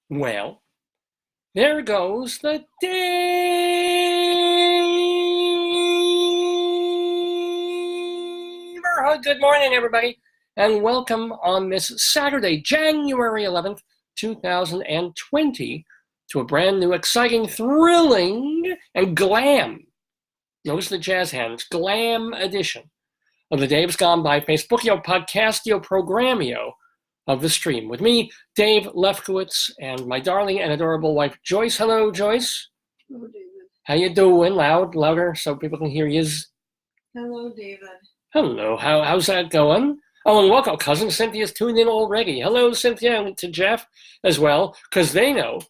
Well, there goes the Daverhood. Good morning, everybody, and welcome on this Saturday, January 11th, 2020, to a brand new, exciting, thrilling, and glam, notice the jazz hands, glam edition of the Dave's Gone By Facebookio, Podcastio, Programmio of the stream. With me, Dave Lefkowitz, and my darling and adorable wife, Joyce. Hello, Joyce. Hello, David. How you doing? Louder, so people can hear you. Hello, David. Hello. How's that going? Oh, and welcome. Cousin Cynthia's tuned in already. Hello, Cynthia, and to Jeff as well, because they know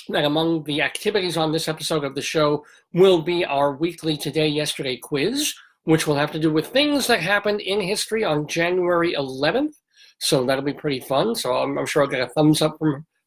that among the activities on this episode of the show will be our weekly Today, Yesterday quiz, which will have to do with things that happened in history on January 11th. So that'll be pretty fun. So I'm sure I'll get a thumbs up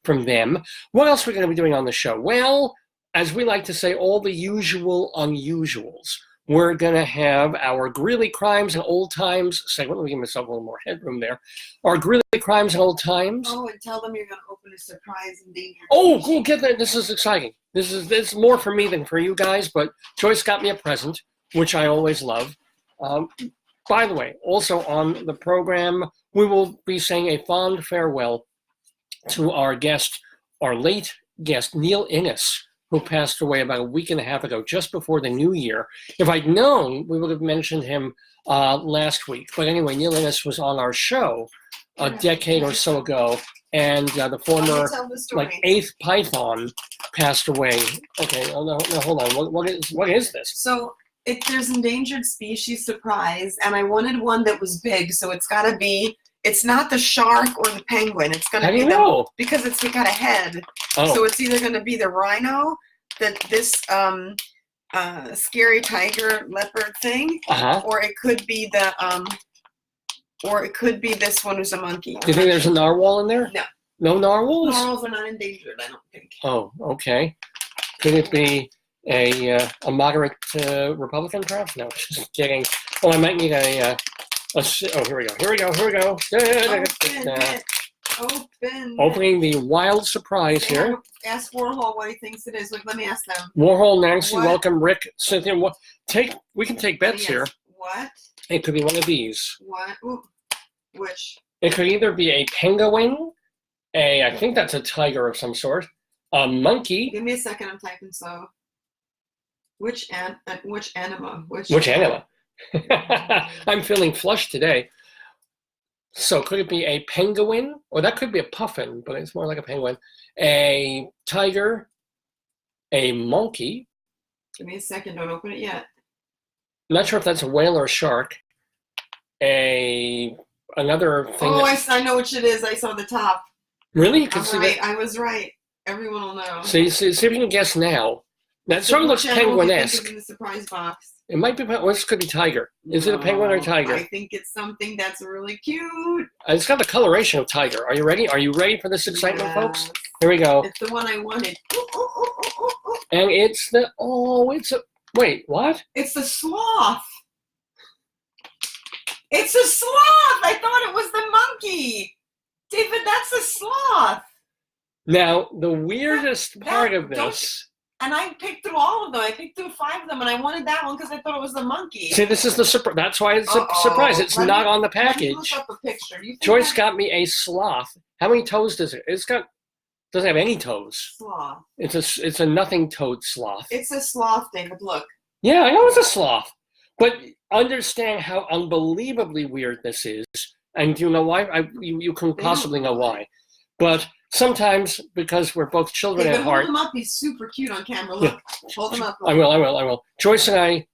from them. What else are we going to be doing on the show? Well, as we like to say, all the usual unusuals. We're going to have our Greeley Crimes and Old Times segment. Let me give myself a little more headroom there. Our Greeley Crimes and Old Times. Oh, and tell them you're going to open a surprise endangered. Oh, cool. Get that. This is exciting. This is more for me than for you guys, but Joyce got me a present, which I always love. By the way, also on the program, we will be saying a fond farewell to our late guest, Neil Innes, who passed away about a week and a half ago, just before the new year. If I'd known, we would have mentioned him last week. But anyway, Neil Innes was on our show a decade or so ago, and the former eighth Python passed away. Okay, no, hold on. What is this? So there's endangered species surprise, and I wanted one that was big, so it's got to be. It's not the shark or the penguin. It's going to be because it's got a head. Oh. So it's either going to be the rhino, this scary tiger leopard thing, or it could be this one who's a monkey. Do you think there's a narwhal in there? No. No narwhals? Narwhals are not endangered, I don't think. Oh, okay. Could it be a moderate Republican, perhaps? No, just kidding. Oh, I might need here we go. Open. Opening the wild surprise here. Ask Warhol what he thinks it is. Let me ask them. Warhol, Nancy, welcome, Rick, Cynthia. We can take bets here. What? It could be one of these. What? Ooh. Which? It could either be a penguin, I think that's a tiger of some sort, a monkey. Give me a second. I'm typing so. Which anima? Which anima? I'm feeling flushed today. So could it be a penguin? Or that could be a puffin, but it's more like a penguin. A tiger, a monkey. Give me a second. Don't open it yet. I'm not sure if that's a whale or a shark. Another thing. Oh, I know which it is. I saw the top. Really? You can see right. that? I was right. Everyone will know. See if you can guess now. That sort of looks penguin-esque. In the surprise box. It might be, this could be tiger. Is it a penguin or a tiger? I think it's something that's really cute. It's got the coloration of tiger. Are you ready? Are you ready for this excitement, folks? Here we go. It's the one I wanted. And wait, what? It's the sloth. It's a sloth. I thought it was the monkey. David, that's a sloth. Now, the weirdest part of this. And I picked through all of them. I picked through 5 of them, and I wanted that one because I thought it was the monkey. See, this is the surprise. That's why it's a surprise. It's not on the package. Let me look up a picture. Joyce got me a sloth. How many toes does it? Doesn't have any toes. Sloth. It's a nothing toed sloth. It's a sloth, David. Look. Yeah, I know it's a sloth. But understand how unbelievably weird this is. And you know why? You can possibly know why. But sometimes, because we're both children at heart. Hold him up. He's super cute on camera. Look. Yeah. Hold him up. I will. Joyce and I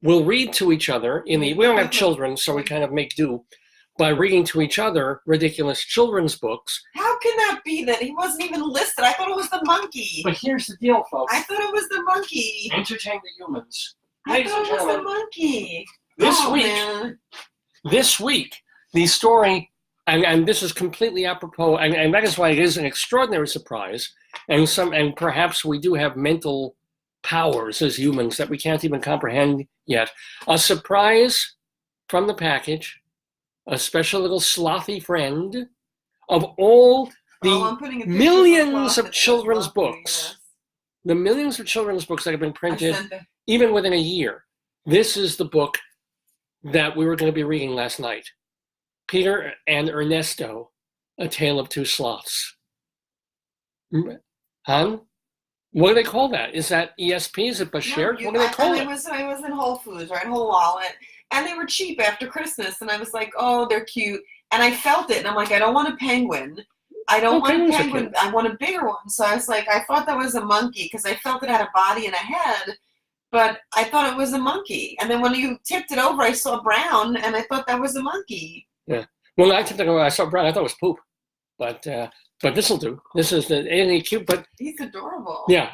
will read to each other. We don't have children, so we kind of make do by reading to each other ridiculous children's books. How can that be that he wasn't even listed? I thought it was the monkey. But here's the deal, folks. I thought it was the monkey. Entertain the humans. I thought it was the monkey. This week, the story, and this is completely apropos, and that is why it is an extraordinary surprise, and perhaps we do have mental powers as humans that we can't even comprehend yet. A surprise from the package, a special little slothy friend of all I'm putting a millions of children's books, the millions of children's books that have been printed even within a year. This is the book that we were going to be reading last night. Peter and Ernesto, A Tale of Two Sloths. Hon? What do they call that? Is that ESP? Is it Bashir? What do they call it? I was in Whole Foods, right? Whole Wallet. And they were cheap after Christmas. And I was like, oh, they're cute. And I felt it. And I'm like, I don't want a penguin. I don't want a penguin. I want a bigger one. So I was like, I thought that was a monkey because I felt it had a body and a head. But I thought it was a monkey. And then when you tipped it over, I saw brown. And I thought that was a monkey. Yeah. When I tipped it over, I saw brown. I thought it was poop. But this will do. This is cute, but he's adorable. Yeah,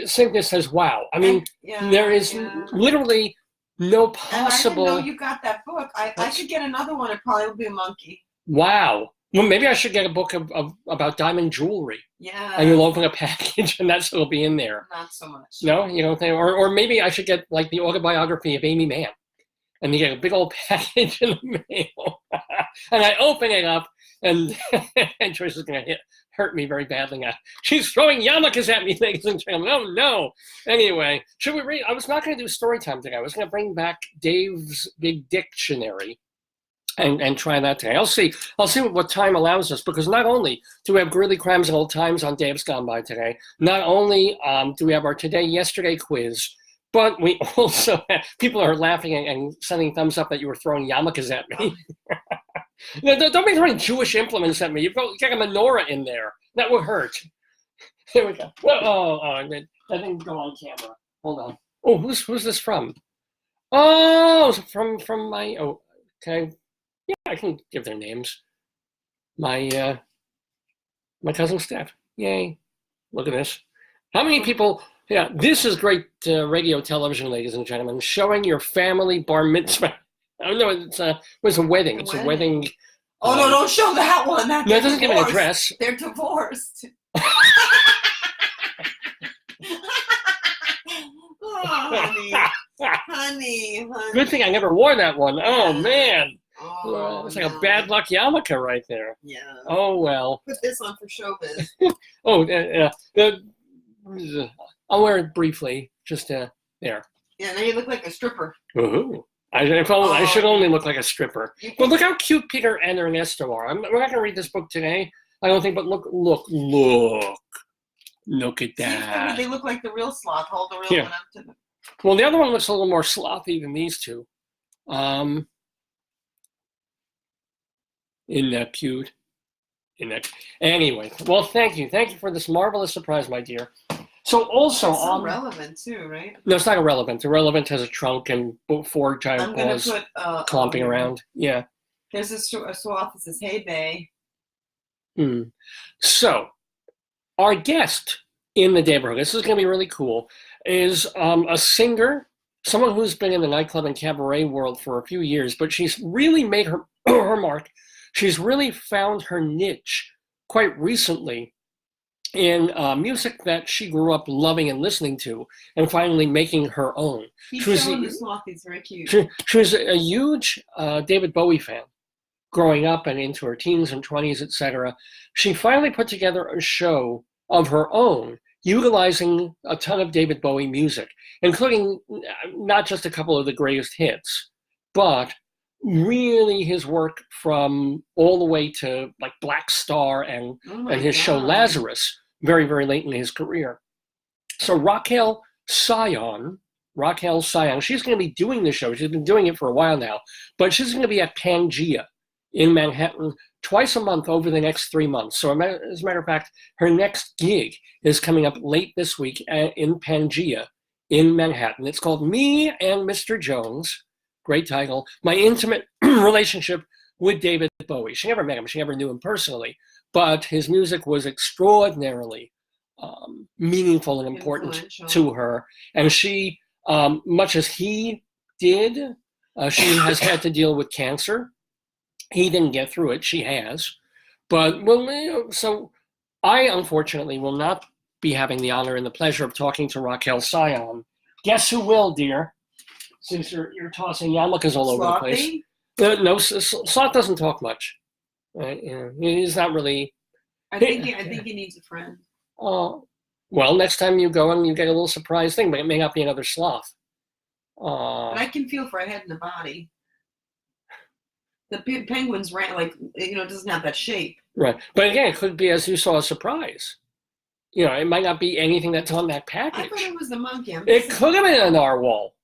saying this says, wow. I mean, there is literally no possible. And I didn't know you got that book. I should get another one. It probably will be a monkey. Wow. Well, maybe I should get a book about diamond jewelry. Yeah. And you'll open a package, and that's what'll be in there. Not so much. No, you don't think, or maybe I should get like the autobiography of Amy Mann, and you get a big old package in the mail, and I open it up. And Joyce is going to hurt me very badly now. She's throwing yarmulkes at me, ladies and gentlemen. Oh, no. Anyway, should we read? I was not going to do story time today. I was going to bring back Dave's Big Dictionary and try that today. I'll see what time allows us, because not only do we have Greeley Crimes and Old Times on Dave's Gone By today, not only do we have our Today Yesterday quiz, but we also have, people are laughing and sending thumbs up that you were throwing yarmulkes at me. No, don't be throwing Jewish implements at me. You've got a menorah in there. That would hurt. Here we go. Whoa, that didn't go on camera. Hold on. Oh, who's this from? Oh, from my. Oh, okay. Yeah, I can give their names. My cousin Steph. Yay! Look at this. How many people? Yeah, this is great radio television, ladies and gentlemen. Showing your family bar mitzvah. Oh, no, it's a wedding. It's a wedding. Oh, no, don't show that one. No, it doesn't give an address. They're divorced. Oh, honey. Good thing I never wore that one. Oh, man. Oh, it's like a bad luck yarmulke right there. Yeah. Oh, well. Put this on for showbiz. I'll wear it briefly. Just there. Yeah, now you look like a stripper. Ooh. I should only look like a stripper. But look how cute Peter and Ernesto are. We're not going to read this book today, I don't think, but look at that. They look like the real sloth. Hold the real one up to them. Well, the other one looks a little more slothy than these two. Isn't that cute? Anyway, well, thank you for this marvelous surprise, my dear. So also it's irrelevant too, right? No, it's not irrelevant. Irrelevant has a trunk and 4 giant paws clomping around. Yeah. There's a sloth that says, "Hey, bae." So, our guest in the Daverhood, this is going to be really cool, is a singer, someone who's been in the nightclub and cabaret world for a few years, but she's really made her mark. She's really found her niche quite recently in music that she grew up loving and listening to, and finally making her own. He's showing the sloth. He's very cute. She was a huge David Bowie fan growing up and into her teens and 20s, etc. She finally put together a show of her own, utilizing a ton of David Bowie music, including not just a couple of the greatest hits, but really his work from all the way to like Black Star and his show Lazarus, very, very late in his career. So Raquel Cion, she's going to be doing the show. She's been doing it for a while now, but she's going to be at Pangea in Manhattan twice a month over the next 3 months. So as a matter of fact, her next gig is coming up late this week in Pangea in Manhattan. It's called Me and Mr. Jones. Great title. My intimate relationship with David Bowie. She never met him. She never knew him personally. But his music was extraordinarily meaningful and important to her. And she, much as he did, she has had to deal with cancer. He didn't get through it. She has. But, so I, unfortunately, will not be having the honor and the pleasure of talking to Raquel Cion. Guess who will, dear? Since you're tossing yarmulkes all over the place. No, Sloth doesn't talk much. Right? He's not really. I think he needs a friend. Oh, well, next time you go and you get a little surprise thing, but it may not be another sloth. But I can feel for a head and a body. The penguin's doesn't have that shape. Right. But again, it could be, as you saw, a surprise. It might not be anything that's on that package. I thought it was the monkey. It could have been a narwhal.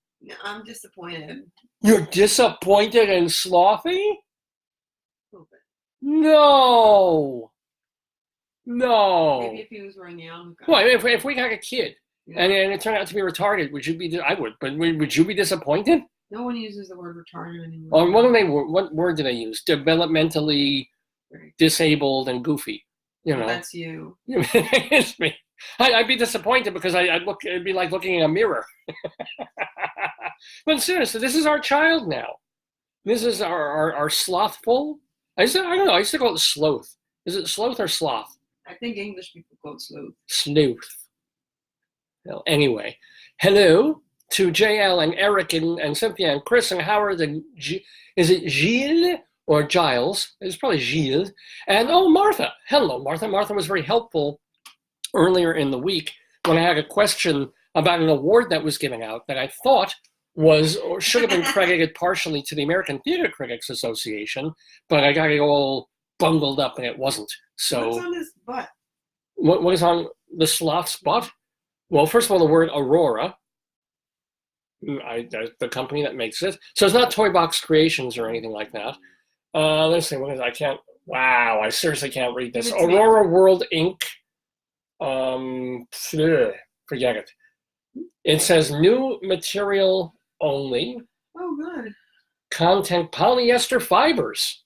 I'm disappointed. You're disappointed in Slothy? No. Maybe if he was wearing the yarmulke. Well, if we got a kid and it turned out to be retarded, would you be? I would, but would you be disappointed? No one uses the word retarded anymore. What word do they use? Developmentally disabled and goofy. Well, that's you. It's me. I'd be disappointed because it'd be like looking in a mirror. But seriously, this is our child now. This is our slothful. I don't know. I used to call it sloth. Is it sloth or sloth? I think English people call it sloth. Sleuth. Well, anyway, hello to JL and Eric and Cynthia and Chris and Howard and is it Gilles or Giles? It's probably Gilles. And Martha. Hello, Martha. Martha was very helpful earlier in the week when I had a question about an award that was given out that I thought was or should have been credited partially to the American Theater Critics Association, but I got it all bungled up and it wasn't. So what's on his butt? What is on the sloth's butt? Well, first of all, the word Aurora, the company that makes it. So it's not Toy Box Creations or anything like that. Let's see, what is it? I can't, wow, I seriously can't read this. Aurora World Inc. Forget it. It says new material only. Oh, good. Content polyester fibers.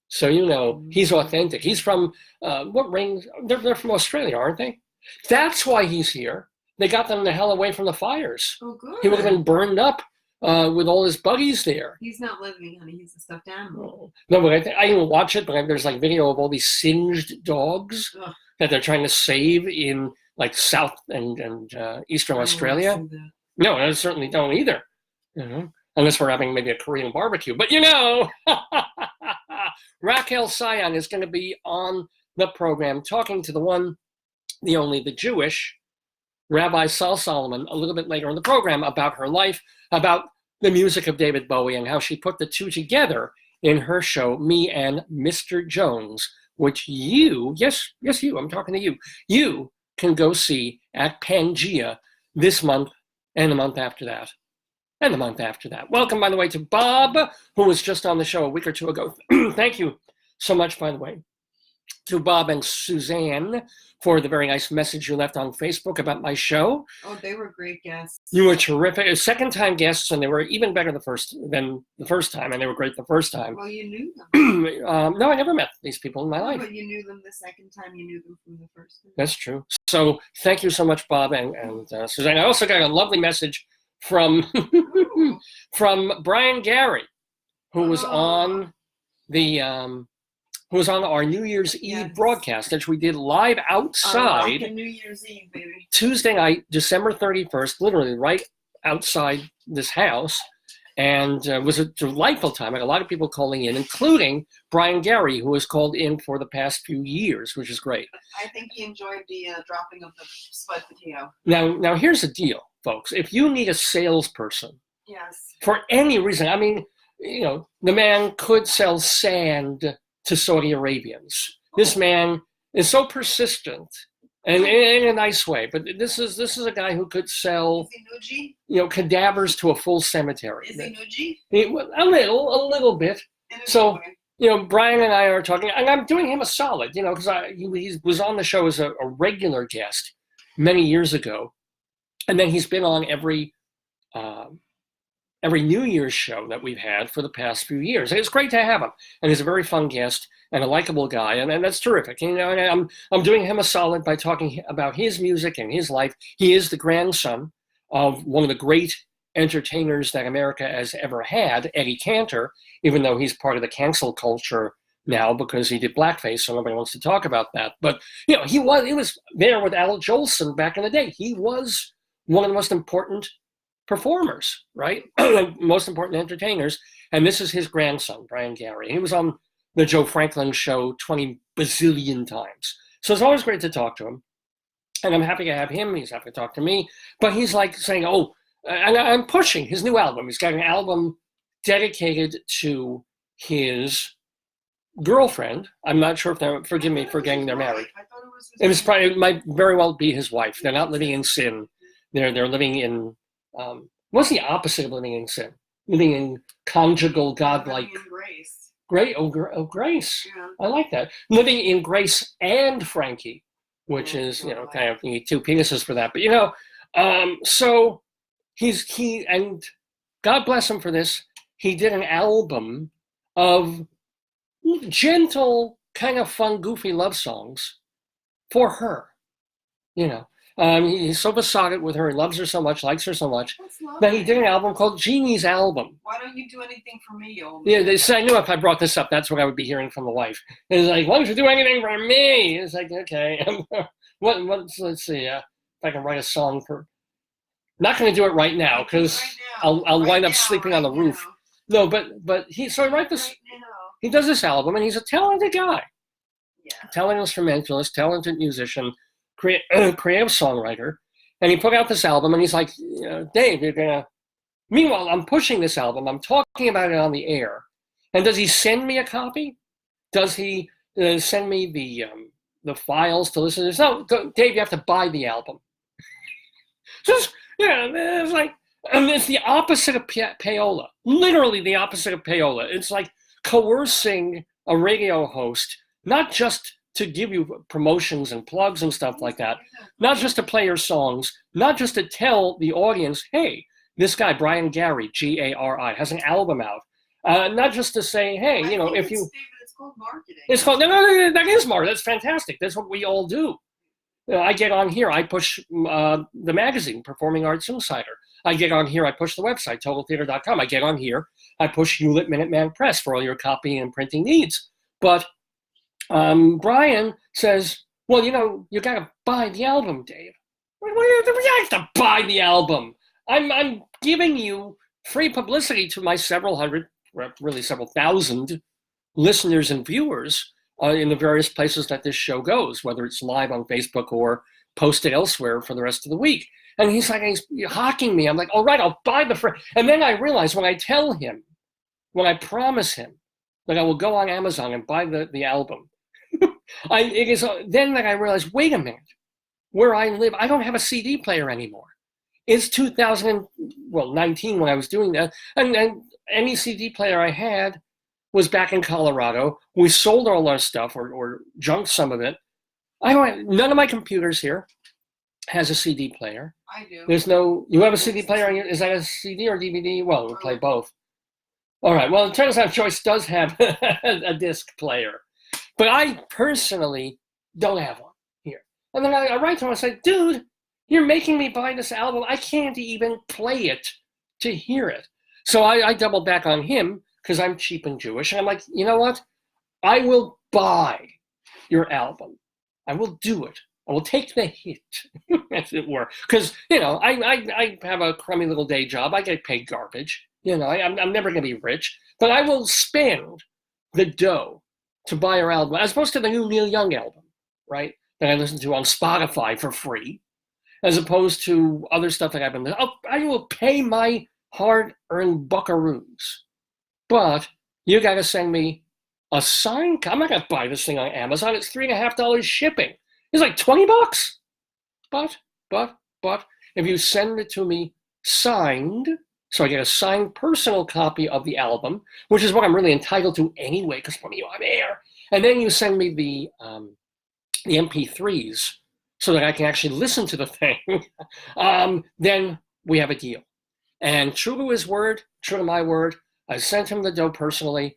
So he's authentic. He's from what rings? They're from Australia, aren't they? That's why he's here. They got them the hell away from the fires. Oh, good. He would have been burned up with all his buddies there. He's not living, honey. He's a stuffed animal. No, but I didn't watch it. But there's like video of all these singed dogs that they're trying to save in like South and Eastern Australia. No, I certainly don't either. Unless we're having maybe a Korean barbecue. But Raquel Cion is going to be on the program talking to the one, the only, the Jewish Rabbi Sal Solomon a little bit later in the program about her life, about the music of David Bowie and how she put the two together in her show, Me and Mr. Jones, which you, yes, you, I'm talking to you, you can go see at Pangea this month and the month after that. And the month after that. Welcome, by the way, to Bob, who was just on the show a week or two ago. Thank you so much, by the way, to Bob and Suzanne for the very nice message you left on Facebook about my show. Oh, they were great guests. You were terrific. Second-time guests, and they were even better than the first time, and they were great the first time. Well, you knew them. No, I never met these people in my life. But you knew them the second time. You knew them from the first time. That's true. So thank you so much, Bob and Suzanne. I also got a lovely message from Brian Gary, who was on our New Year's Eve broadcast, which we did live outside. New Year's Eve, baby. Tuesday night, December 31st, literally right outside this house, and was a delightful time. I had a lot of people calling in, including Brian Gary, who has called in for the past few years, which is great. I think he enjoyed the dropping of the spud potato. Now here's the deal, folks. If you need a salesperson, for any reason, I mean, the man could sell sand to Saudi Arabians. This man is so persistent and in a nice way, but this is a guy who could sell, cadavers to a full cemetery. Is he nudgy? A little bit. So, Brian and I are talking, and I'm doing him a solid, because he was on the show as a regular guest many years ago, and then he's been on every New Year's show that we've had for the past few years. And it's great to have him. And he's a very fun guest and a likable guy. And that's terrific. And I'm doing him a solid by talking about his music and his life. He is the grandson of one of the great entertainers that America has ever had, Eddie Cantor, even though he's part of the cancel culture now because he did blackface, so nobody wants to talk about that. But, he was there with Al Jolson back in the day. He was one of the most important performers, right? Most important entertainers. And this is his grandson, Brian Gary. He was on the Joe Franklin show 20 bazillion times. So it's always great to talk to him. And I'm happy to have him. He's happy to talk to me. But he's like saying, oh, and I'm pushing his new album. He's got an album dedicated to his girlfriend. I'm not sure if they're, forgive me for getting they're married. It might very well be his wife. They're not living in sin. They're living in, what's the opposite of living in sin? Living in conjugal, godlike. Grace. Great, grace. Yeah. I like that. Living in grace and Frankie, which is, kind of, you need two penises for that. But, so he, and God bless him for this, he did an album of gentle, kind of fun, goofy love songs for her. He's so besotted with her. He loves her so much, likes her so much, that he did an album called Jeanne's Album. Why don't you do anything for me, old man? Yeah, they said, I knew if I brought this up, that's what I would be hearing from the wife. And it's like, why don't you do anything for me? It's like, okay. Let's see if I can write a song for... Not going to do it right now, because I'll wind up sleeping on the roof. No, but he writes this... He does this album, and he's a talented guy. Yeah. Talented instrumentalist, talented musician, creative songwriter. And he put out this album, and he's like, Dave, you're going to... Meanwhile, I'm pushing this album. I'm talking about it on the air. And does he send me a copy? Does he send me the files to listen to this? No, Dave, you have to buy the album. Just, it's like... it's the opposite of payola. Literally the opposite of payola. It's like coercing a radio host, not just to give you promotions and plugs and stuff like that, not just to play your songs, not just to tell the audience, hey, this guy, Brian Gary, Gari, has an album out. Not just to say, hey, if you... It's called marketing. It's called, no, that is marketing. That's fantastic. That's what we all do. I get on here, I push the magazine, Performing Arts Insider. I get on here, I push the website, totaltheater.com. I get on here, I push Hewlett Minuteman Press for all your copying and printing needs. But Brian says, well, you got to buy the album, Dave. I have to buy the album. I'm giving you free publicity to my several hundred, really several thousand listeners and viewers in the various places that this show goes, whether it's live on Facebook or posted elsewhere for the rest of the week. And he's like, he's hawking me. I'm like, all right, I'll buy the free. And then I realize when I tell him, when I promise him that I will go on Amazon and buy the album, then that I realize, wait a minute, where I live, I don't have a CD player anymore. It's 2019 when I was doing that. And any CD player I had was back in Colorado. We sold all our stuff or junked some of it. None of my computers here has a CD player. I do. There's no, you have a CD player, is that a CD or DVD? Well, we'll play both. All right, well, it turns out Joyce does have a disc player, but I personally don't have one here. And then I write to him and say, dude, you're making me buy this album. I can't even play it to hear it. So I double back on him because I'm cheap and Jewish. And I'm like, you know what? I will buy your album. I will do it. I will take the hit, as it were. Because, I have a crummy little day job. I get paid garbage. I'm never going to be rich. But I will spend the dough to buy her album, as opposed to the new Neil Young album, right? That I listen to on Spotify for free, as opposed to other stuff that I've been listening. I will pay my hard-earned buckaroos. But you got to send me a signed copy. I'm not going to buy this thing on Amazon. It's $3.50 shipping. It's like $20. But if you send it to me signed, so I get a signed personal copy of the album, which is what I'm really entitled to anyway, because I'm on air, and then you send me the MP3s so that I can actually listen to the thing, then we have a deal. And true to his word, true to my word, I sent him the dough personally.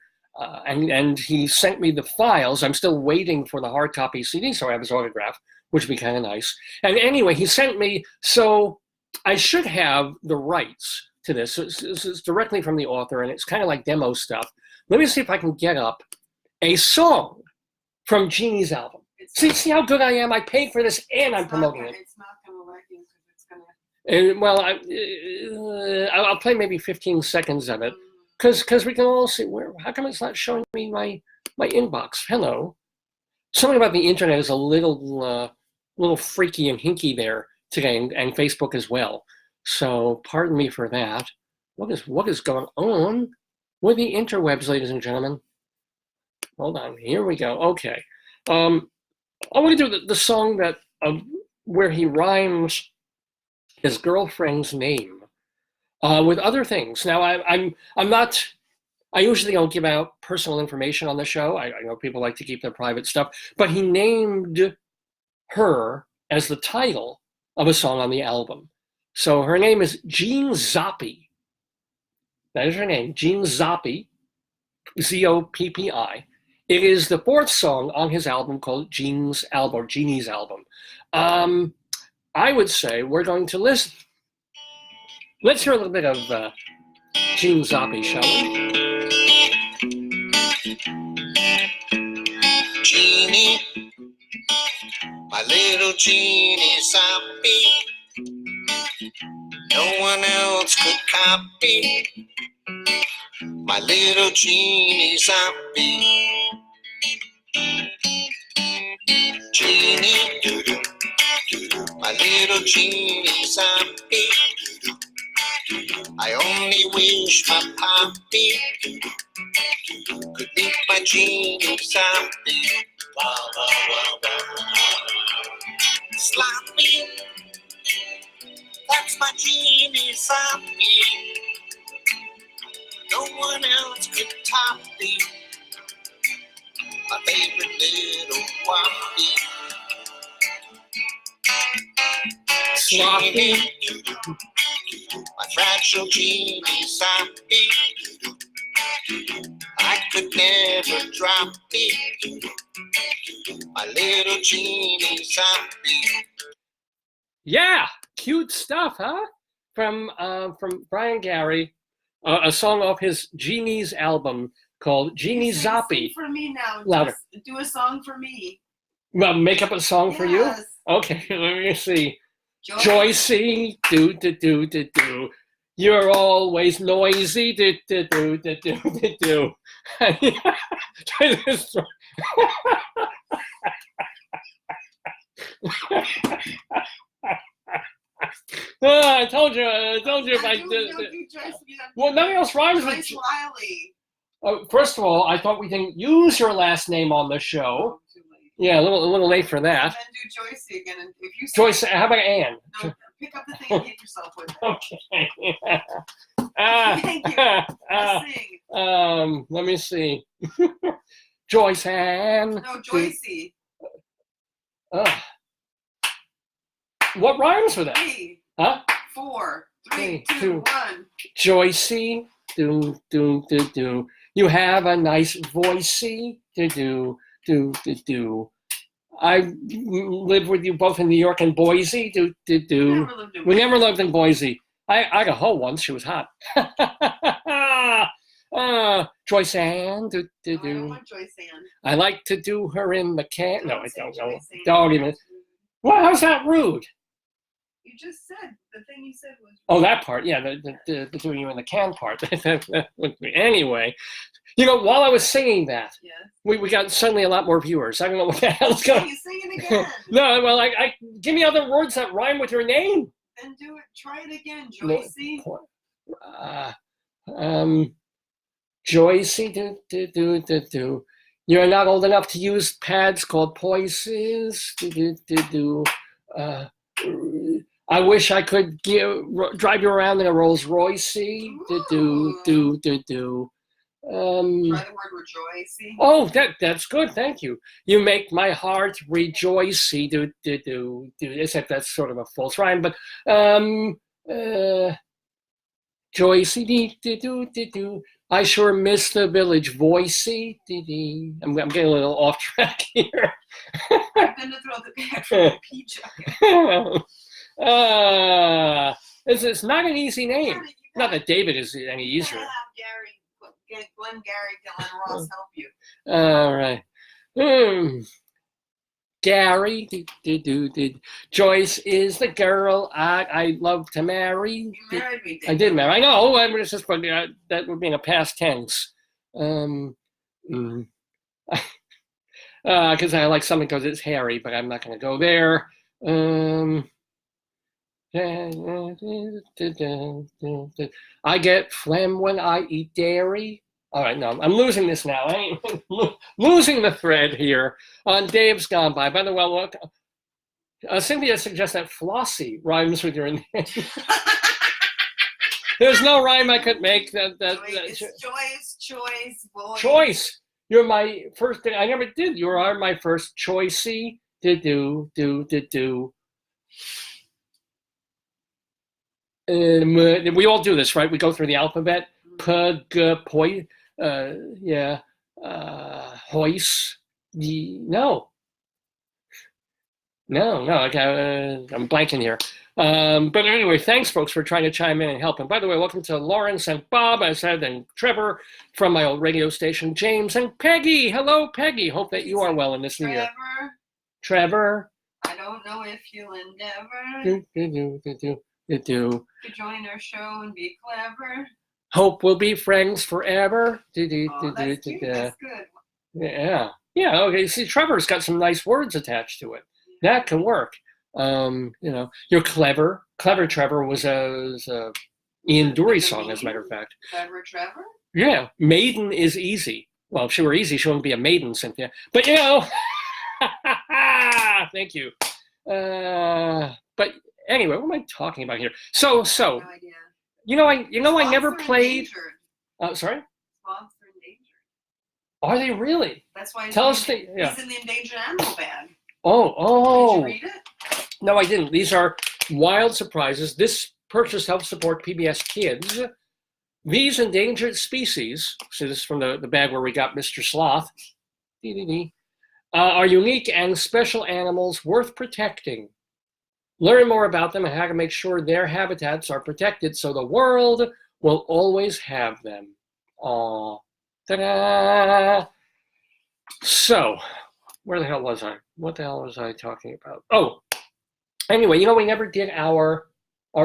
And he sent me the files. I'm still waiting for the hard copy CD, so I have his autograph, which would be kind of nice. And anyway, he sent me, so I should have the rights to this. It's directly from the author, and it's kind of like demo stuff. Let me see if I can get up a song from Jeanne's album. See how good I am? I paid for this, and I'm promoting it. It's not going to work because it's going to... Well, I'll play maybe 15 seconds of it. Because we can all see how come it's not showing me my inbox? Hello. something about the internet is a little freaky and hinky there today, and Facebook as well. So pardon me for that. What is going on with the interwebs, ladies and gentlemen? Hold on, here we go. Okay, I want to do the song that where he rhymes his girlfriend's name with other things. Now I'm not. I usually don't give out personal information on the show. I know people like to keep their private stuff, but he named her as the title of a song on the album. So her name is Jeanne Zoppi. That is her name, Jeanne Zoppi, Zoppi. It is the 4th song on his album called Jeanne's Album, or Jeannie's Album. I would say we're going to listen. Let's hear a little bit of Jeanne Zoppi, shall we? Jeannie, my little Jeannie Zoppi, no one else could copy my little Jeannie Zoppi. Jeannie, doo-doo, doo-doo, my little Jeannie Zoppi, I only wish my poppy could meet my Jeannie Zoppi. Sloppy, that's my Jeannie Zoppi. No one else could top me, my favorite little wappy. Sloppy, my fragile Jeannie Zoppi, I could never drop me, my little Jeannie Zoppi. Yeah, cute stuff, huh? From Brian Gary, a song off his Jeannie's album called Jeannie Zoppi. Sing for me now. Louder. Just do a song for me. Well, make up a song for you? Yes. Okay, let me see. Joycey, do do do do do. You're always noisy, do do do do do do do. I told you if I did. Well, nothing else rhymes with Joyce Wiley. First of all, I thought we didn't use your last name on the show. Yeah, a little late for that. And then do Joyce again. And if you Joyce, how about Anne? No, pick up the thing and hit yourself with it. Okay. Thank you. I'll sing. Let me see. Joyce Anne. No, Joycey. What rhymes with that? 3, Huh? 4, 3, 2, 2, 1. Joycey, do do do do. You have a nice voicey, do do do do do. I lived with you both in New York and Boise, do do do. We never lived in Boise. I got her once. She was hot. Joyce Ann, do do do. I don't want Joyce Ann. I like to do her in the can. No, I don't know. Joyce Ann. Don't even. Well, how's that rude? You just said the thing you said was. Oh, that part, yeah, the doing you in the can part. Anyway, you know, while I was singing that, Yeah. we got suddenly a lot more viewers. I don't know what the hell's going on. You sing it again. No, well, I give me other words that rhyme with your name. Then do it. Try it again, Joycey. Joycey, do. You're not old enough to use pads called poises. Do. I wish I could drive you around in a Rolls Royce. Do. Try the word rejoicey. Oh, that's good. Thank you. You make my heart rejoice. Do. Except that's sort of a false rhyme, but Joycey. Do. I sure miss the village voicey. I'm getting a little off track here. I've been to throw the back from the pea jacket. It's not an easy name. Not that David is any easier. Have Glenn, Gary, Dylan, Ross help you. All right. Gary, Joyce is the girl I love to marry. You married me, David. I did marry. I know. I mean, it's just that would be in a past tense. because I like something because it's hairy, but I'm not going to go there. I get phlegm when I eat dairy. All right, no, I'm losing this now. I ain't losing the thread here on Dave's Gone By. By the way, look, Cynthia suggests that Flossie rhymes with your name. There's no rhyme I could make. Choice, boy. Choice. You're my first. I never did. You are my first choicey. Do. We all do this, right? We go through the alphabet. Poi. Hoist. No. Okay, I'm blanking here. But anyway, thanks, folks, for trying to chime in and help. And by the way, welcome to Lawrence and Bob, I said, and Trevor from my old radio station, James and Peggy. Hello, Peggy. Hope that you are well in this new year. Trevor. I don't know if you'll endeavor to join our show and be clever. Hope we'll be friends forever. That's cute. That's good. Yeah. Okay. See, Trevor's got some nice words attached to it. That can work. You're clever. Clever Trevor was a Ian Dury song, as a matter of fact. Clever Trevor? Yeah. Maiden is easy. Well, if she were easy, she wouldn't be a maiden, Cynthia. But thank you. But anyway, what am I talking about here? So. No idea. I never played. Sorry. Sloths are endangered. Are they really? That's why he's in the endangered animal bag. Oh. Did you read it? No, I didn't. These are wild surprises. This purchase helps support PBS Kids. These endangered species, so this is from the bag where we got Mr. Sloth, are unique and special animals worth protecting. Learn more about them and how to make sure their habitats are protected so the world will always have them. Aw. Ta-da! So, where the hell was I? What the hell was I talking about? Oh, anyway, we never did our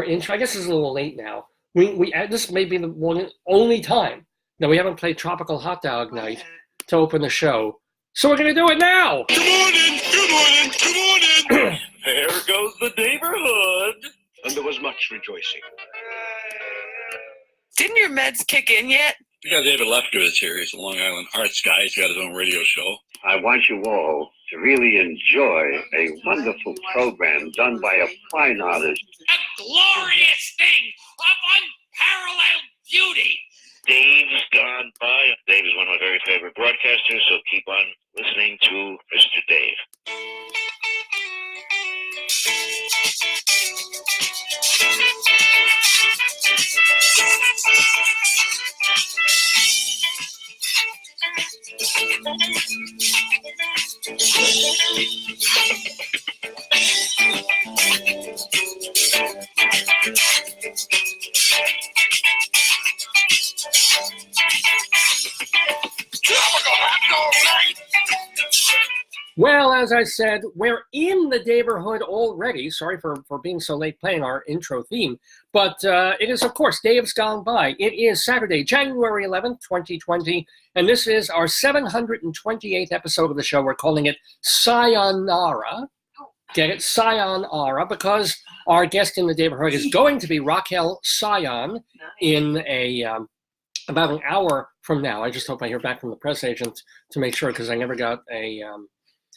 intro. I guess it's a little late now. This may be the only time that we haven't played Tropical Hot Dog Night to open the show. So we're going to do it now. Good morning. There goes the Daverhood. And there was much rejoicing. Didn't your meds kick in yet? We got David Lefkowitz here. He's a Long Island arts guy. He's got his own radio show. I want you all to really enjoy a wonderful program done by a fine artist. A glorious thing of unparalleled beauty. Dave's Gone By. Dave is one of my very favorite broadcasters, so keep on listening to Mr. Dave. Well, as I said, we're in the Daverhood already. Sorry for being so late playing our intro theme. But it is, of course, Dave's Gone By. It is Saturday, January 11th, 2020. And this is our 728th episode of the show. We're calling it CIONARA. Get it? CIONARA, because our guest in the Daverhood is going to be Raquel Cion in about an hour from now. I just hope I hear back from the press agent to make sure, because I never got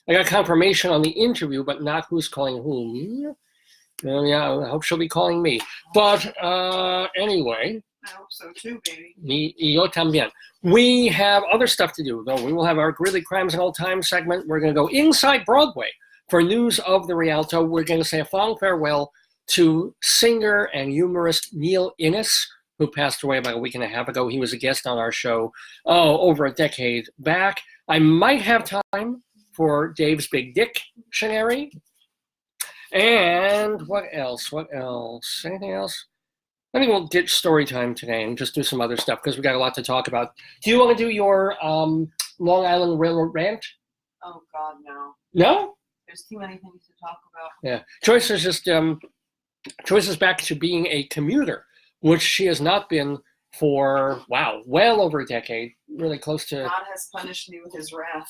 I got confirmation on the interview, but not who's calling whom. I hope she'll be calling me. But anyway. I hope so too, baby. Yo también. We have other stuff to do, though. We will have our Greeley Crimes and Old Time segment. We're going to go inside Broadway for news of the Rialto. We're going to say a fond farewell to singer and humorist Neil Innes, who passed away about a week and a half ago. He was a guest on our show over a decade back. I might have time for Dave's Big Dictionary. And what else? Anything else? I think we'll ditch story time today and just do some other stuff because we got a lot to talk about. Do you want to do your Long Island Railroad rant? Oh, God, no. No? There's too many things to talk about. Yeah. Joyce is back to being a commuter, which she has not been for, wow, well over a decade, really close to. God has punished me with his wrath.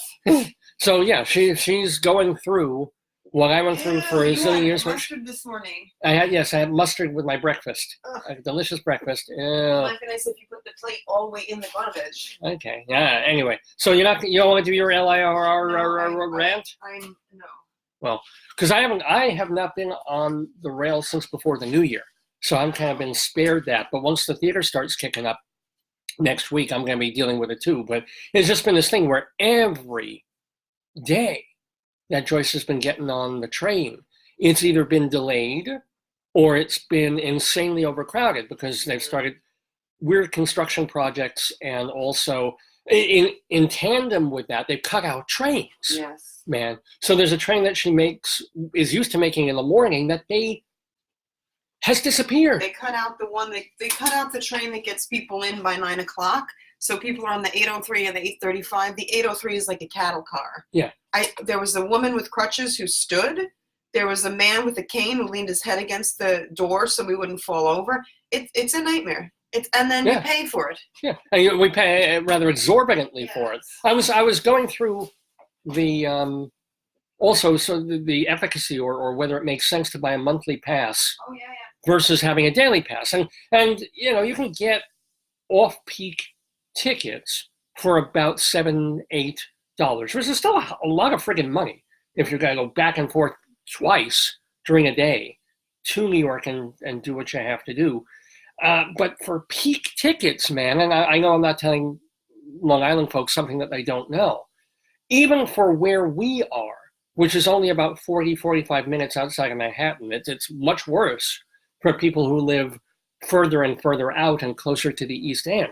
So yeah, she's going through what I went through for a zillion years. Mustard this morning. I had mustard with my breakfast. A delicious breakfast. My goodness, if you put the plate all the way in the garbage. Okay. Yeah. Anyway, so you don't want to do your LIRR rant? No. Well, because I have not been on the rail since before the new year, so I'm kind of been spared that. But once the theater starts kicking up next week, I'm going to be dealing with it too. But it's just been this thing where every day that Joyce has been getting on the train, it's either been delayed or it's been insanely overcrowded because they've started weird construction projects, and also in tandem with that, they've cut out trains. Yes. Man. So there's a train that she is used to making in the morning that has disappeared. They cut out the one, they cut out the train that gets people in by 9 o'clock. So people are on the 803 and the 835. The 803 is like a cattle car. Yeah. There was a woman with crutches who stood. There was a man with a cane who leaned his head against the door so we wouldn't fall over. It's a nightmare. And then you pay for it. Yeah, and we pay rather exorbitantly for it. I was going through the also the efficacy or whether it makes sense to buy a monthly pass versus having a daily pass, and you can get off-peak tickets for about $7-8, which is still a lot of friggin' money if you're going to go back and forth twice during a day to New York and do what you have to do. But for peak tickets, man, and I know I'm not telling Long Island folks something that they don't know, even for where we are, which is only about 45 minutes outside of Manhattan, it's much worse for people who live further and further out and closer to the East End.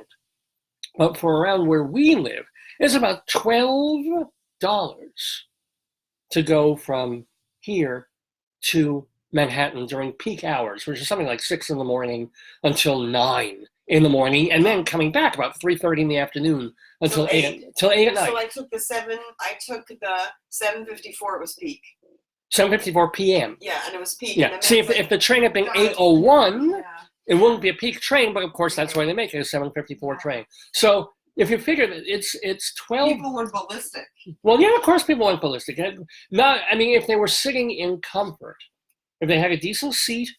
But for around where we live, it's about $12 to go from here to Manhattan during peak hours, which is something like 6 in the morning until 9 in the morning, and then coming back about 3:30 in the afternoon until 8 at night. So I took the 7:54. It was peak. 7:54 p.m. Yeah, and it was peak. Yeah. See, if the train had been 8:01, it wouldn't be a peak train, but of course that's why they make it a 7:54 train. So if you figure that it's 12. People were ballistic. Well, yeah, of course people went ballistic. If they were sitting in comfort, if they had a decent seat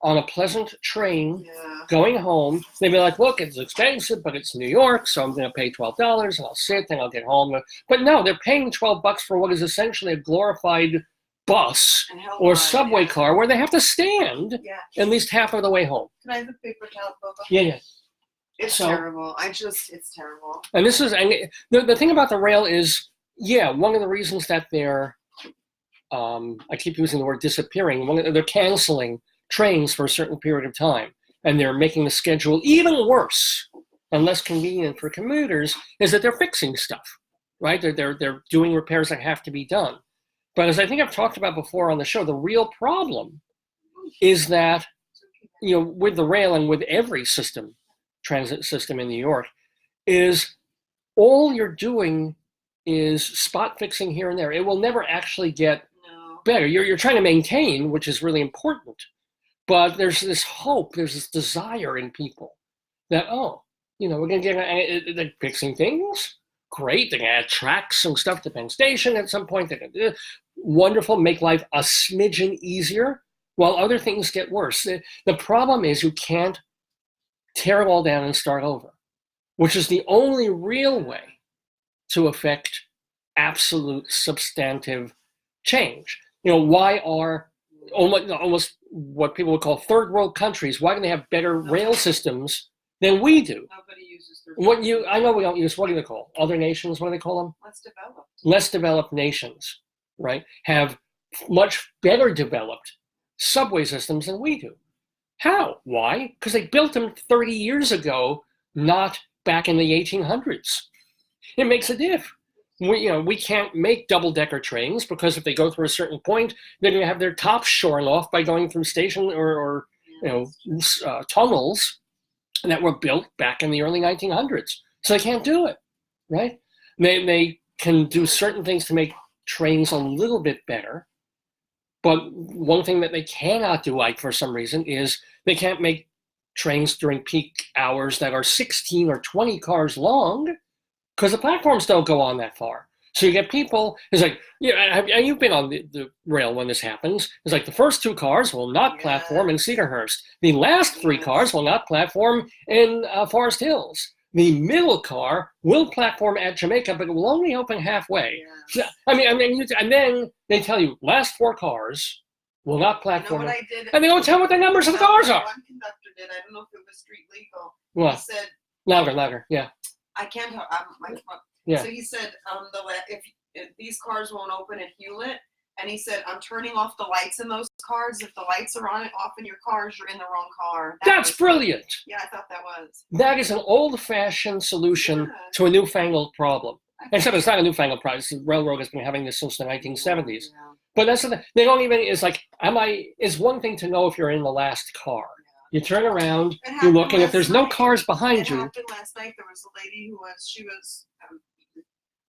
on a pleasant train going home, they'd be like, look, it's expensive, but it's New York, so I'm going to pay $12 and I'll sit and I'll get home. But no, they're paying $12 for what is essentially a glorified bus or subway car where they have to stand at least half of the way home. Can I have a paper towel, Boba? Yeah. It's terrible. It's terrible. And the thing about the rail is, one of the reasons that they're, I keep using the word disappearing, they're canceling trains for a certain period of time, and they're making the schedule even worse and less convenient for commuters, is that they're fixing stuff, right? They're doing repairs that have to be done. But as I think I've talked about before on the show, the real problem is that, with the rail and with every transit system in New York, is all you're doing is spot fixing here and there. It will never actually get better. You're trying to maintain, which is really important, but there's this hope, there's this desire in people that, we're going to get they're fixing things. Great, they're going to add tracks and stuff to Penn Station at some point. They're going to do wonderful, make life a smidgen easier, while other things get worse. The problem is you can't tear it all down and start over, which is the only real way to affect absolute substantive change. Why are almost what people would call third world countries, why do they have better rail systems than we do? Nobody uses I know we don't use, what do they call? Other nations, what do they call them? Less developed nations, right? Have much better developed subway systems than we do. How? Why? Because they built them 30 years ago, not back in the 1800s. It makes a diff. We can't make double-decker trains because if they go through a certain point, they're going to have their tops shorn off by going through station or tunnels that were built back in the early 1900s. So they can't do it, right? They can do certain things to make trains a little bit better, but one thing that they cannot do, for some reason, is they can't make trains during peak hours that are 16 or 20 cars long because the platforms don't go on that far. So you get people, it's like, you've been on the rail when this happens. It's like the first 2 cars will not platform in Cedarhurst. The last 3 cars will not platform in Forest Hills. The middle car will platform at Jamaica, but it will only open halfway. So, and then they tell you, last 4 cars will not platform. You know what I did? And they don't tell what the numbers of the cars are. One conductor did. I don't know if it was street legal. What? He said, louder, yeah. I can't help. Yeah. So he said, if these cars won't open at Hewlett, and he said, I'm turning off the lights in those cars. If the lights are on and off in your cars, you're in the wrong car. That's brilliant. Yeah, I thought that was. That is an old-fashioned solution to a newfangled problem. Except it's not a newfangled problem. The railroad has been having this since the 1970s. Yeah. But that's the thing. They don't even, it's like, it's one thing to know if you're in the last car. You turn around, you look, and if there's no cars behind you. It happened last night. There was a lady who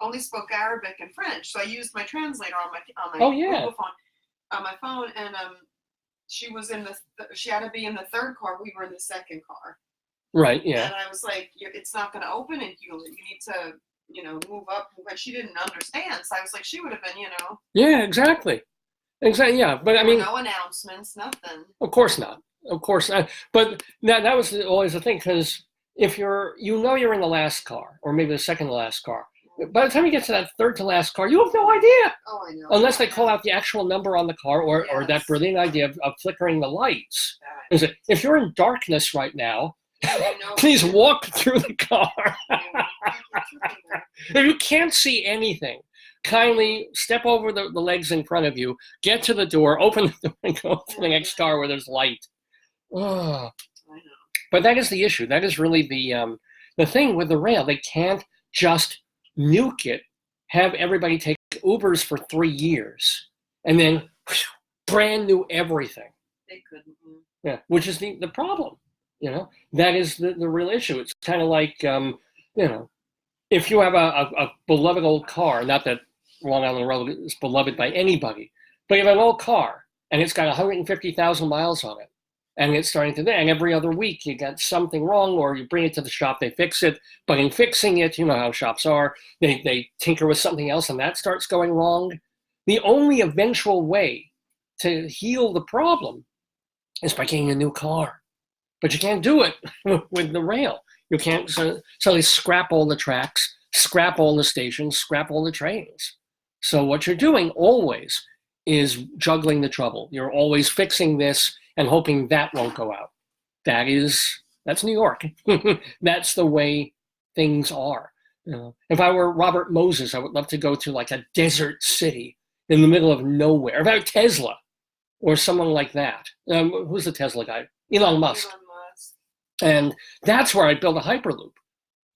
only spoke Arabic and French, so I used my translator on my Google phone, on my phone, and she was in she had to be in the 3rd car. We were in the 2nd car. Right. Yeah. And I was like, it's not going to open in Hewlett. You need to, move up. But she didn't understand, so I was like, she would have been, Yeah, exactly. Exactly. Yeah, but I mean, no announcements, nothing. Of course not. Of course not. But that was always the thing, because if you're in the last car, or maybe the second to last car, by the time you get to that third to last car, you have no idea. Oh, I know. Unless they call out the actual number on the car, or that brilliant idea of flickering the lights. Is it, if you're in darkness right now, please walk through the car. If you can't see anything, kindly step over the legs in front of you, get to the door, open the door, and go to the next car where there's light. Oh. But that is the issue. That is really the thing with the rail. They can't just nuke it, have everybody take Ubers for 3 years, and then brand new everything. They couldn't. Yeah, which is the problem. That is the real issue. It's kind of like, if you have a beloved old car, not that Long Island Road is beloved by anybody, but you have an old car, and it's got 150,000 miles on it. And it's starting to, and every other week you got something wrong, or you bring it to the shop, they fix it. But in fixing it, you know how shops are, they tinker with something else and that starts going wrong. The only eventual way to heal the problem is by getting a new car. But you can't do it with the rail. You can't, so they scrap all the tracks, scrap all the stations, scrap all the trains. So what you're doing always is juggling the trouble. You're always fixing this and hoping that won't go out. That's New York. That's the way things are. If I were Robert Moses, I would love to go to like a desert city in the middle of nowhere. About Tesla or someone like that. Who's the Tesla guy? Elon Musk. And that's where I'd build a Hyperloop.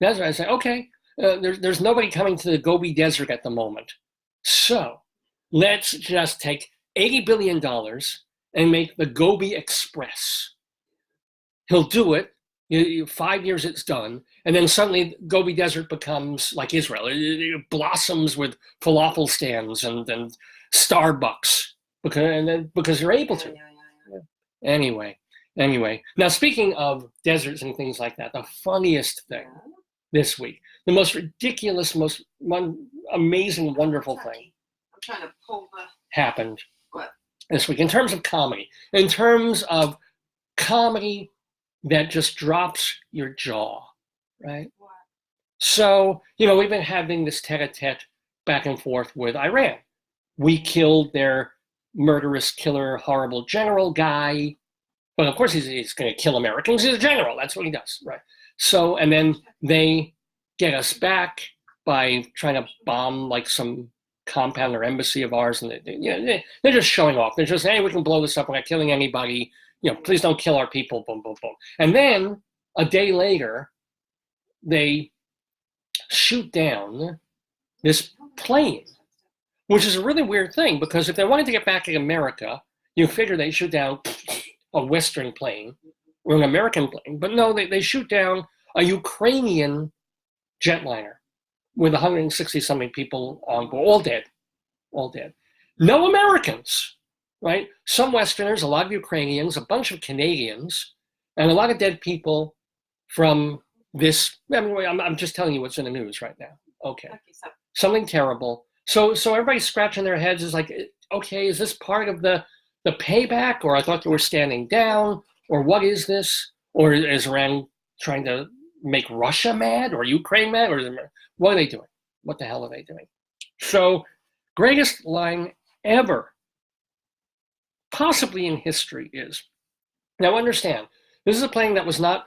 That's where I say, okay, there's nobody coming to the Gobi Desert at the moment. So let's just take $80 billion and make the Gobi Express. He'll do it. 5 years it's done. And then suddenly Gobi Desert becomes like Israel. It blossoms with falafel stands and Starbucks because you're able to. Anyway. Now, speaking of deserts and things like that, the funniest thing this week, the most ridiculous, most amazing, wonderful thing I'm trying to pull happened this week in terms of comedy. In terms of comedy that just drops your jaw, right? What? So, we've been having this tete-a-tete back and forth with Iran. We killed their murderous killer, horrible general guy. But of course he's going to kill Americans. He's a general. That's what he does, right? So, and then they get us back by trying to bomb like some compound or embassy of ours, and they're just showing off. They're just, hey, we can blow this up. We're not killing anybody. Please don't kill our people. Boom, boom, boom. And then a day later, they shoot down this plane, which is a really weird thing because if they wanted to get back at America, you figure they shoot down a Western plane or an American plane, but no, they shoot down a Ukrainian jetliner with 160-something people on board, all dead. No Americans, right? Some Westerners, a lot of Ukrainians, a bunch of Canadians, and a lot of dead people from this. I mean, I'm just telling you what's in the news right now. Okay. Something terrible. So everybody's scratching their heads. Is like, okay, is this part of the payback? Or I thought they were standing down? Or what is this? Or is Iran trying to make Russia mad or Ukraine mad? Or what are they doing? What the hell are they doing? So, greatest line ever, possibly in history, is, now understand, this is a plane that was not,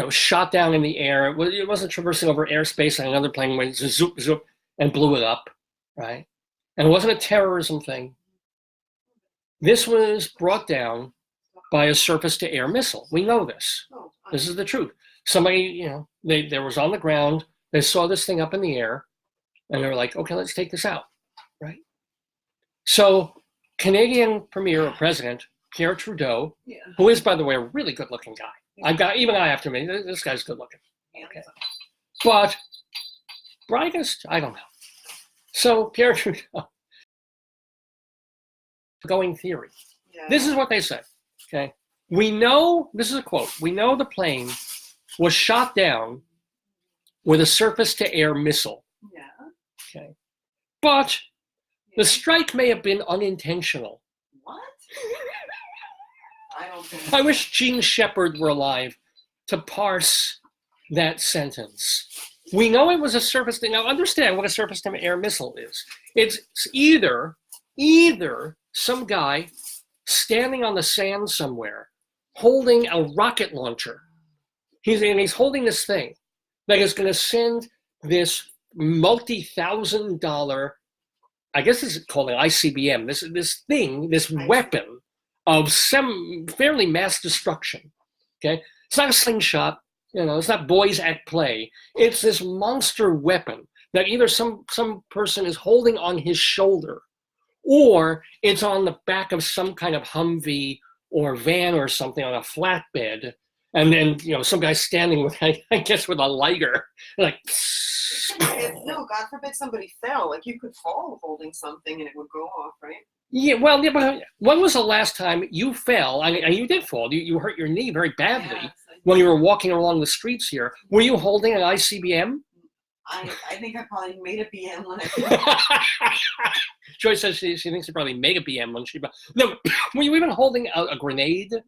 shot down in the air. It wasn't traversing over airspace and another plane went zoop, zoop, and blew it up, right? And it wasn't a terrorism thing. This was brought down by a surface-to-air missile. We know this. This is the truth. Somebody, they was on the ground. They saw this thing up in the air, and they were like, okay, let's take this out, right? So Canadian Premier or President Pierre Trudeau, who is, by the way, a really good-looking guy. Even I have to admit, this guy's good-looking. Okay. But brightest, I don't know. So Pierre Trudeau, going theory. This is what they say, okay? We know, this is a quote, we know the plane was shot down with a surface-to-air missile. Okay. But the strike may have been unintentional. What? I don't think I wish Gene Shepard were alive to parse that sentence. We know it was a surface to, now understand what a surface-to-air missile is. It's either some guy standing on the sand somewhere holding a rocket launcher. He's holding this thing that is going to send this multi-$1,000, I guess it's called an ICBM, this weapon of some fairly mass destruction. Okay, it's not a slingshot. It's not boys at play. It's this monster weapon that either some person is holding on his shoulder, or it's on the back of some kind of Humvee or van or something on a flatbed, and then some guy's standing with, I guess, with a lighter, like. No, God forbid somebody fell. Like, you could fall holding something and it would go off, right? Yeah, well, but when was the last time you fell? And you did fall. You hurt your knee very badly when you were walking along the streets here. Were you holding an ICBM? I think I probably made a BM when I Joyce says she thinks she probably made a BM when she. No, were you even holding a grenade? No.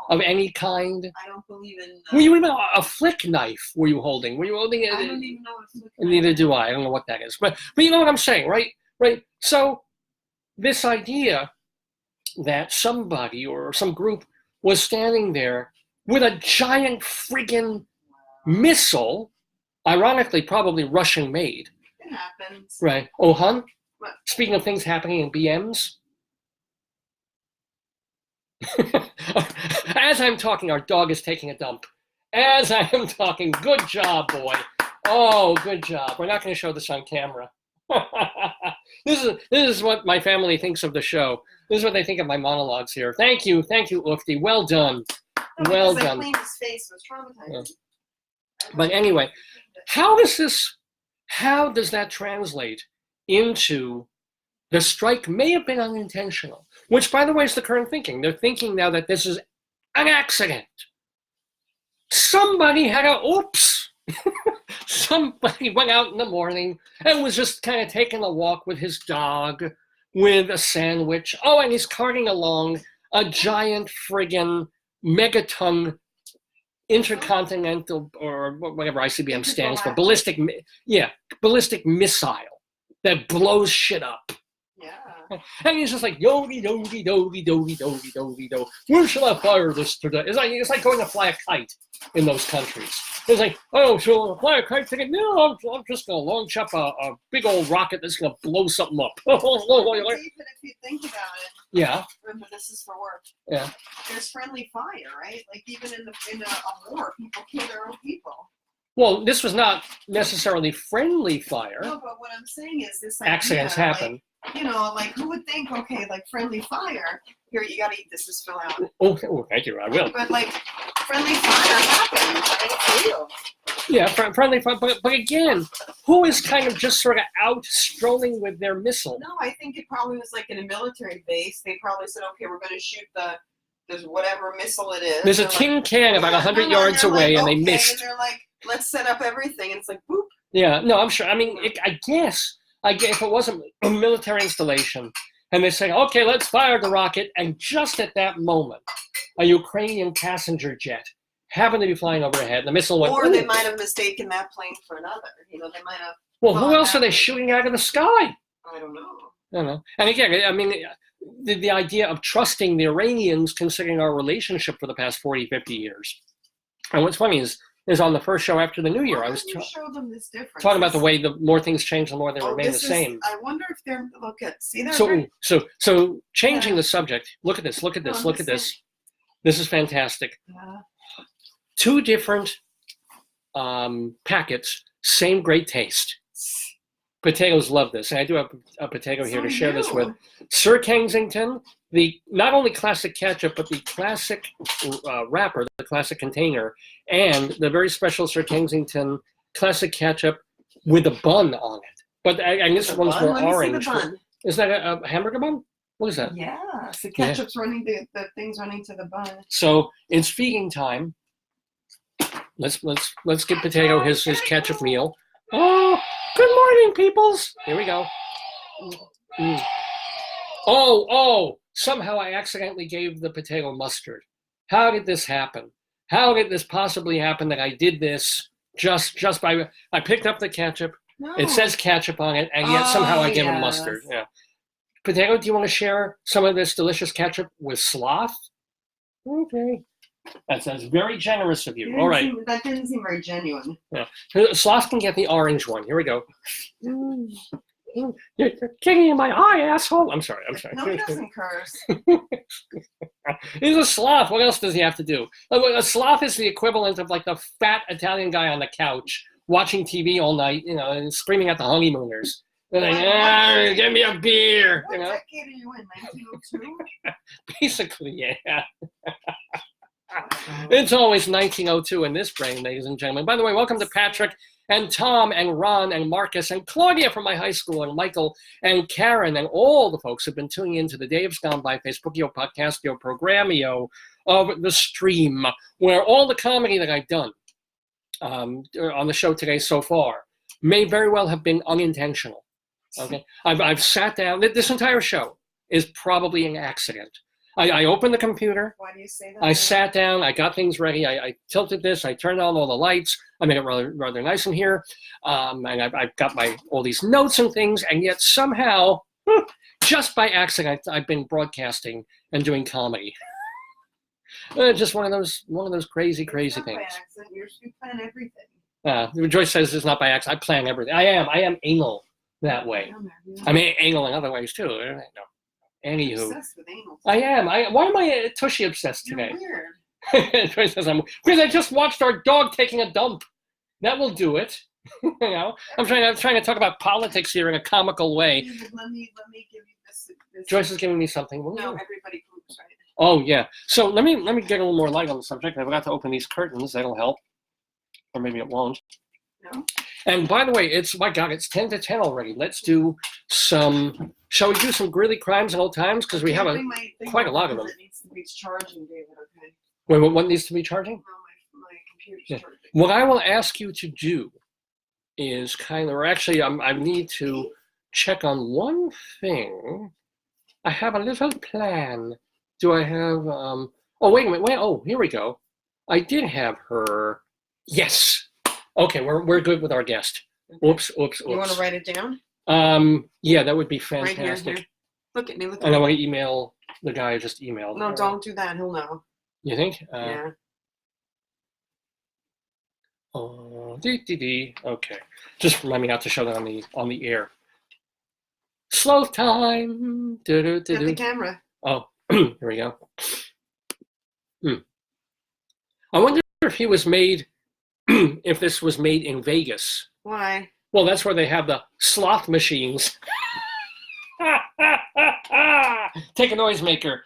Of any kind? I don't believe in. Were you even a flick knife? Were you holding? Were you holding it? I don't even know what a flick knife. Neither do I. I don't know what that is. But you know what I'm saying, right? Right. So this idea that somebody or some group was standing there with a giant friggin' missile. Ironically, probably Russian-made. It happens. Right. Oh, hun? What? Speaking of things happening in BMs. As I'm talking, our dog is taking a dump. As I am talking, good job, boy. Oh, good job. We're not going to show this on camera. This is what my family thinks of the show. This is what they think of my monologues here. Thank you, Ufti. Well done. No, well because done. I cleaned his face. It was traumatizing. Yeah. But anyway, how does that translate into the strike may have been unintentional, which, by the way, is the current thinking. They're thinking now that this is an accident. Somebody had a oops. Somebody went out in the morning and was just kind of taking a walk with his dog with a sandwich. Oh, and he's carting along a giant friggin' megaton intercontinental, or whatever ICBM stands for, ballistic missile that blows shit up. Yeah. And he's just like, yogi, dogi, dogi, dogi, dogi, dogi, do. Where shall I fire this today? It's like going to fly a kite in those countries. It's like, oh, shall I fly a kite today? No, I'm just going to launch up a big old rocket that's going to blow something up. Even if you think about it. Yeah. Remember, this is for work. Yeah. There's friendly fire, right? Like, even in a war, people kill their own people. Well, this was not necessarily friendly fire. No, but what I'm saying is this idea, accidents happen. Like, who would think, okay, like, friendly fire, here, you gotta eat this to spill out. Oh, thank you, I will. But, like, friendly fire happens, and it's real. Yeah, friendly fire, but again, who is kind of just sort of out strolling with their missile? No, I think it probably was, like, in a military base. They probably said, okay, we're gonna shoot the there's whatever missile it is. There's a They're tin like, can about 100 yards they're away, like, and they okay, missed. And they're like, let's set up everything. And it's like, boop. Yeah, no, I'm sure. I mean, I guess if it wasn't a military installation, and they say, okay, let's fire the rocket, and just at that moment, a Ukrainian passenger jet happened to be flying overhead, and the missile went. Or they might have mistaken that plane for another. You know, they might have. Well, who else are they shooting out of the sky? I don't know. I don't know. And again, I mean, the idea of trusting the Iranians, considering our relationship for the past 40, 50 years. And what's funny is on the first show after the New Year, I was show them this difference. talking about the way the more things change, the more they remain the same. I wonder if they're So changing the subject. Look at this. Look at this. Look at this. This is fantastic. Yeah. 2 different packets, same great taste. Potatoes love this, and I do have a potato here to share this with. Sir Kensington, the not only classic ketchup, but the classic wrapper, the classic container, and the very special Sir Kensington classic ketchup with a bun on it. But and this one's more orange. Is that a hamburger bun? What is that? Yeah, the ketchup's running. The thing's running to the bun. So it's feeding time. Let's give Potato his ketchup meal. Oh, good morning, peoples. Here we go. Oh, somehow I accidentally gave the potato mustard. How did this happen? How did this possibly happen that I did this just by, I picked up the ketchup, it says ketchup on it, and yet somehow I gave him mustard. Yeah. Potato, do you want to share some of this delicious ketchup with Sloth? Okay. That's very generous of you. All right. That didn't seem very genuine. Yeah. Sloth can get the orange one. Here we go. You're kicking in my eye, asshole. I'm sorry. No, he doesn't curse. He's a sloth. What else does he have to do? A sloth is the equivalent of like the fat Italian guy on the couch watching TV all night, you know, and screaming at the honeymooners. They're like, give me a beer. What you know? decade are you in, 1902? Basically, yeah. It's always 1902 in this brain, ladies and gentlemen. By the way, welcome to Patrick and Tom and Ron and Marcus and Claudia from my high school and Michael and Karen and all the folks who've been tuning into the Dave's Gone By Facebookio Podcastio Programmio of the stream, where all the comedy that I've done on the show today so far may very well have been unintentional. Okay, I've sat down. This entire show is probably an accident. I opened the computer. Why do you say that? I sat down. I got things ready. I tilted this. I turned on all the lights. I made it rather nice in here. And I've got all these notes and things. And yet somehow, just by accident, I've been broadcasting and doing comedy. Just one of those crazy things. By accident. You plan everything. Joyce says it's not by accident. I plan everything. I am anal that way. I mean, anal in other ways too. No. Anywho, obsessed with anal. I am. Why am I tushy obsessed today? You're weird. Joyce says because I just watched our dog taking a dump. That will do it. You know, I'm trying to talk about politics here in a comical way. Let me give you this. Joyce is giving me something. No, everybody poops, right? Oh yeah. So let me get a little more light on the subject. I forgot to open these curtains. That'll help, or maybe it won't. No. And by the way, it's 10 to 10 already. Let's do some. Shall we do some Greeley crimes and old times? Because we have quite a lot of them. It needs to be charging, David. Okay. Wait, what needs to be charging? No, my computer's charging. What I will ask you to do is I need to check on one thing. I have a little plan. Do I have? Oh, wait a minute. Oh, here we go. I did have her. Yes. Okay, we're good with our guest. Oops. You want to write it down? Yeah, that would be fantastic. Right here. Look at me. And I want to email the guy I just emailed. No, don't do that. He'll know. You think? Yeah. Okay. Just remind me not to show that on the air. Sloth time. Get the camera. Oh, here we go. I wonder if he was made. If this was made in Vegas. Why? Well, that's where they have the sloth machines. Take a noisemaker.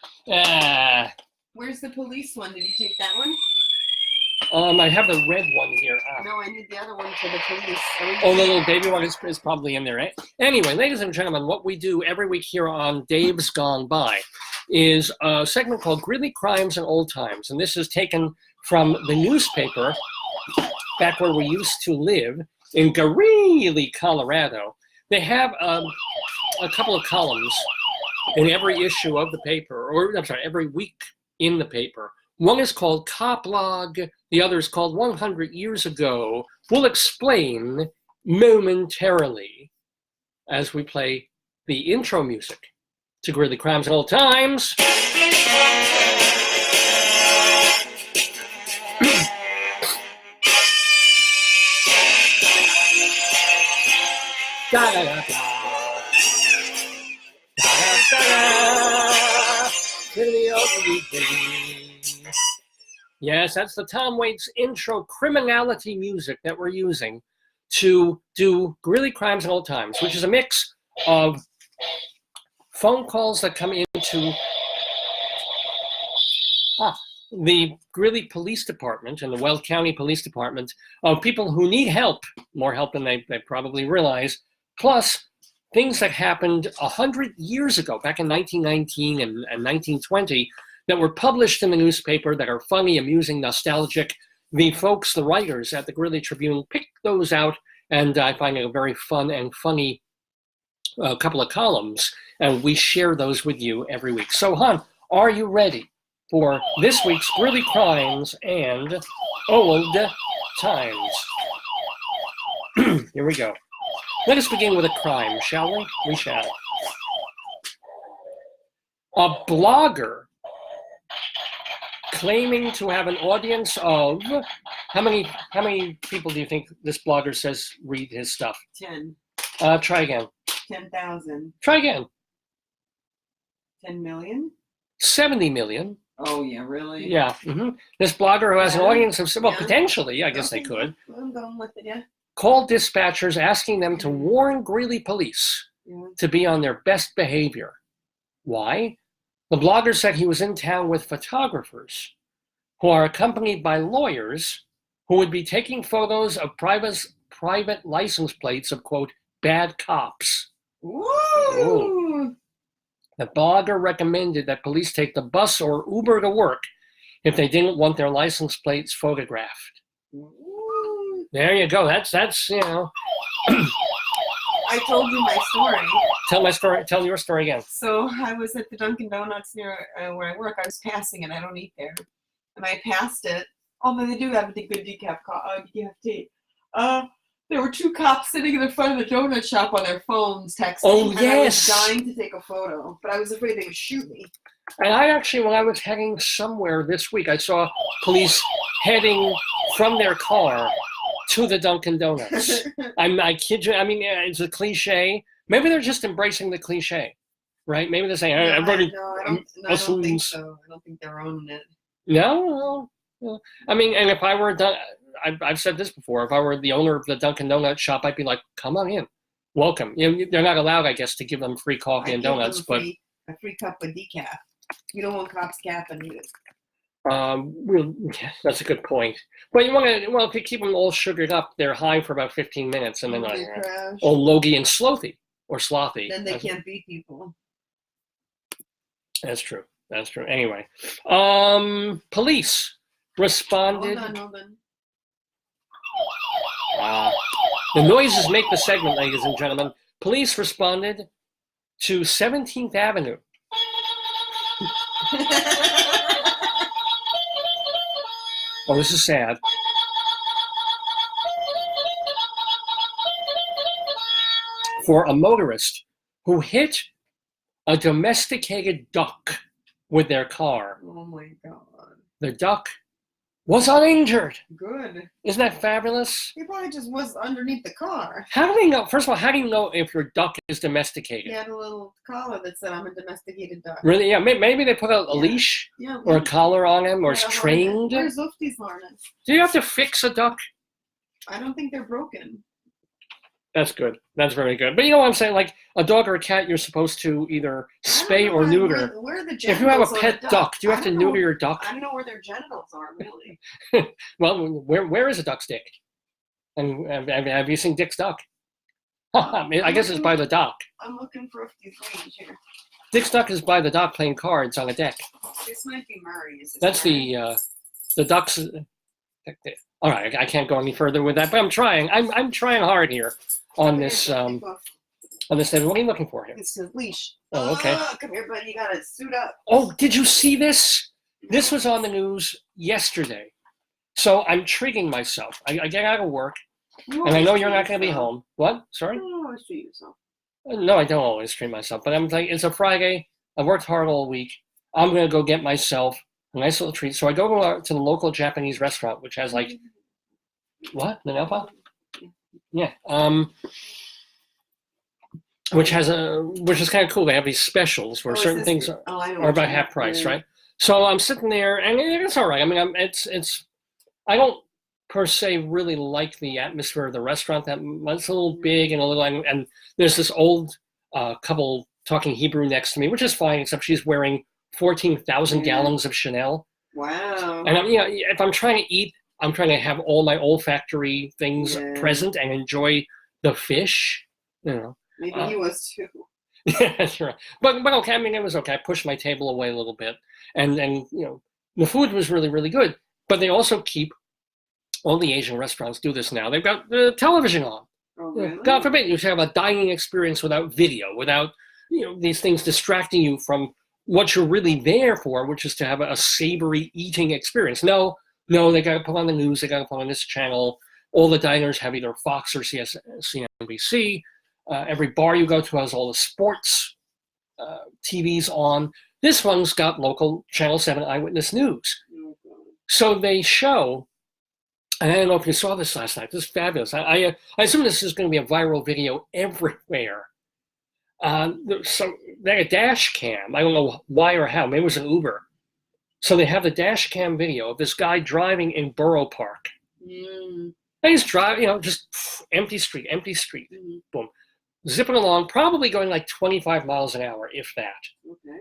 Where's the police one? Did you take that one? I have the red one here. No, I need the other one for the police. Oh, the little baby one is probably in there, right? Anyway, ladies and gentlemen, what we do every week here on Dave's Gone By is a segment called Greeley Crimes and Old Times. And this is taken from the newspaper back where we used to live in Greeley, Colorado. They have a couple of columns in every issue of the paper, or I'm sorry, every week in the paper. One is called Coplog, the other is called 100 Years Ago. We'll explain momentarily as we play the intro music to Greeley Crimes and Old Times. Da, da, da, da. Yes, that's the Tom Waits intro criminality music that we're using to do Greeley Crimes and Old Times, which is a mix of phone calls that come into the Greeley Police Department and the Weld County Police Department of people who need help, more help than they probably realize, plus things that happened 100 years ago, back in 1919 and 1920, that were published in the newspaper that are funny, amusing, nostalgic. The folks, the writers at the Greeley Tribune picked those out, and I find it a very fun and funny couple of columns, and we share those with you every week. So, hon, are you ready for this week's Greeley Crimes and Old Times? Here we go. Let us begin with a crime, shall we? We shall. A blogger claiming to have an audience of, how many people do you think this blogger says read his stuff? 10. Try again. 10,000. Try again. 10 million? 70 million. Oh, yeah, really? Yeah. Mm-hmm. This blogger who has an audience of, well, potentially, I guess they could, I'm going with it, yeah. called dispatchers asking them to warn Greeley police to be on their best behavior. Why? The blogger said he was in town with photographers who are accompanied by lawyers who would be taking photos of private license plates of, quote, bad cops. Woo! Ooh. The blogger recommended that police take the bus or Uber to work if they didn't want their license plates photographed. Ooh. There you go. That's you know. I told you my story. Tell my story. Tell your story again. So I was at the Dunkin' Donuts near where I work. I was passing it. I don't eat there, and I passed it. Although they do have a good decaf tea. There were two cops sitting in the front of the donut shop on their phones texting. Oh, and yes. I was dying to take a photo, but I was afraid they would shoot me. And I actually, when I was heading somewhere this week, I saw police heading from their car to the Dunkin' Donuts. I kid you. I mean, it's a cliche. Maybe they're just embracing the cliche, right? Maybe they're saying, everybody. No, I don't think so. I don't think they're owning it. No. I mean, and if I were I've said this before, if I were the owner of the Dunkin' Donut shop, I'd be like, come on in. Welcome. You know, they're not allowed, I guess, to give them free coffee and donuts, but a free cup of decaf. You don't want cops capping you. That's a good point. But you want to, well, if you keep them all sugared up, they're high for about 15 minutes, and then all logy and slothy or slothy. Then they can't beat people. That's true. Anyway, police responded. Hold on. The noises make the segment, ladies and gentlemen. Police responded to 17th Avenue. Oh, this is sad. For a motorist who hit a domesticated duck with their car. Oh my God. The duck was uninjured. Good. Isn't that fabulous? He probably just was underneath the car. How do they know? First of all, how do you know if your duck is domesticated? He had a little collar that said, I'm a domesticated duck. Really? Yeah, maybe they put a leash or a collar on him, or it's trained. Where's Zoppi's harness? Do you have to fix a duck? I don't think they're broken. That's good. That's very good. But you know what I'm saying? Like a dog or a cat, you're supposed to either spay or neuter. Where are the genitals? If you have a pet duck, do you have to neuter your duck? I don't know where their genitals are, really. Well, where is a duck's dick? And have you seen Dick's duck? I guess it's by the dock. I'm looking for Zoppi's range here. Dick's Duck is by the dock playing cards on a deck. This might be Murray's. That's the Ducks. All right, I can't go any further with that, but I'm trying. I'm trying hard here on this on this thing. What are you looking for here? It's a leash. Oh, okay. Come here, buddy. You gotta suit up. Oh, did you see this? This was on the news yesterday. So I'm treating myself. I get out of work, and I know you're not going to be home. What? Sorry? Oh, I treat yourself. No, I don't always treat myself, but I'm like, it's a Friday. I worked hard all week. I'm going to go get myself a nice little treat. So I go to the local Japanese restaurant, which has like, what? The nail file? Yeah. Which is kind of cool. They have these specials where certain things are about half price, right? So I'm sitting there, and it's all right. I mean, I don't per se really like the atmosphere of the restaurant that much. It's a little big and a little, and there's this old couple talking Hebrew next to me, which is fine, except she's wearing 14,000 gallons of Chanel. Wow. And if I'm trying to eat, I'm trying to have all my olfactory things present and enjoy the fish. Maybe he was too. Yeah, that's right. But okay. I mean, it was okay. I pushed my table away a little bit, and the food was really, really good. But they also keep, all the Asian restaurants do this now. They've got the television on. Oh, really? God forbid you should have a dining experience without video, without these things distracting you from what you're really there for, which is to have a savory eating experience. No, they got to put on the news. They got to put on this channel. All the diners have either Fox or CNBC. Every bar you go to has all the sports TVs on. This one's got local Channel 7 Eyewitness News. So they show, and I don't know if you saw this last night. This is fabulous. I assume this is going to be a viral video everywhere. So they had a dash cam. I don't know why or how. Maybe it was an Uber. So they have the dash cam video of this guy driving in Borough Park. And he's driving, just empty street. Boom. Zipping along, probably going like 25 miles an hour, if that. Okay.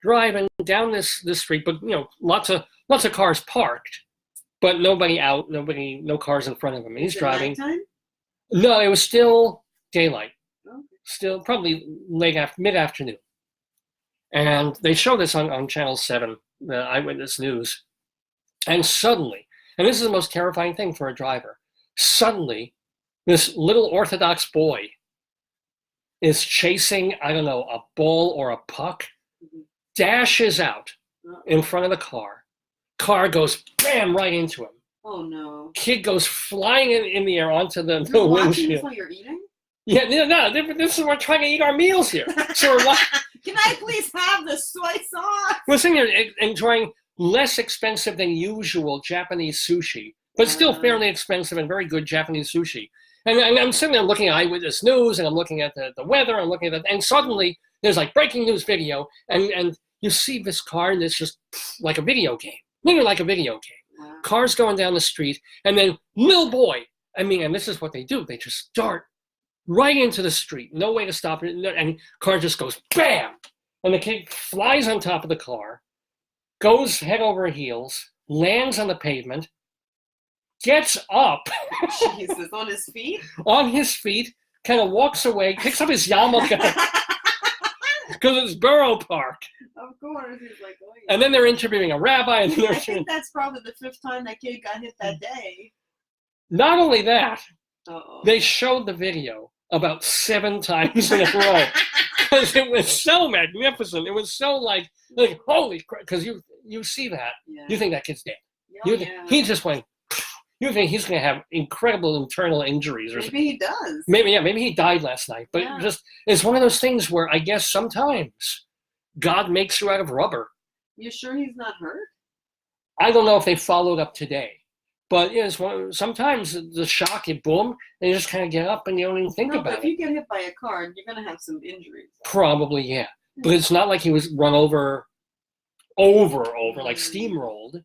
Driving down this street, but lots of cars parked, but nobody out, no cars in front of him. And he's driving. Nighttime? No, it was still daylight. Okay. Still probably mid-afternoon. And they show this on Channel 7, the Eyewitness News. And suddenly, and this is the most terrifying thing for a driver, suddenly this little Orthodox boy is chasing, I don't know, a ball or a puck, dashes out in front of the car. Car goes bam right into him. Oh no. Kid goes flying in the air onto the You're watching windshield. this while you're eating? Yeah, no, this is we're trying to eat our meals here. So we're Can I please have the soy sauce? we're sitting here enjoying less expensive than usual Japanese sushi, but still fairly expensive and very good Japanese sushi. And I'm sitting there looking at Eyewitness News, and I'm looking at the weather, I'm looking at that, and suddenly there's like breaking news video, and you see this car, and it's just like a video game, literally like a video game. Wow. Cars going down the street, and then little boy, and this is what they do, they just dart right into the street, no way to stop it, and car just goes bam, and the kid flies on top of the car, goes head over heels, lands on the pavement, gets up Jesus, on his feet? on his feet, kind of walks away, picks up his yarmulke because it's Borough Park. Of course, he's like, oh, yeah. And then they're interviewing a rabbi. And I think that's probably the 5th time that kid got hit that day. Not only that, Uh-oh. they showed the video about 7 times in a row because it was so magnificent. It was so like holy crap, because you see that, you think that kid's dead. He just went. You think he's going to have incredible internal injuries, or maybe he does. Maybe he died last night. But just it's one of those things where I guess sometimes God makes you out of rubber. You sure he's not hurt? I don't know if they followed up today, but sometimes the shock, you boom, and you just kind of get up and you don't even think about it. If you get hit by a car, you're going to have some injuries. Probably, yeah. But it's not like he was run over, like steamrolled.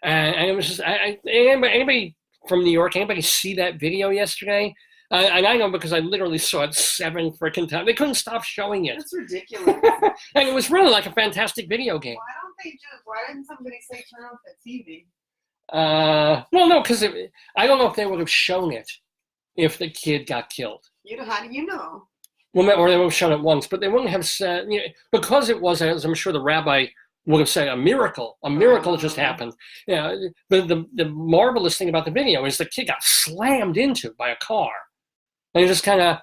And it was just, anybody from New York, anybody see that video yesterday? And I know because I literally saw it 7 freaking times. They couldn't stop showing it. That's ridiculous. And it was really like a fantastic video game. Why didn't somebody say turn off the TV? Well, no, because I don't know if they would have shown it if the kid got killed. How do you know? Well, or they would have shown it once, but they wouldn't have said, because it was, as I'm sure the rabbi would have said, a miracle just happened. Yeah, the marvelous thing about the video is the kid got slammed into by a car, and he just kind of,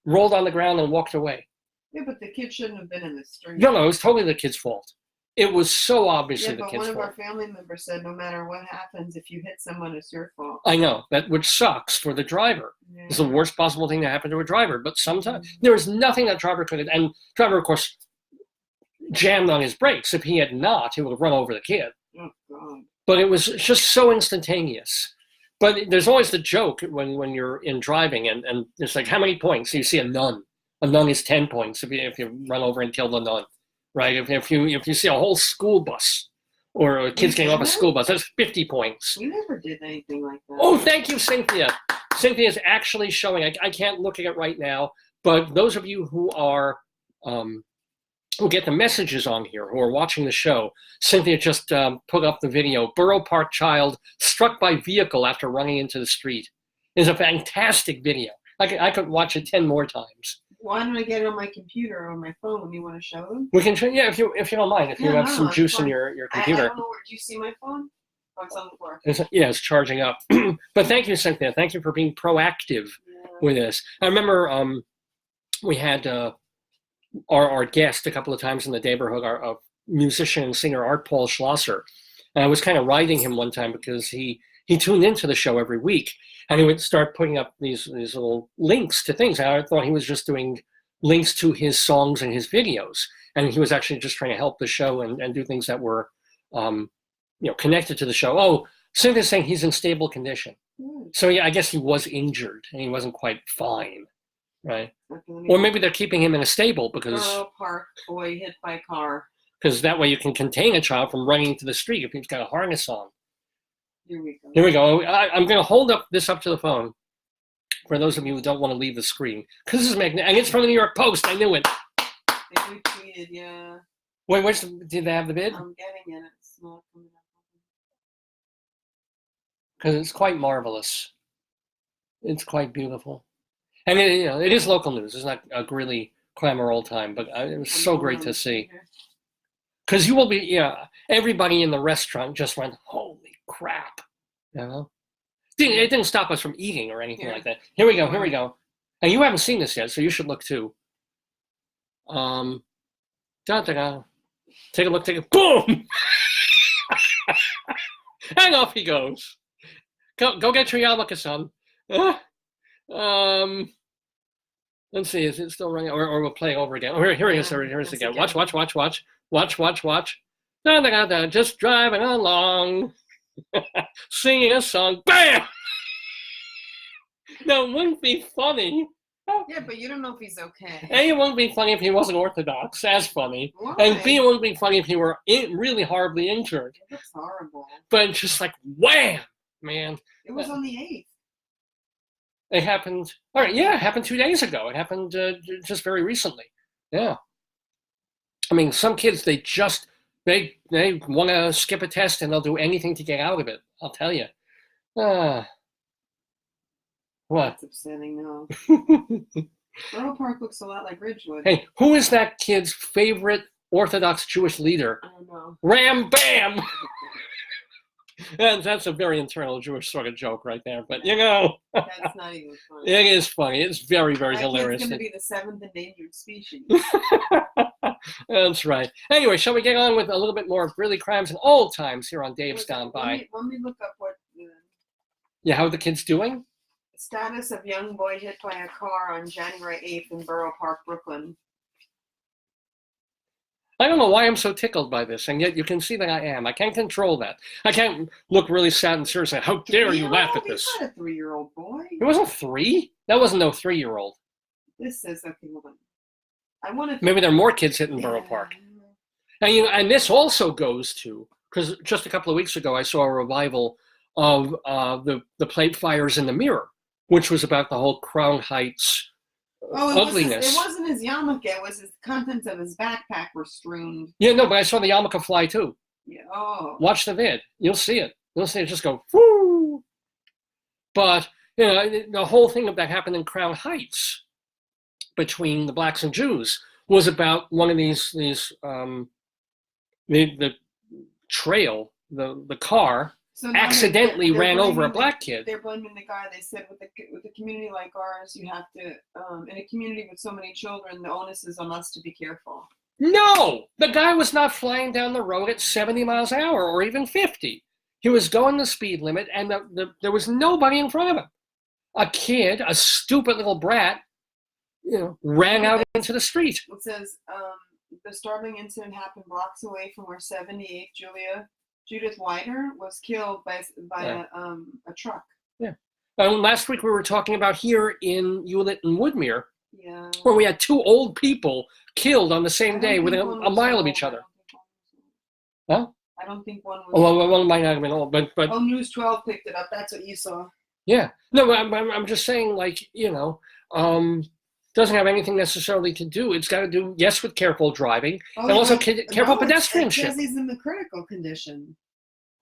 rolled on the ground and walked away. Yeah, but the kid shouldn't have been in the street. No, it was totally the kid's fault. It was so obviously the kid's fault. Yeah, but one of our family members said, no matter what happens, if you hit someone, it's your fault. I know, which sucks for the driver. Yeah. It's the worst possible thing to happen to a driver. But sometimes there was nothing that driver could have, and driver, of course, jammed on his brakes. If he had not, he would have run over the kid. Oh, God. But it was just so instantaneous. But there's always the joke when you're in driving, and it's like, how many points? You see a nun. A nun is 10 points if you run over and kill the nun. Right, if you see a whole school bus or kids getting off a school bus, that's 50 points. We never did anything like that. Oh, thank you, Cynthia. Cynthia is actually showing. I can't look at it right now, but those of you who are who get the messages on here, who are watching the show, Cynthia just put up the video. Borough Park child struck by vehicle after running into the street. It's a fantastic video. I could watch it 10 more times. Why don't I get it on my computer or on my phone? You want to show them? We can show, if you don't mind, if you have some juice in your computer. I don't know where. Do you see my phone? Oh, it's on the floor. It's charging up. But thank you, Cynthia. Thank you for being proactive with this. I remember we had our guest a couple of times in the Daverhood, our musician and singer Art Paul Schlosser. And I was kind of riding him one time because he tuned into the show every week. And he would start putting up these little links to things. I thought he was just doing links to his songs and his videos. And he was actually just trying to help the show and do things that were, connected to the show. Oh, Cynthia's saying he's in stable condition. So yeah, I guess he was injured and he wasn't quite fine, right? Or maybe they're keeping him in a stable because... Borough Park boy hit by car. Because that way you can contain a child from running into the street if he's got a harness on. Here we go. I'm going to hold this up to the phone for those of you who don't want to leave the screen. Because this is magnetic. And it's from the New York Post. I knew it. They retweeted, yeah. Wait, did they have the bid? I'm getting it. It's not coming up. Because it's quite marvelous. It's quite beautiful. And it is local news. It's not a Greeley clamor all time. But it was so great to see. Because you will be, everybody in the restaurant just went, holy crap, It didn't stop us from eating or anything like that. Here we go. And you haven't seen this yet, so you should look too. Take a look, boom! And off he goes. Go get your yarmulke, son. Let's see, is it still running? Or we'll play over again. Here it is, here it is again. Watch. Just driving along. Singing a song, bam! Now, it wouldn't be funny. Yeah, but you don't know if he's okay. A, it wouldn't be funny if he wasn't Orthodox, as funny. Why? And B, it wouldn't be funny if he were really horribly injured. That's horrible. But just like, wham, man. It was on the 8th. It happened, all right, yeah, it happened 2 days ago. It happened just very recently. Yeah. I mean, some kids, they want to skip a test and they'll do anything to get out of it. I'll tell you. What? That's upsetting now. Borough Park looks a lot like Ridgewood. Hey, who is that kid's favorite Orthodox Jewish leader? I don't know. Ram Bam! And that's a very internal Jewish sort of joke right there. But, That's not even funny. It is funny. It's very, very hilarious. It's going to be the 7th endangered species. That's right. Anyway, shall we get on with a little bit more of Greeley crimes and old times here on Dave's Gone By? Let me look up what... Yeah, how are the kids doing? Status of young boy hit by a car on January 8th in Borough Park, Brooklyn. I don't know why I'm so tickled by this, and yet you can see that I am. I can't control that. I can't look really sad and serious and how dare you laugh at this. He's not a 3-year-old boy. It wasn't 3? That wasn't no 3-year-old. This says, okay, hold on. I want to... Maybe there are more kids hitting Borough Park. And, and this also goes to, because just a couple of weeks ago I saw a revival of the plate fires in the Mirror, which was about the whole Crown Heights ugliness. It wasn't his yarmulke. It was his contents of his backpack were strewn. Yeah, no, but I saw the yarmulke fly too. Yeah. Oh. Watch the vid. You'll see it. You'll see it just go, whoo! But, the whole thing of that happened in Crown Heights. between the blacks and Jews was about one of these the trail, the car So now accidentally they're ran over a blaming black kid. They're blaming the guy. They said with a community like ours, you have to in a community with so many children, the onus is on us to be careful. No, the guy was not flying down the road at 70 miles an hour or even 50. He was going the speed limit, and there was nobody in front of him. A kid, a stupid little brat, ran out into the street. It says the startling incident happened blocks away from where 78 Judith Wider was killed by a truck. Yeah. Last week we were talking about here in Hewlett and Woodmere, Yeah. where we had two old people killed on the same day within a mile of each other. Huh? I don't think one was. Oh, well, one might not have been old, but Oh, News 12 picked it up. That's what you saw. yeah. No, I'm just saying, like, doesn't have anything necessarily to do. It's got to do, yes, with careful driving, and also careful pedestrianship. It says he's in the critical condition.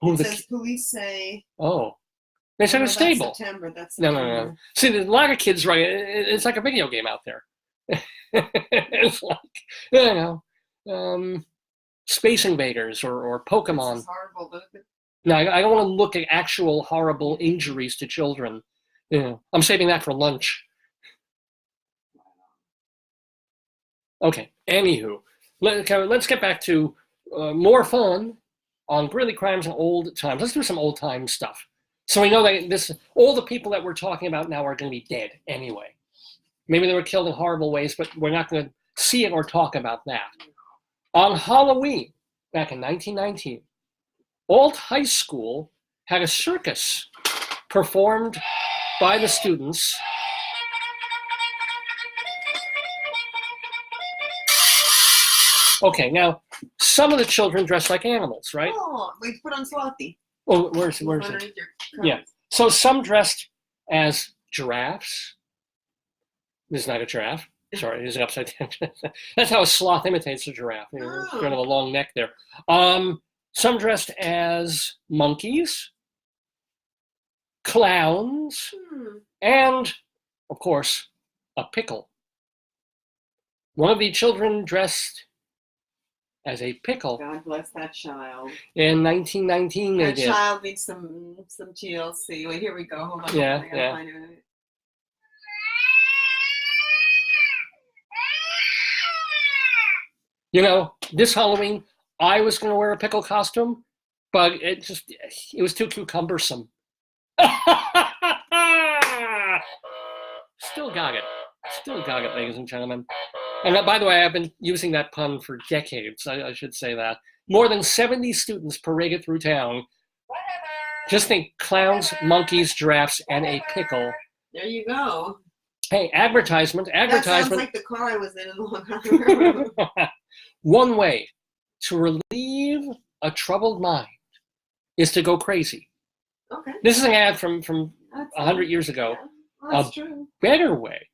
Who, It says police say. Oh, they said it's stable. That's September. That's No. September. See, there's a lot of kids, right? It's like a video game out there. It's like, Space Invaders or Pokemon. This is horrible. No, I don't want to look at actual horrible injuries to children. I'm saving that for lunch. Okay, anywho, let's get back to more fun on Greeley Crimes and Old Times. Let's do some old time stuff. So we know that all the people that we're talking about now are going to be dead anyway. Maybe they were killed in horrible ways, but we're not going to see it or talk about that. On Halloween, back in 1919, Alt High School had a circus performed by the students. Okay, now, some of the children dressed like animals, right? Oh, we put on slothy. Oh, where's it? Yeah. So some dressed as giraffes. This is not a giraffe. Sorry, it's an upside down. That's how a sloth imitates a giraffe. Kind of a long neck there. Some dressed as monkeys, clowns, and, of course, a pickle. One of the children dressed as a pickle. God bless that child. In 1919, they That did. child needs some TLC. Wait, here we go. Hold on. Yeah, I gotta yeah. find it. This Halloween, I was going to wear a pickle costume, but it was too cumbersome. Still got it, ladies and gentlemen. And by the way, I've been using that pun for decades. I should say that. More than 70 students paraded through town. Just think, clowns, monkeys, giraffes, and a pickle. There you go. Hey, advertisement. That sounds like the car I was in Long Island. One way to relieve a troubled mind is to go crazy. Okay. This is an ad from That's 100 years ago. Yeah. Well, that's true. Better way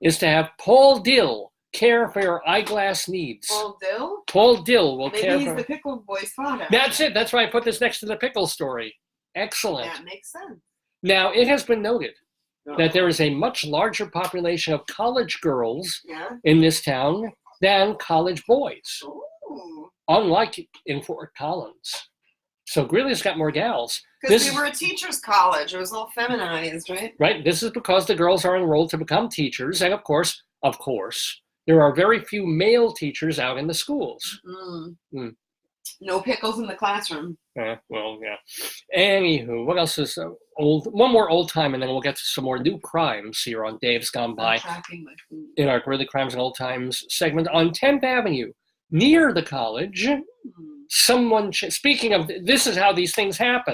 is to have Paul Dill care for your eyeglass needs. Paul Dill? Paul Dill will care Maybe for... he's the pickle boy's father. That's it. That's why I put this next to the pickle story. Excellent. That makes sense. Now, it has been noted that there is a much larger population of college girls in this town than college boys, unlike in Fort Collins. So Greeley's got more gals. Because we were a teacher's college. It was all feminized, right? Right. This is because the girls are enrolled to become teachers. And of course, there are very few male teachers out in the schools. No pickles in the classroom. Well, yeah. Anywho, what else is old? One more old time, and then we'll get to some more new crimes here on Dave's Gone By in our Greeley Crimes and Old Times segment on 10th Avenue, near the college. Someone, speaking of, this is how these things happen.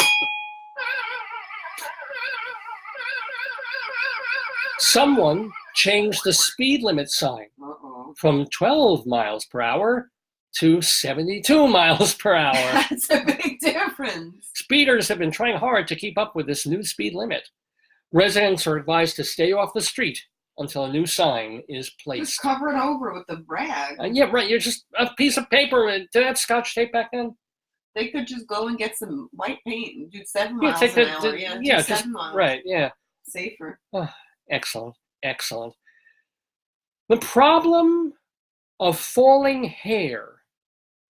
Someone changed the speed limit sign from 12 miles per hour to 72 miles per hour. That's a big difference. Speeders have been trying hard to keep up with this new speed limit. Residents are advised to stay off the street until a new sign is placed. Just cover it over with a rag. Yeah, right. You're just a piece of paper. Did that Scotch tape back then? They could just go and get some white paint and do 7 miles an hour. Yeah, 7 miles. Right, yeah. Safer. Oh, excellent. The problem of falling hair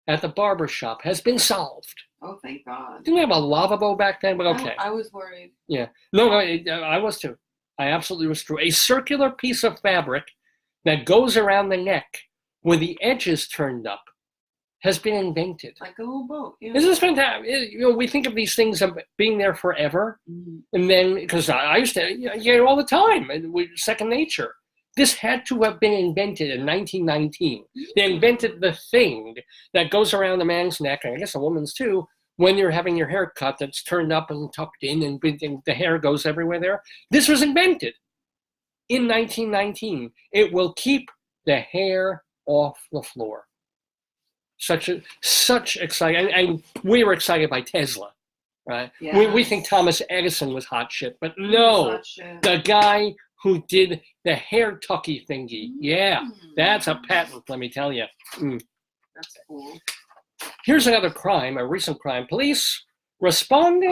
at the barber shop has been solved. Oh, thank God. Didn't we have a lavabo back then? But okay. I was worried. Yeah. No, I was too. I absolutely was true. A circular piece of fabric that goes around the neck with the edges turned up has been invented. Like a little boat. Yeah. This is fantastic. We think of these things of being there forever. Mm-hmm. And then, because I used to get it all the time, and second nature. This had to have been invented in 1919. They invented the thing that goes around a man's neck, and I guess a woman's too, when you're having your hair cut that's turned up and tucked in and the hair goes everywhere there. This was invented in 1919. It will keep the hair off the floor. Such exciting, and we were excited by Tesla, right? Yes. We think Thomas Edison was hot shit, but no, the guy who did the hair tucky thingy. Yeah, that's a patent, let me tell you. That's cool. Here's another crime, a recent crime. Police responded.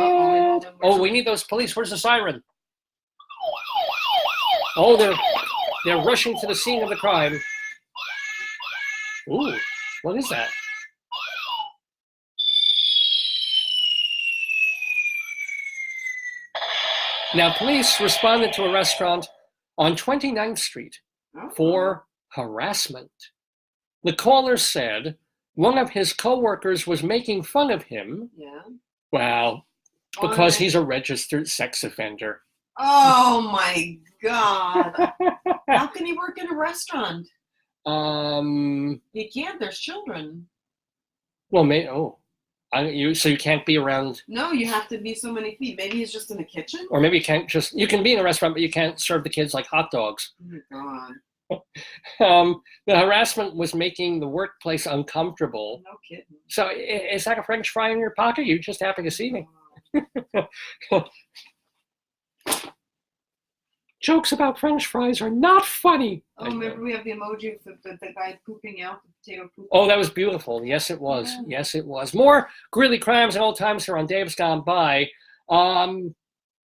Oh, we need those police. Where's the siren? Oh, they're rushing to the scene of the crime. Ooh, what is that? Now, police responded to a restaurant on 29th Street for harassment. The caller said one of his co-workers was making fun of him. Yeah. Well, because he's a registered sex offender. Oh my God. How can he work in a restaurant? He can't, there's children. Well, so you can't be around. No, you have to be so many feet. Maybe he's just in the kitchen. Or maybe you can be in a restaurant, but you can't serve the kids like hot dogs. Oh my God. The harassment was making the workplace uncomfortable. No kidding. So is that a French fry in your pocket? You just happen to see me. Jokes about French fries are not funny. Oh, remember we have the emoji of the guy pooping out, the potato pooping. Oh, that was beautiful. Yes, it was. Yeah. Yes, it was. More Greeley crimes and old times here on Dave's Gone By.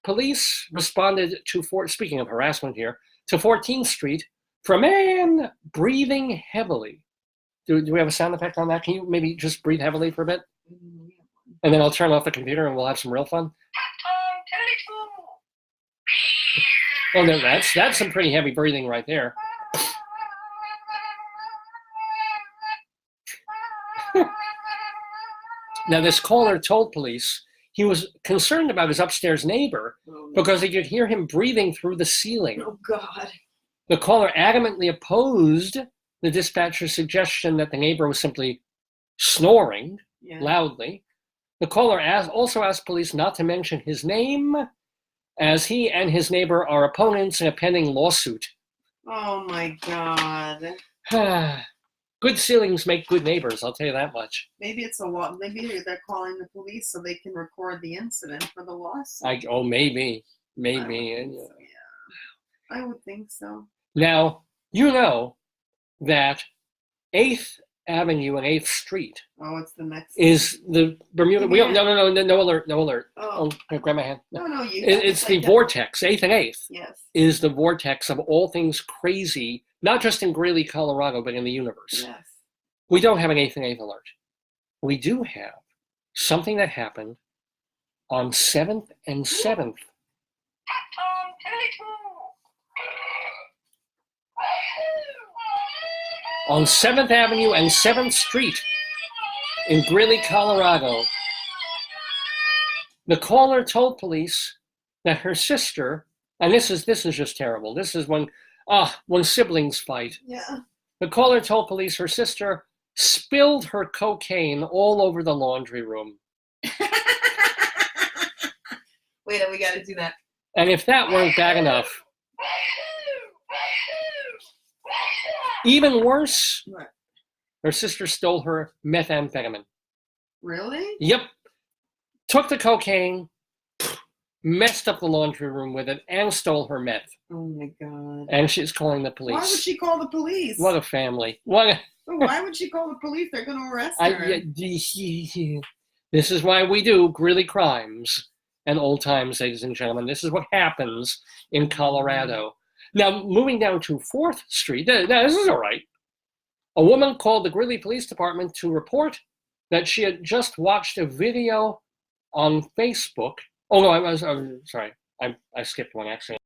Police responded to, speaking of harassment here, to 14th Street for a man breathing heavily. Do we have a sound effect on that? Can you maybe just breathe heavily for a bit? And then I'll turn off the computer and we'll have some real fun. Oh, no, that's some pretty heavy breathing right there. Now, this caller told police he was concerned about his upstairs neighbor because he could hear him breathing through the ceiling. Oh, God. The caller adamantly opposed the dispatcher's suggestion that the neighbor was simply snoring loudly. The caller also asked police not to mention his name, as he and his neighbor are opponents in a pending lawsuit. Oh, my God. Good ceilings make good neighbors, I'll tell you that much. Maybe maybe they're calling the police so they can record the incident for the lawsuit. Maybe. I would think so. Now, you know that 8th Avenue and 8th Street. Oh, it's the next. Is the Bermuda? No alert. Oh, grab my hand. No, you. It's the vortex. 8th and 8th. Yes. Is the vortex of all things crazy, not just in Greeley, Colorado, but in the universe. Yes. We don't have an 8th and 8th alert. We do have something that happened on 7th and 7th. On 7th Avenue and 7th Street in Greeley, Colorado. The caller told police that her sister, and this is just terrible. This is when siblings fight. Yeah. The caller told police her sister spilled her cocaine all over the laundry room. Wait, we got to do that. And if that weren't bad enough, even worse, what? Her sister stole her methamphetamine. Really? Yep. Took the cocaine, messed up the laundry room with it, and stole her meth. Oh my God. And she's calling the police. Why would she call the police? What a family. Why would she call the police? They're going to arrest her. This is why we do Greeley crimes and old times, ladies and gentlemen. This is what happens in Colorado. Now, moving down to 4th Street, now this is all right. A woman called the Greeley Police Department to report that she had just watched a video on Facebook. Oh, no, I'm sorry. I skipped one, actually.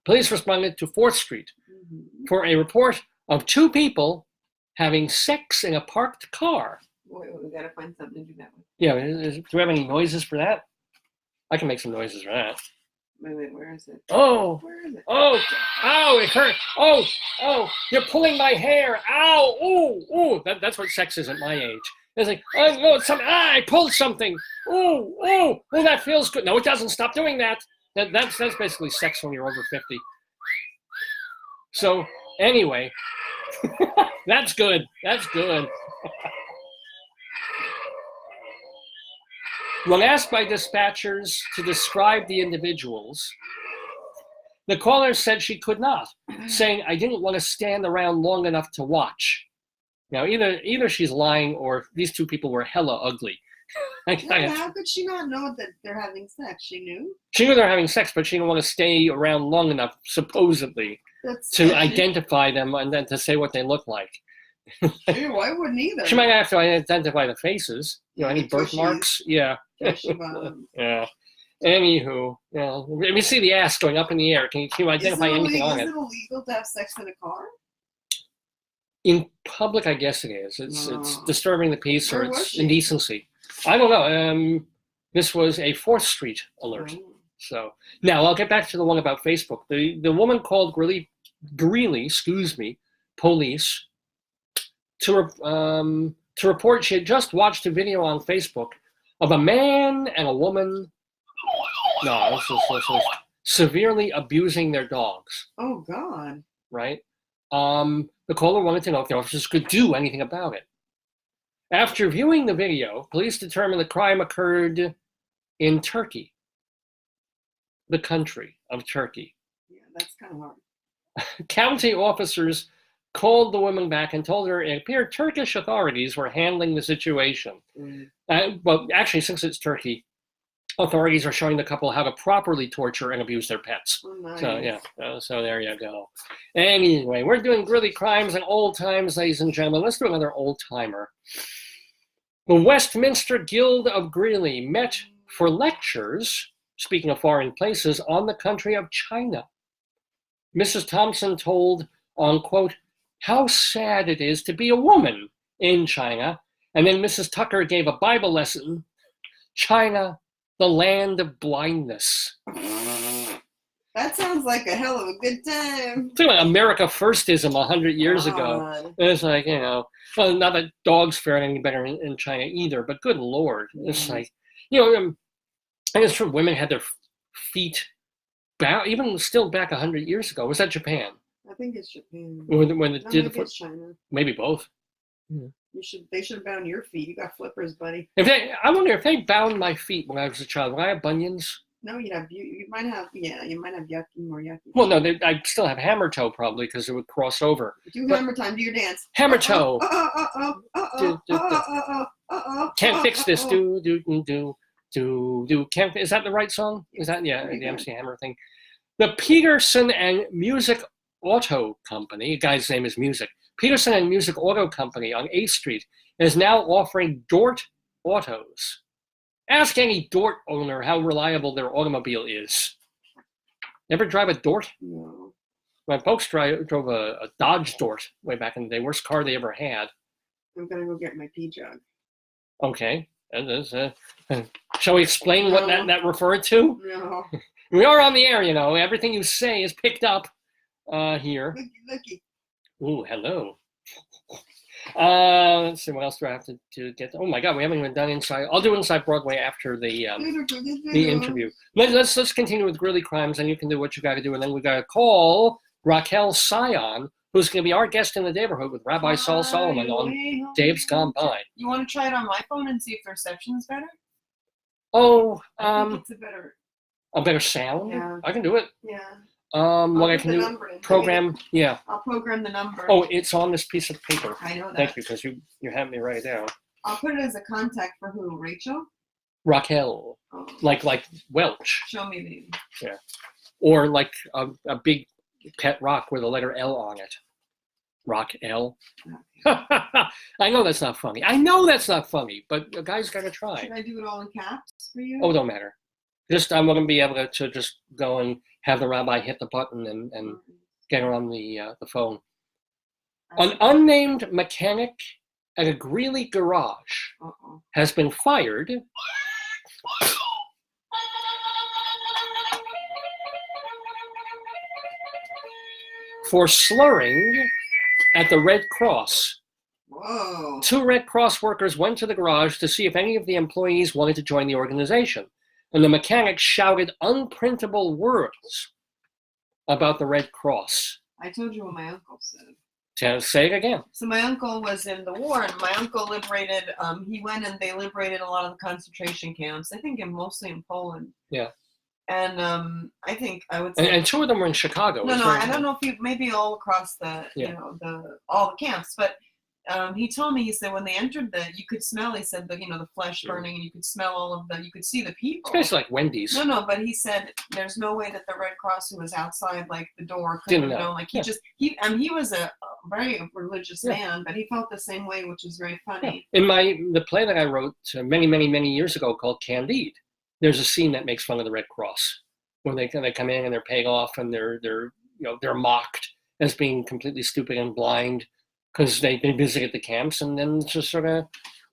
Police responded to 4th Street for a report of 2 people having sex in a parked car. Wait, we gotta find something to do that with. Yeah, do we have any noises for that? I can make some noises for that. Wait, where is it? Oh, Where is it? oh, ow, it hurt. Oh, you're pulling my hair. Ow, ooh. That's what sex is at my age. It's like, oh, no, I pulled something. Oh, that feels good. No, it doesn't. Stop doing that. That's basically sex when you're over 50. So, anyway, that's good. That's good. When asked by dispatchers to describe the individuals, the caller said she could not, saying, I didn't want to stand around long enough to watch. Now, either she's lying or these 2 people were hella ugly. How could she not know that they're having sex? She knew? She knew they're having sex, but she didn't want to stay around long enough, supposedly, to identify them and then to say what they look like. Well, I wouldn't either. She might have to identify the faces. Any birthmarks? Yeah. Yeah. Anywho, let me see the ass going up in the air. Can you identify anything on it? Is it illegal to have sex in a car? In public, I guess it is. It's disturbing the peace or it's indecency. I don't know. This was a 4th Street alert. So now I'll get back to the one about Facebook. The woman called Greeley, police to report she had just watched a video on Facebook of a man and a woman. No, this was severely abusing their dogs. Oh God! Right. The caller wanted to know if the officers could do anything about it. After viewing the video, police determined the crime occurred in Turkey, the country of Turkey. Yeah, that's kind of hard. County officers called the woman back and told her it appeared Turkish authorities were handling the situation. Well, actually, since it's Turkey, authorities are showing the couple how to properly torture and abuse their pets. Oh, nice. So, yeah, so there you go. Anyway, we're doing gritty crimes and old times, ladies and gentlemen. Let's do another old timer. The Westminster Guild of Greeley met for lectures, speaking of foreign places, on the country of China. Mrs. Thompson told on, quote, how sad it is to be a woman in China. And then Mrs. Tucker gave a Bible lesson, China, the land of blindness. That sounds like a hell of a good time. It's like America Firstism 100 years ago. It's like, well, not that dogs fared any better in China either, but good Lord. It's like, I guess for women had their feet bound, even still back 100 years ago. Was that Japan? I think it's Japan. When it did maybe it's China. Maybe both. Yeah. They should have bound your feet. You got flippers, buddy. I wonder if they bound my feet when I was a child. Would I have bunions? No, you might have more yucky. Well, no, I still have hammer toe probably because it would cross over. Hammer time. Do your dance. Hammer toe. Can't fix this. Do. Can't. Is that the right song? Is that the MC Hammer thing? The Peterson and Music Auto Company. The guy's name is Music. Peterson and Music Auto Company on 8th Street is now offering Dort autos. Ask any Dort owner how reliable their automobile is. Ever drive a Dort? No. My folks drove a Dodge Dort way back in the day. Worst car they ever had. I'm going to go get my pee jug. Okay. Shall we explain what that referred to? No. We are on the air, Everything you say is picked up here. Looky. Ooh, hello. Let's see, what else do I have to get? Oh my God, we haven't even done Inside. I'll do Inside Broadway after the interview. Let's continue with Grilly Crimes, and you can do what you got to do, and then we got to call Raquel Cion, who's going to be our guest in the Neighborhood with Rabbi Saul Solomon on Dave's Gone By. You want to try it on my phone and see if the reception is better? Oh, I think it's a better sound. Yeah. I can do it. Yeah. What I can do, program, I'll program the number. Oh, it's on this piece of paper. I know that. Thank you, because you have me right down. I'll put it as a contact for who? Rachel? Raquel. Oh. Like Welch. Show me, baby. Yeah. or like a big pet rock with a letter L on it. Rock L. I know that's not funny. But a guy's got to try. Should I do it all in caps for you? Oh, don't matter. Just I'm going to be able to just go and have the rabbi hit the button and get her on the phone. An unnamed mechanic at a Greeley garage has been fired for slurring at the Red Cross. Whoa. 2 Red Cross workers went to the garage to see if any of the employees wanted to join the organization. And the mechanic shouted unprintable words about the Red Cross. I told you what my uncle said. Say it again. So my uncle was in the war, and my uncle liberated, he went and they liberated a lot of the concentration camps, I think mostly in Poland. Yeah. And I think I would say... And 2 of them were in Chicago. No, I don't know if maybe all across the, all the camps, but he told me, he said when they entered you could smell, he said, the flesh burning, and you could smell all of you could see the people. It's basically like Wendy's. No, but he said there's no way that the Red Cross, who was outside like the door, could have known. Like he was a very religious man, but he felt the same way, which is very funny. Yeah. In the play that I wrote many years ago called Candide, there's a scene that makes fun of the Red Cross when they come in and they're paid off and they're mocked as being completely stupid and blind because they visited the camps, and then just sort of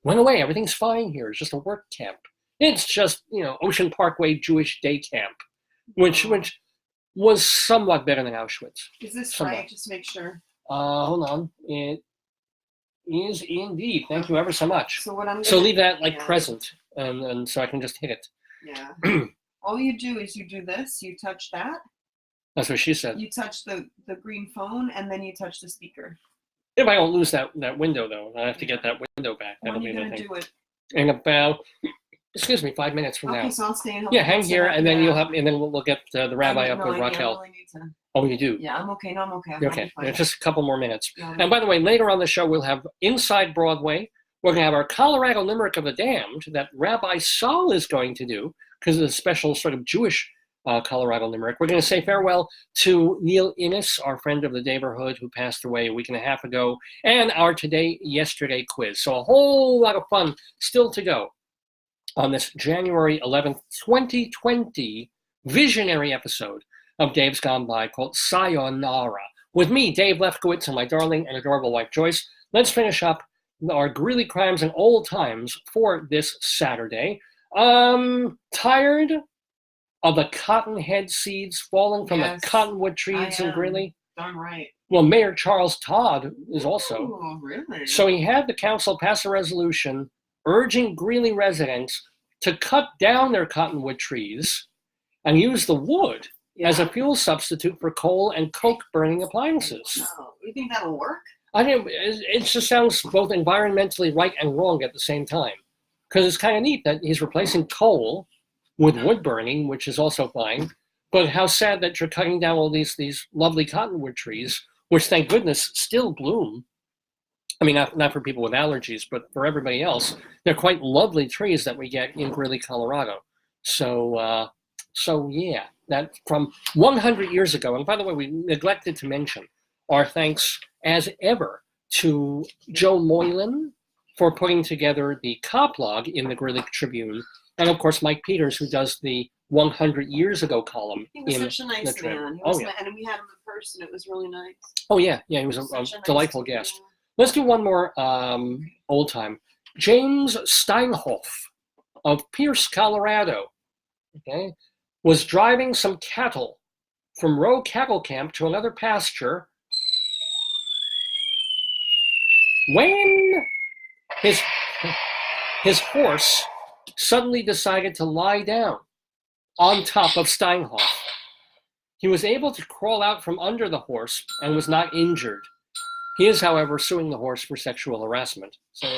went away. Everything's fine here. It's just a work camp. It's just Ocean Parkway Jewish day camp, which was somewhat better than Auschwitz. Is this right? Just make sure. Hold on. It is indeed. Thank you ever so much. So leave that present, and so I can just hit it. Yeah. All you do is you do this. You touch that. That's what she said. You touch the green phone, and then you touch the speaker. If I don't lose that window, though, I have to get that window back. When are you going to do it? In about, 5 minutes from now. Okay, so I'll stay and yeah, hang here, and then and then we'll get the rabbi up with Raquel. I really need to. Oh, you do? Yeah, I'm okay. No, I'm okay. Okay, just a couple more minutes. Yeah, and by the way, later on the show, we'll have Inside Broadway. We're going to have our Colorado Limerick of the Damned that Rabbi Saul is going to do because of the special sort of Jewish Colorado Limerick. We're going to say farewell to Neil Innes, our friend of the Daverhood, who passed away a week and a half ago, and our Today-Yesterday quiz. So a whole lot of fun still to go on this January 11th, 2020 visionary episode of Dave's Gone By called CIONARA. With me, Dave Lefkowitz, and my darling and adorable wife, Joyce. Let's finish up our Greeley crimes and old times for this Saturday. Tired of the cottonhead seeds falling from the cottonwood trees in Greeley? Darn right. Well, Mayor Charles Todd is also. Oh, really? So he had the council pass a resolution urging Greeley residents to cut down their cottonwood trees and use the wood as a fuel substitute for coal and coke burning appliances. Oh, you think that'll work? It just sounds both environmentally right and wrong at the same time. Because it's kind of neat that he's replacing coal with wood burning, which is also fine. But how sad that you're cutting down all these lovely cottonwood trees, which thank goodness still bloom. I mean, not for people with allergies, but for everybody else. They're quite lovely trees that we get in Greeley, Colorado. So yeah, that from 100 years ago. And by the way, we neglected to mention our thanks as ever to Joe Moylan for putting together the cop log in the Greeley Tribune. And of course, Mike Peters, who does the 100 years ago column. He was such a nice man. And we had him in person. It was really nice. Oh, yeah. Yeah, he was a delightful guest. Let's do one more old time. James Steinhoff of Pierce, Colorado, was driving some cattle from Row Cattle Camp to another pasture when his horse suddenly decided to lie down on top of Steinhoff. He was able to crawl out from under the horse and was not injured. He is, however, suing the horse for sexual harassment. So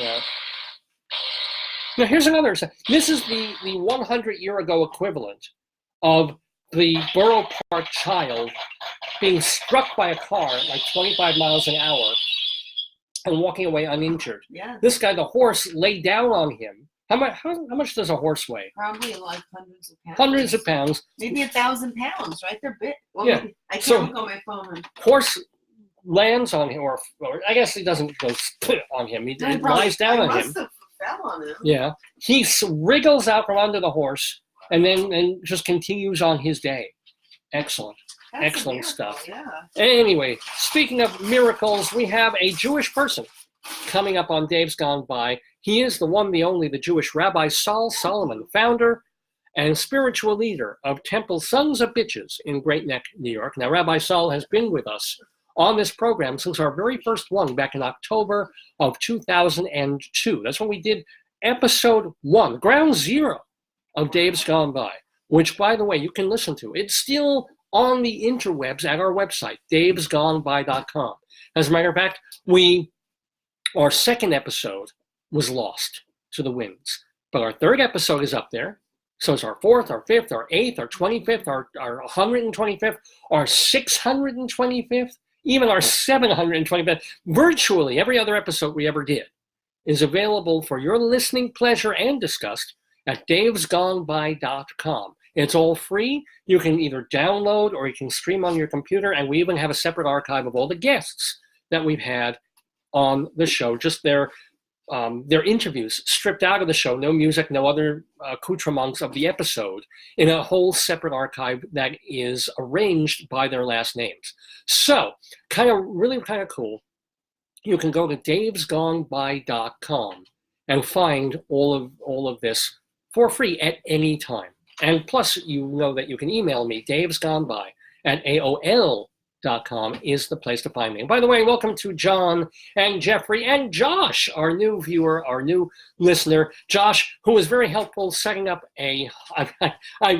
now here's another. This is the 100-year-ago equivalent of the Borough Park child being struck by a car at like 25 miles an hour and walking away uninjured. Yeah. This guy, the horse, lay down on him, How much does a horse weigh? Probably like hundreds of pounds. Hundreds of pounds. Maybe 1,000 pounds, right? They're big. Well, Yeah. I can't So- look on my phone. Horse lands on him, or I guess he doesn't go on him. It lies down on him. Must have fell on him. Yeah. He wriggles out from under the horse and then just continues on his day. Excellent. That's Excellent a miracle, stuff. Yeah. Anyway, speaking of miracles, we have a Jewish person coming up on Dave's Gone By. He is the one, the only, the Jewish Rabbi Saul Solomon, founder and spiritual leader of Temple Sons of Bitches in Great Neck, New York. Now, Rabbi Saul has been with us on this program since our very first one back in October of 2002. That's when we did episode 1, ground zero of Dave's Gone By, which, by the way, you can listen to. It's still on the interwebs at our website, davesgoneby.com. As a matter of fact, our second episode was lost to the winds, but our third episode is up there. So it's our 4th, our 5th, our 8th, our 25th, our 125th, our 625th, even our 725th. Virtually every other episode we ever did is available for your listening pleasure and disgust at davesgoneby.com. It's all free. You can either download or you can stream on your computer, and we even have a separate archive of all the guests that we've had on the show, just their interviews stripped out of the show, no music, no other accoutrements of the episode, in a whole separate archive that is arranged by their last names. So, really kind of cool. You can go to davesgoneby.com and find all of this for free at any time. And plus, you know that you can email me, davesgoneby@aol.com is the place to find me. And by the way, welcome to John and Jeffrey and Josh, our new viewer, our new listener. Josh, who was very helpful setting up I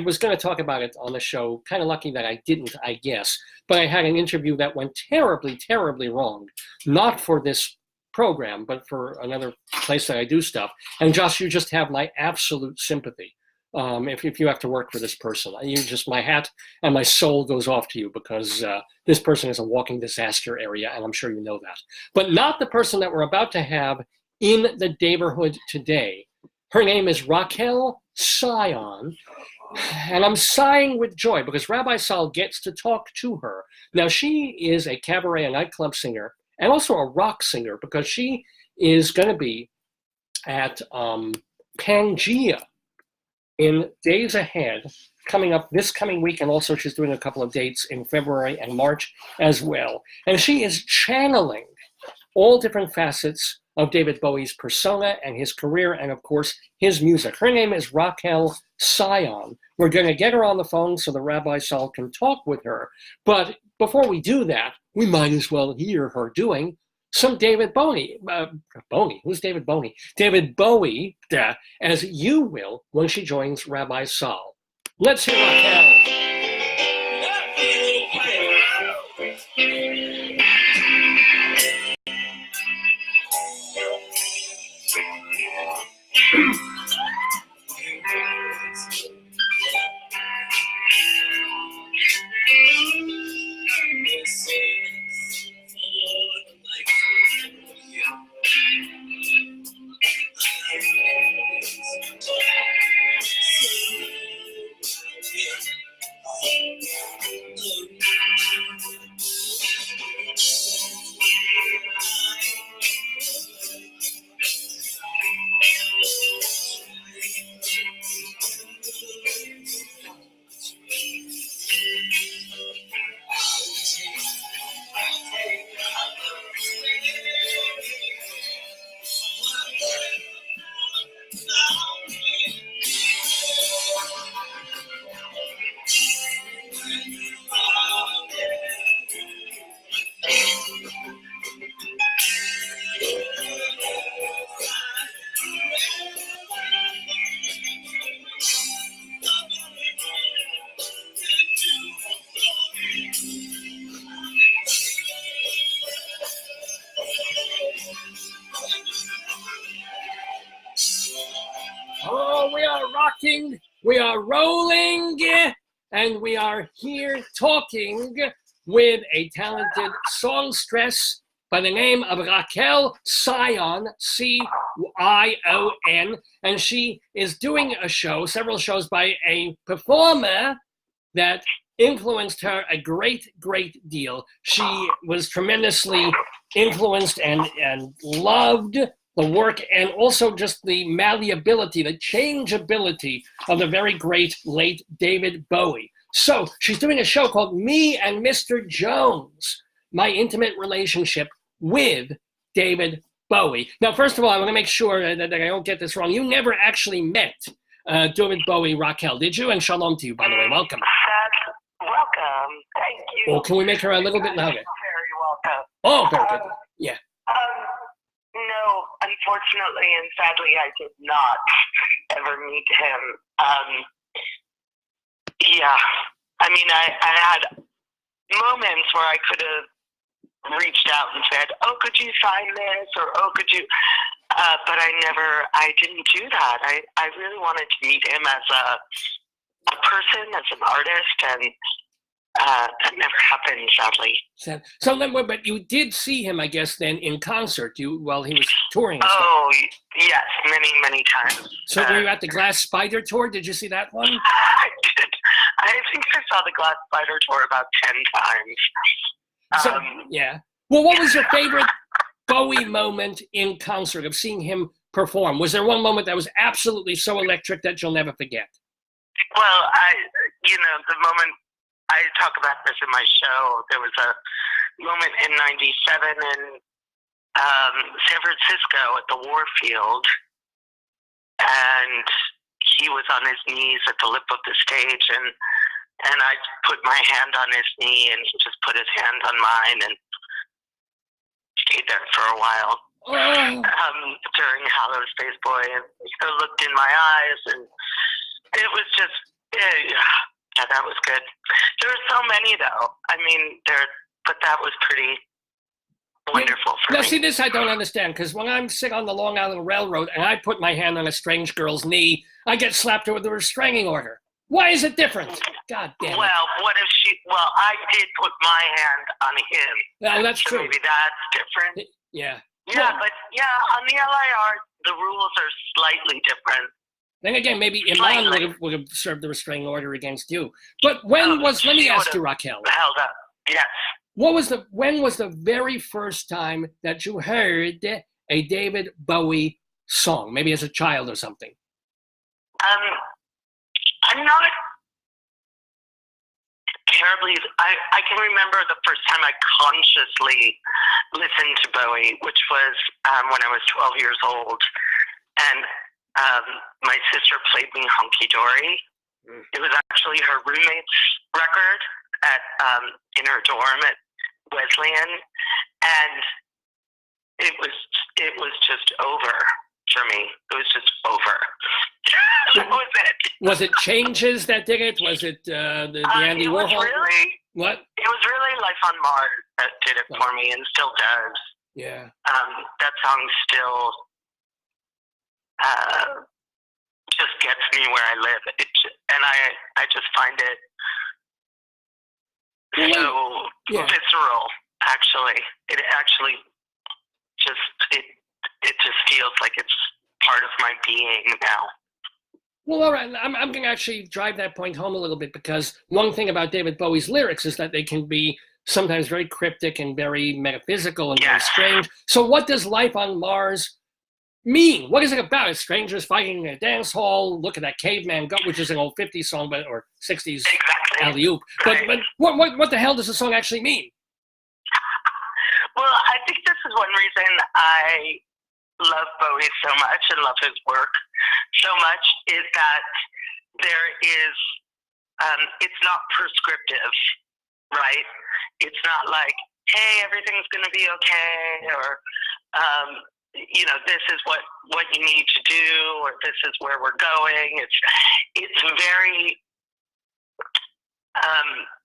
was going to talk about it on the show. Kind of lucky that I didn't, I guess. But I had an interview that went terribly, terribly wrong. Not for this program, but for another place that I do stuff. And Josh, you just have my absolute sympathy. If you have to work for this person, my hat and my soul goes off to you, because this person is a walking disaster area, and I'm sure you know that. But not the person that we're about to have in the Daverhood today. Her name is Raquel Cion, and I'm sighing with joy because Rabbi Saul gets to talk to her. Now, she is a cabaret and nightclub singer and also a rock singer, because she is going to be at Pangea in days ahead, coming up this coming week, and also she's doing a couple of dates in February and March as well. And she is channeling all different facets of David Bowie's persona and his career, and of course, his music. Her name is Raquel Cion. We're going to get her on the phone so the Rabbi Saul can talk with her. But before we do that, we might as well hear her doing some David Bowie. Who's David Bowie? David Bowie, as you will, when she joins Rabbi Saul. Let's hear Raquel. Oh, we are rocking, we are rolling, and we are here talking with a talented songstress by the name of Raquel Cion, C-I-O-N, and she is doing a show, several shows by a performer that influenced her a great, great deal. She was tremendously influenced and loved the work and also just the malleability, the changeability of the very great late David Bowie. So she's doing a show called Me and Mr. Jones, My Intimate Relationship with David Bowie. Now, first of all, I want to make sure that I don't get this wrong. You never actually met David Bowie, Raquel, did you? And shalom to you, by the way. Welcome. Welcome. Thank you. Well, can we make her a little bit louder? Very welcome. Oh, very good. Yeah. No, unfortunately and sadly, I did not ever meet him. Yeah. I mean, I had moments where I could have reached out and said, oh, could you sign this? Or, oh, could you? But I didn't do that. I really wanted to meet him as a person, as an artist, and that never happened, sadly. So then, but you did see him, I guess, then in concert while he was touring. Oh, yes, many, many times. So were you at the Glass Spider tour? Did you see that one? I did. I think I saw the Glass Spider tour about 10 times. So, yeah. Well, what was your favorite Bowie moment in concert of seeing him perform? Was there one moment that was absolutely so electric that you'll never forget? Well, the moment, I talk about this in my show, there was a moment in 97 in San Francisco at the Warfield, and he was on his knees at the lip of the stage, and I put my hand on his knee, and he just put his hand on mine and stayed there for a while. During Hello Space Boy, and he looked in my eyes, and it was just, yeah, that was good. There were so many, though. I mean, but that was pretty wonderful for me. Now, see, this I don't understand, because when I'm sitting on the Long Island Railroad and I put my hand on a strange girl's knee, I get slapped with a restraining order. Why is it different? God damn it. Well, what if I did put my hand on him. Well, that's so true. Maybe that's different. Yeah. Yeah, but yeah, on the LIRR, the rules are slightly different. Then again, maybe Iman would have served the restraining order against you. But let me ask you, Raquel. Held up. Yes. When was the very first time that you heard a David Bowie song? Maybe as a child or something. I'm not terribly. I can remember the first time I consciously listened to Bowie, which was when I was 12 years old, and my sister played me Hunky Dory. It was actually her roommate's record in her dorm at Wesleyan, and it was just over for me. It was just over. That was it. Was it Changes that did it? Was it the Andy Warhol? What? It was really Life on Mars that did it for me, and still does. Yeah. That song still just gets me where I live. And I just find it so visceral. Actually, it actually just feels like it's part of my being now. Well, all right. I'm going to actually drive that point home a little bit, because one thing about David Bowie's lyrics is that they can be sometimes very cryptic and very metaphysical and very strange. So what does Life on Mars mean? What is it about? It's strangers fighting in a dance hall. Look at that caveman go, which is an old 50s song, or 60s alley-oop. But what the hell does the song actually mean? Well, I think this is one reason I love Bowie so much and love his work so much, is that there is, it's not prescriptive, right? It's not like, hey, everything's going to be okay, or, this is what you need to do, or this is where we're going. It's very,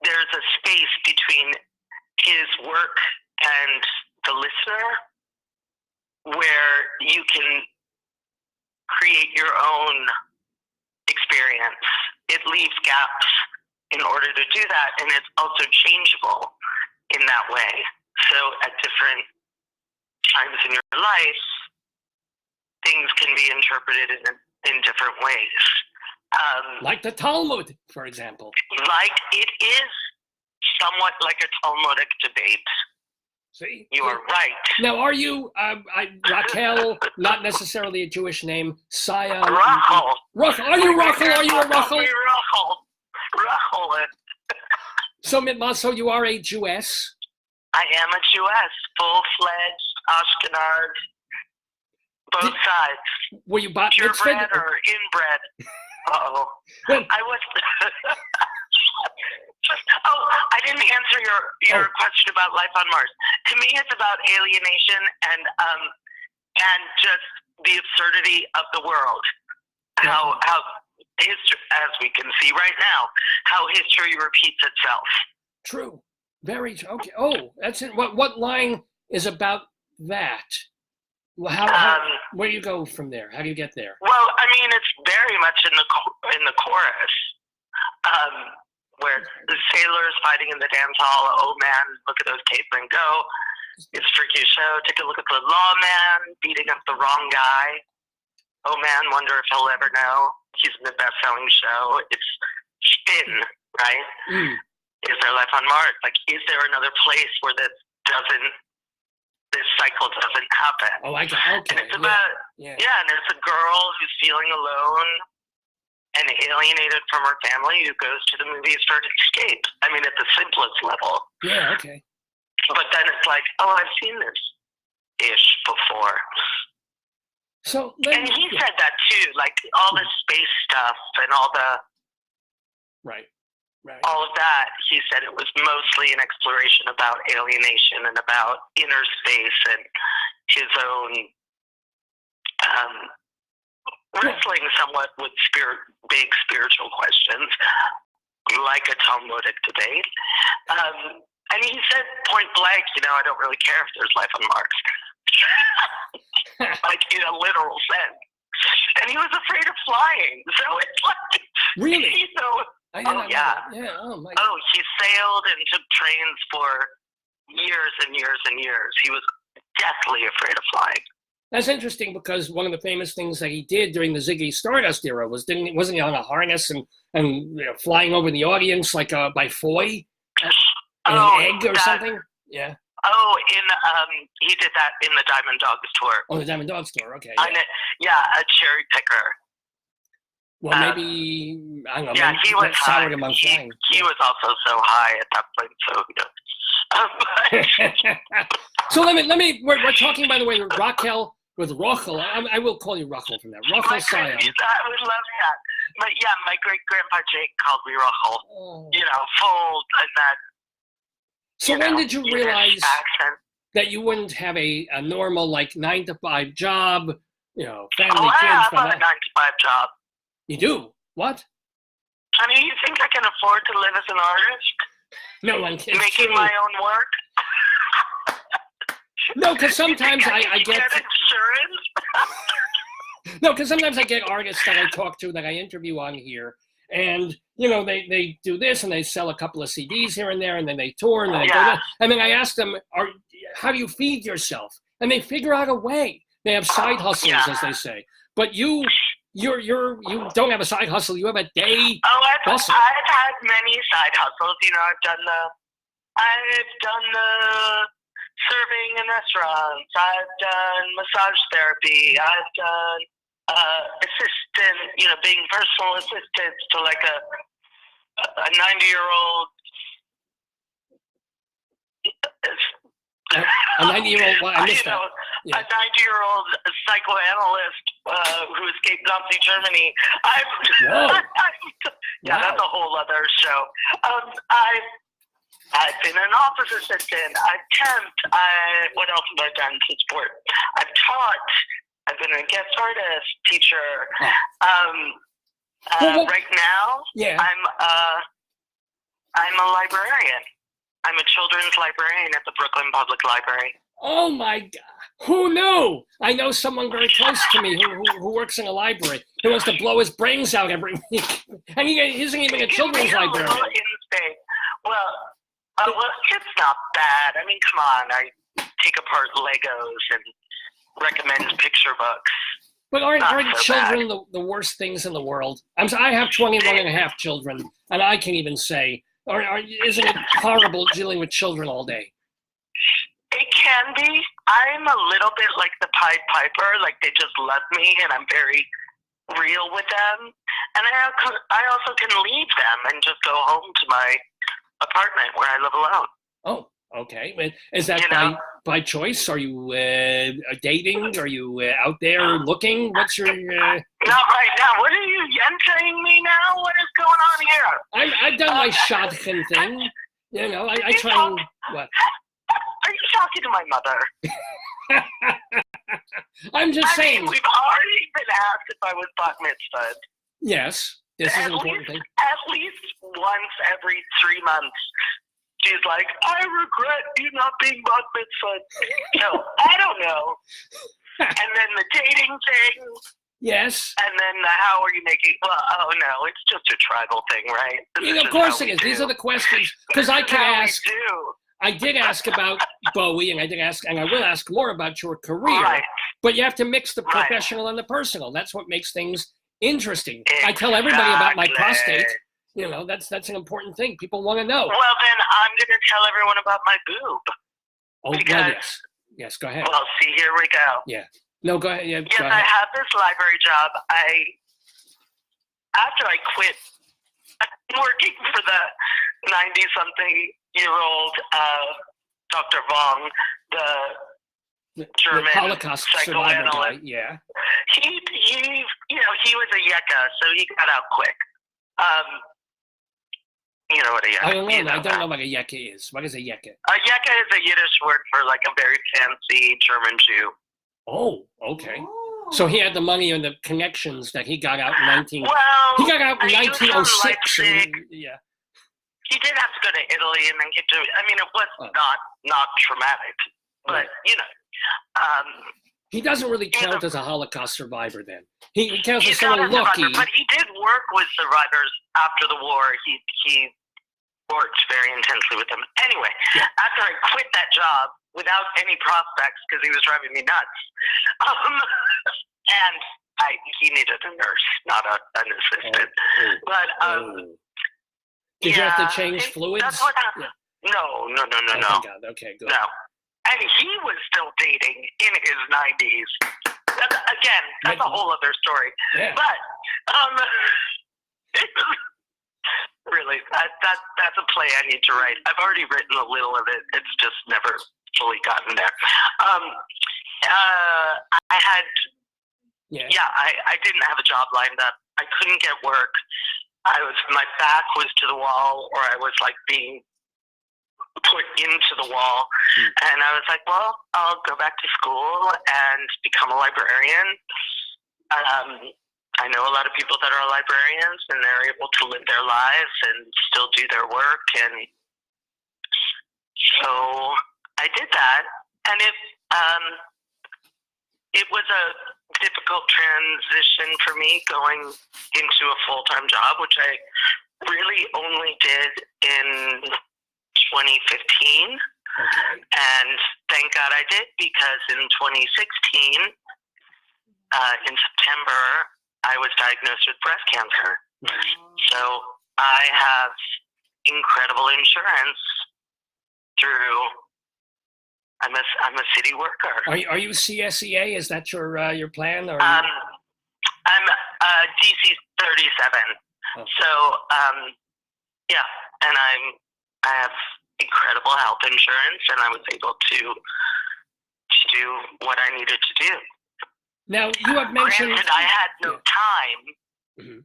there's a space between his work and the listener where you can create your own experience. It leaves gaps in order to do that, and it's also changeable in that way. So at different times in your life, things can be interpreted in different ways. Like the Talmud, for example. Like it is somewhat like a Talmudic debate. See? You are right. Now, are you, Raquel, not necessarily a Jewish name, Cion? Rachel. Are you Rachel? Are you a Rachel? Rachel. So you are a Jewess? I am a Jewess, full-fledged Ashkenaz, both sides. Were you bat mitzvahed? Purebred or inbred? Uh-oh. I was... I didn't answer your question about life on Mars. To me, it's about alienation and just the absurdity of the world. How history, as we can see right now, how history repeats itself. True. Very true. Okay. Oh, that's it. What line is about that? How where do you go from there? How do you get there? Well, I mean, it's very much in the chorus. Where the sailors fighting in the dance hall, oh man, look at those cavemen go. It's a freaky show. Take a look at the lawman beating up the wrong guy. Oh man, wonder if he'll ever know. He's in the best-selling show. It's spin, right? Mm. Is there life on Mars? Like, is there another place where this cycle doesn't happen? Oh, I got okay. And it's about and it's a girl who's feeling alone and alienated from her family who goes to the movies for an escape. I mean, at the simplest level. Yeah, okay. But then it's like, oh, I've seen this-ish before. And he said that too, like all the space stuff and all the... Right. All of that, he said it was mostly an exploration about alienation and about inner space and his own... wrestling somewhat with big spiritual questions, like a Talmudic debate. And he said point blank, I don't really care if there's life on Mars. Like in a literal sense. And he was afraid of flying. So it's like... Really? Yeah. Oh, my God. Oh, he sailed and took trains for years and years and years. He was deathly afraid of flying. That's interesting because one of the famous things that he did during the Ziggy Stardust era wasn't he on a harness and flying over the audience like by foy? An egg or something? Yeah. Oh, he did that in the Diamond Dogs tour. Oh, the Diamond Dogs tour, okay. Yeah, a cherry picker. Well, maybe, I don't know. Yeah, he was high. He was also so high at that point, so, So let me. We're talking, by the way, Raquel with Rachel. I will call you Rachel from there. Rachel Cion. I would love that. But yeah, my great grandpa Jake called me Rachel. Oh. Full and that. So when did you realize that you wouldn't have a normal 9-to-5 job? Family, kids. I have a 9-to-5 job. You do? What? I mean, you think I can afford to live as an artist? No one can. Making my own work? No, because sometimes I get insurance. No, because sometimes I get artists that I talk to that I interview on here, and they do this and they sell a couple of CDs here and there, and then they tour and then they go there. And then I ask them, how do you feed yourself? And they figure out a way. They have side hustles, as they say. But you don't have a side hustle. You have a day hustle. I've had many side hustles. I've done the serving in restaurants. I've done massage therapy. I've done assistant, being personal assistant to like a 90-year-old. A 90-year-old. Well, I missed that. A 90-year-old psychoanalyst who escaped Nazi Germany. That's a whole other show. I've been an office assistant. I've temped. What else have I done to support? I've taught. I've been a guest artist, teacher. Right now, I'm a librarian. I'm a children's librarian at the Brooklyn Public Library. Oh my God! Who knew? I know someone very close to me who works in a library. Who wants to blow his brains out every week, and he isn't even a children's librarian. Well, it's not bad. I mean, come on. take apart Legos and recommend picture books. But aren't so children the worst things in the world? I have 21 and a half children, and I can even say, isn't it horrible dealing with children all day? It can be. I'm a little bit like the Pied Piper, like they just love me, and I'm very real with them. And I also can leave them and just go home to my apartment where I live alone. Oh, okay. Is that by choice? Are you dating? Are you out there looking? What's your... Not right now. What are you yenting me now? What is going on here? I've done my shotgun thing. You know, I try and... What? Are you talking to my mother? I'm just saying. We've already been asked if I was bat mitzvahed. Yes, this is an important thing. At least once every 3 months, she's like, I regret you not being bat mitzvahed. So, I don't know. And then the dating thing. Yes. And then how are you making, well, oh no, it's just a tribal thing, right? Of course it is. These are the questions. Because I could ask. I did ask about Bowie, and I will ask more about your career. Right. But you have to mix the professional and the personal. That's what makes things interesting. Exactly. I tell everybody about my prostate. You know, that's an important thing. People want to know. Well, then I'm going to tell everyone about my boob. Oh, because, yes. Yes, go ahead. Well, see, here we go. Yeah. No, go ahead. Yeah, yes, go I ahead. have this library job. After I quit working for the 90-something-year-old Dr. Vong, the German Holocaust psychoanalyst. Guy, yeah. He was a yeka, so he got out quick. You know what a yeka is? I don't know what a yeka is. What is a yeka? A yeka is a Yiddish word for like a very fancy German Jew. Oh, okay. So he had the money and the connections that he got out in Well, he got out in 1906. Yeah. He did have to go to Italy and then get to. I mean, it was not traumatic, but you know. He doesn't really count as a Holocaust survivor. Then he counts as someone lucky. But he did work with survivors after the war. He worked very intensely with them. Anyway, after I quit that job without any prospects because he was driving me nuts, and he needed a nurse, not an assistant. But did you have to change fluids? That's what happened. Yeah. No. Oh, God. Okay, good. No. And he was still dating in his 90s. That's a whole other story. Yeah. But really, that's a play I need to write. I've already written a little of it. It's just never fully gotten there. I didn't have a job lined up. I couldn't get work. My back was to the wall, or I was like being put into the wall. And I was like, well, I'll go back to school and become a librarian. I know a lot of people that are librarians, and they're able to live their lives and still do their work. And so I did that, and it was a difficult transition for me going into a full-time job, which I really only did in 2015. Okay. And thank God I did, because in 2016, in September, I was diagnosed with breast cancer. So I have incredible insurance through. I'm a city worker. Are you CSEA? Is that your plan? Or I'm DC 37. Oh. So yeah, and I have incredible health insurance, and I was able to do what I needed to do. Now you have mentioned. Granted, I had no time. Mm-hmm.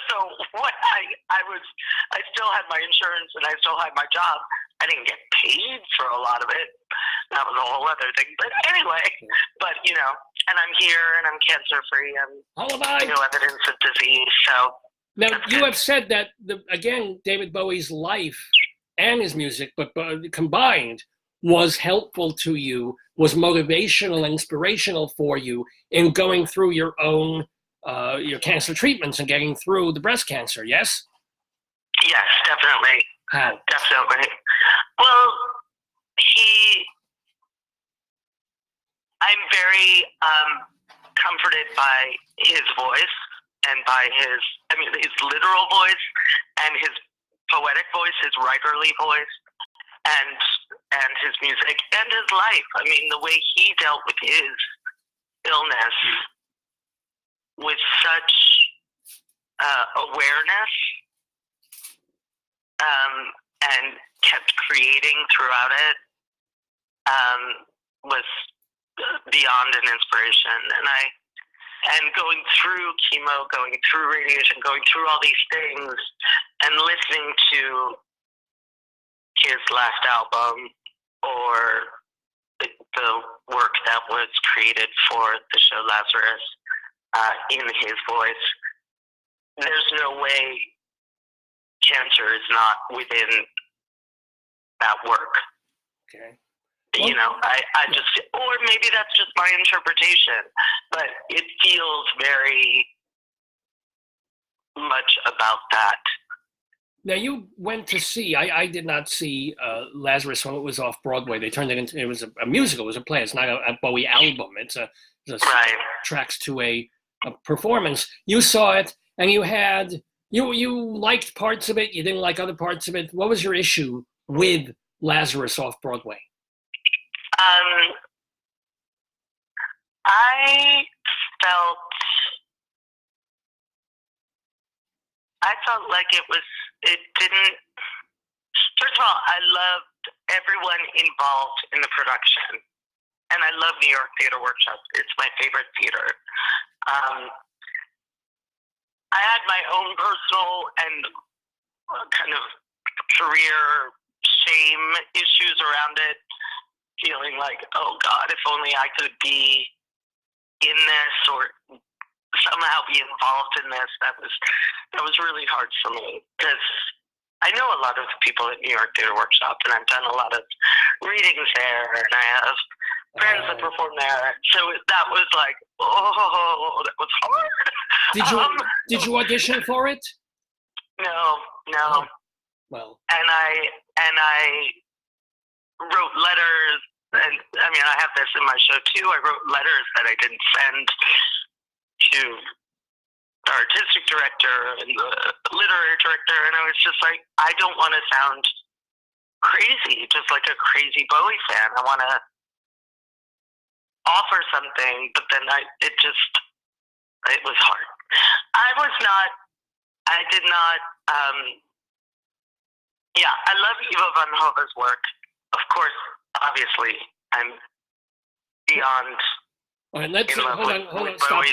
So what I still had my insurance and I still had my job. I didn't get paid for a lot of it. That was a whole other thing. But anyway, but you know, and I'm here and I'm cancer free and no evidence of disease. So now you have said that David Bowie's life and his music, but combined, was helpful to you, was motivational and inspirational for you in going through your own your cancer treatments and getting through the breast cancer, yes? Yes, definitely. How? Definitely. Well, I'm very comforted by his voice and by his literal voice and his poetic voice, his writerly voice, and his music and his life. I mean, the way he dealt with his illness with such awareness and kept creating throughout it was beyond an inspiration. And going through chemo, going through radiation, going through all these things, and listening to his last album or the work that was created for the show Lazarus in his voice, there's no way cancer is not within that work. Okay. You know, I just, or maybe that's just my interpretation, but it feels very much about that. Now, you went to see, I did not see Lazarus when it was off Broadway. They turned it into, it was a musical, it was a play. It's not a Bowie album. It's a Right. tracks to a performance. You saw it, and you had, you liked parts of it, you didn't like other parts of it. What was your issue with Lazarus off Broadway? I felt like it didn't, first of all, I loved everyone involved in the production. And I love New York Theater Workshop. It's my favorite theater. I had my own personal and kind of career shame issues around it, feeling like, oh God, if only I could be in this or somehow be involved in this. That was really hard for me because I know a lot of the people at New York Theater Workshop, and I've done a lot of readings there, and I have friends that perform there. So that was like, oh, that was hard. Did you audition for it? No. Oh, well. And I wrote letters, and I mean, I have this in my show too. I wrote letters that I didn't send to the artistic director and the literary director, and I was just like, I don't want to sound crazy, just like a crazy Bowie fan. I want to offer something, but then it was hard. I love Ivo van Hove's work. Of course, obviously, I'm beyond All right, hold on, stop.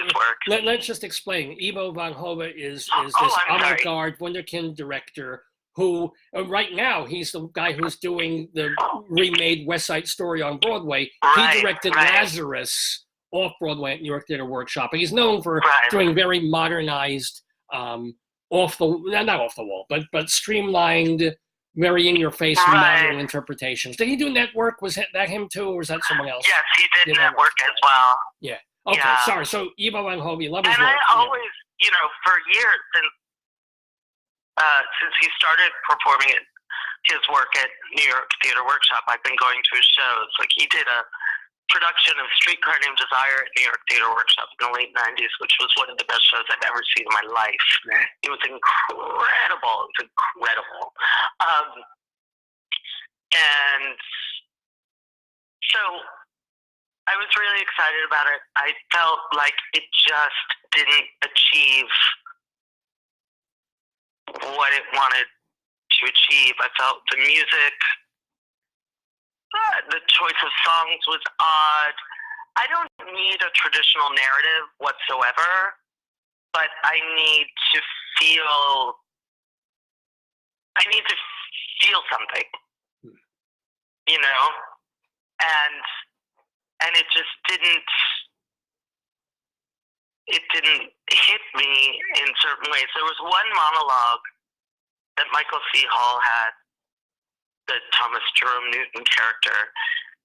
Let's just explain. Ivo van Hove is this avant-garde wunderkind director who, right now, he's the guy who's doing the remade West Side Story on Broadway. He directed Lazarus off-Broadway at New York Theater Workshop. And he's known for doing very modernized, not off the wall, but streamlined, very in-your-face modern interpretations. Did he do Network? Was that him too, or was that someone else? Yes, he did Network as well. Yeah. Okay, yeah. Sorry. So Ivo van Hove, you love his work. And I always, for years since he started performing his work at New York Theater Workshop, I've been going to his shows. Like, he did a production of Streetcar Named Desire at New York Theater Workshop in the late 90s, which was one of the best shows I've ever seen in my life. It was incredible. And so I was really excited about it. I felt like it just didn't achieve what it wanted to achieve. I felt the music, the choice of songs was odd. I don't need a traditional narrative whatsoever, but I need to feel something, and it just didn't hit me in certain ways. There was one monologue that Michael C. Hall had, the Thomas Jerome Newton character,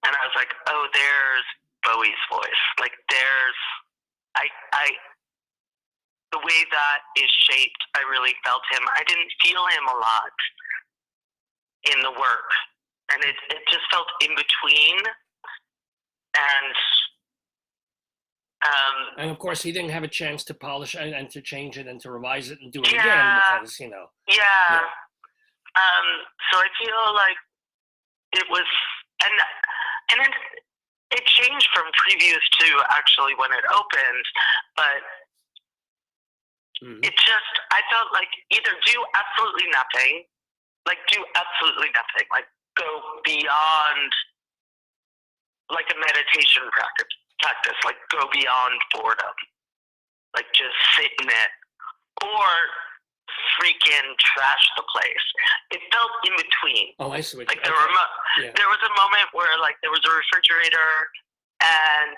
and I was like, oh, there's Bowie's voice. Like, there's, the way that is shaped, I really felt him. I didn't feel him a lot in the work, and it just felt in between, and And of course, he didn't have a chance to polish and to change it and to revise it and do it Yeah. again because, you know. Yeah. So I feel like it was, and it changed from previews to actually when it opened, but it just, I felt like either do absolutely nothing, like go beyond like a meditation practice, like go beyond boredom, like just sit in it, or freaking trash the place. It felt in between. Oh, I see. Like there was a moment where like there was a refrigerator and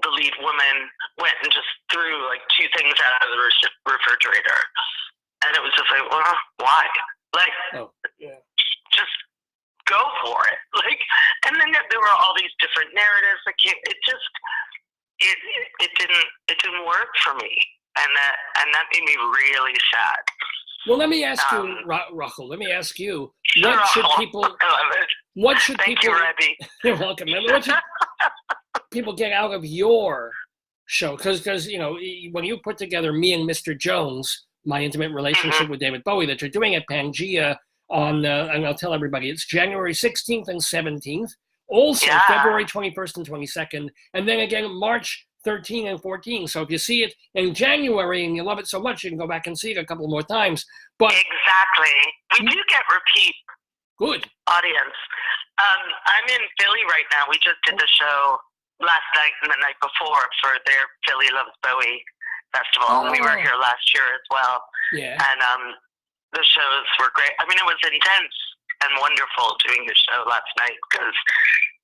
the lead woman went and just threw like two things out of the refrigerator, and it was just like, well, why? Like, just go for it. Like, and then there were all these different narratives that came. It didn't work for me, and that made me really sad. Well, let me ask you, Raquel. Let me ask you, Sure, what should people? I love it. What should Thank people? you, Rabbi. You're welcome. What should people get out of your show? Because you know, when you put together Me and Mr. Jones, my intimate relationship with David Bowie, that you're doing at Pangea on, and I'll tell everybody, it's January 16th and 17th. Also, February 21st and 22nd, and then again March 13 and 14. So if you see it in January and you love it so much, you can go back and see it a couple more times. But exactly, we do get repeat. Good audience. I'm in Philly right now. We just did the show last night and the night before for their Philly Loves Bowie festival. We were here last year as well. Yeah. And the shows were great. I mean, it was intense and wonderful doing the show last night because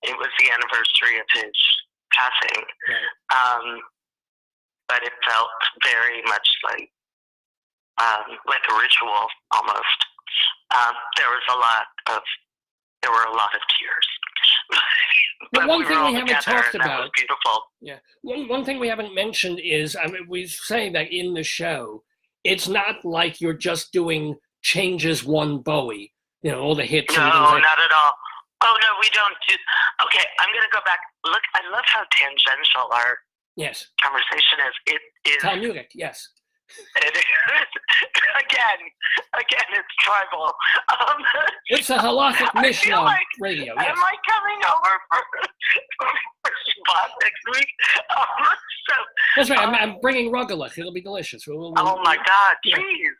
it was the anniversary of his passing. Right. But it felt very much like a ritual almost. There were a lot of tears. But one thing we haven't talked about. That was beautiful. Yeah. One thing we haven't mentioned is, I mean, we say that in the show, it's not like you're just doing changes one Bowie, you know, all the hits. No, and things like, not at all. Oh, no, we don't do. Okay, I'm going to go back. Look, I love how tangential our conversation is. It is. Talmudic, yes. It is. Again, it's tribal. It's a halakhic Mishnah radio. Yes. Am I coming over for Shabbat next week? That's right. I'm bringing rugelach. It'll be delicious. Oh my God! Please.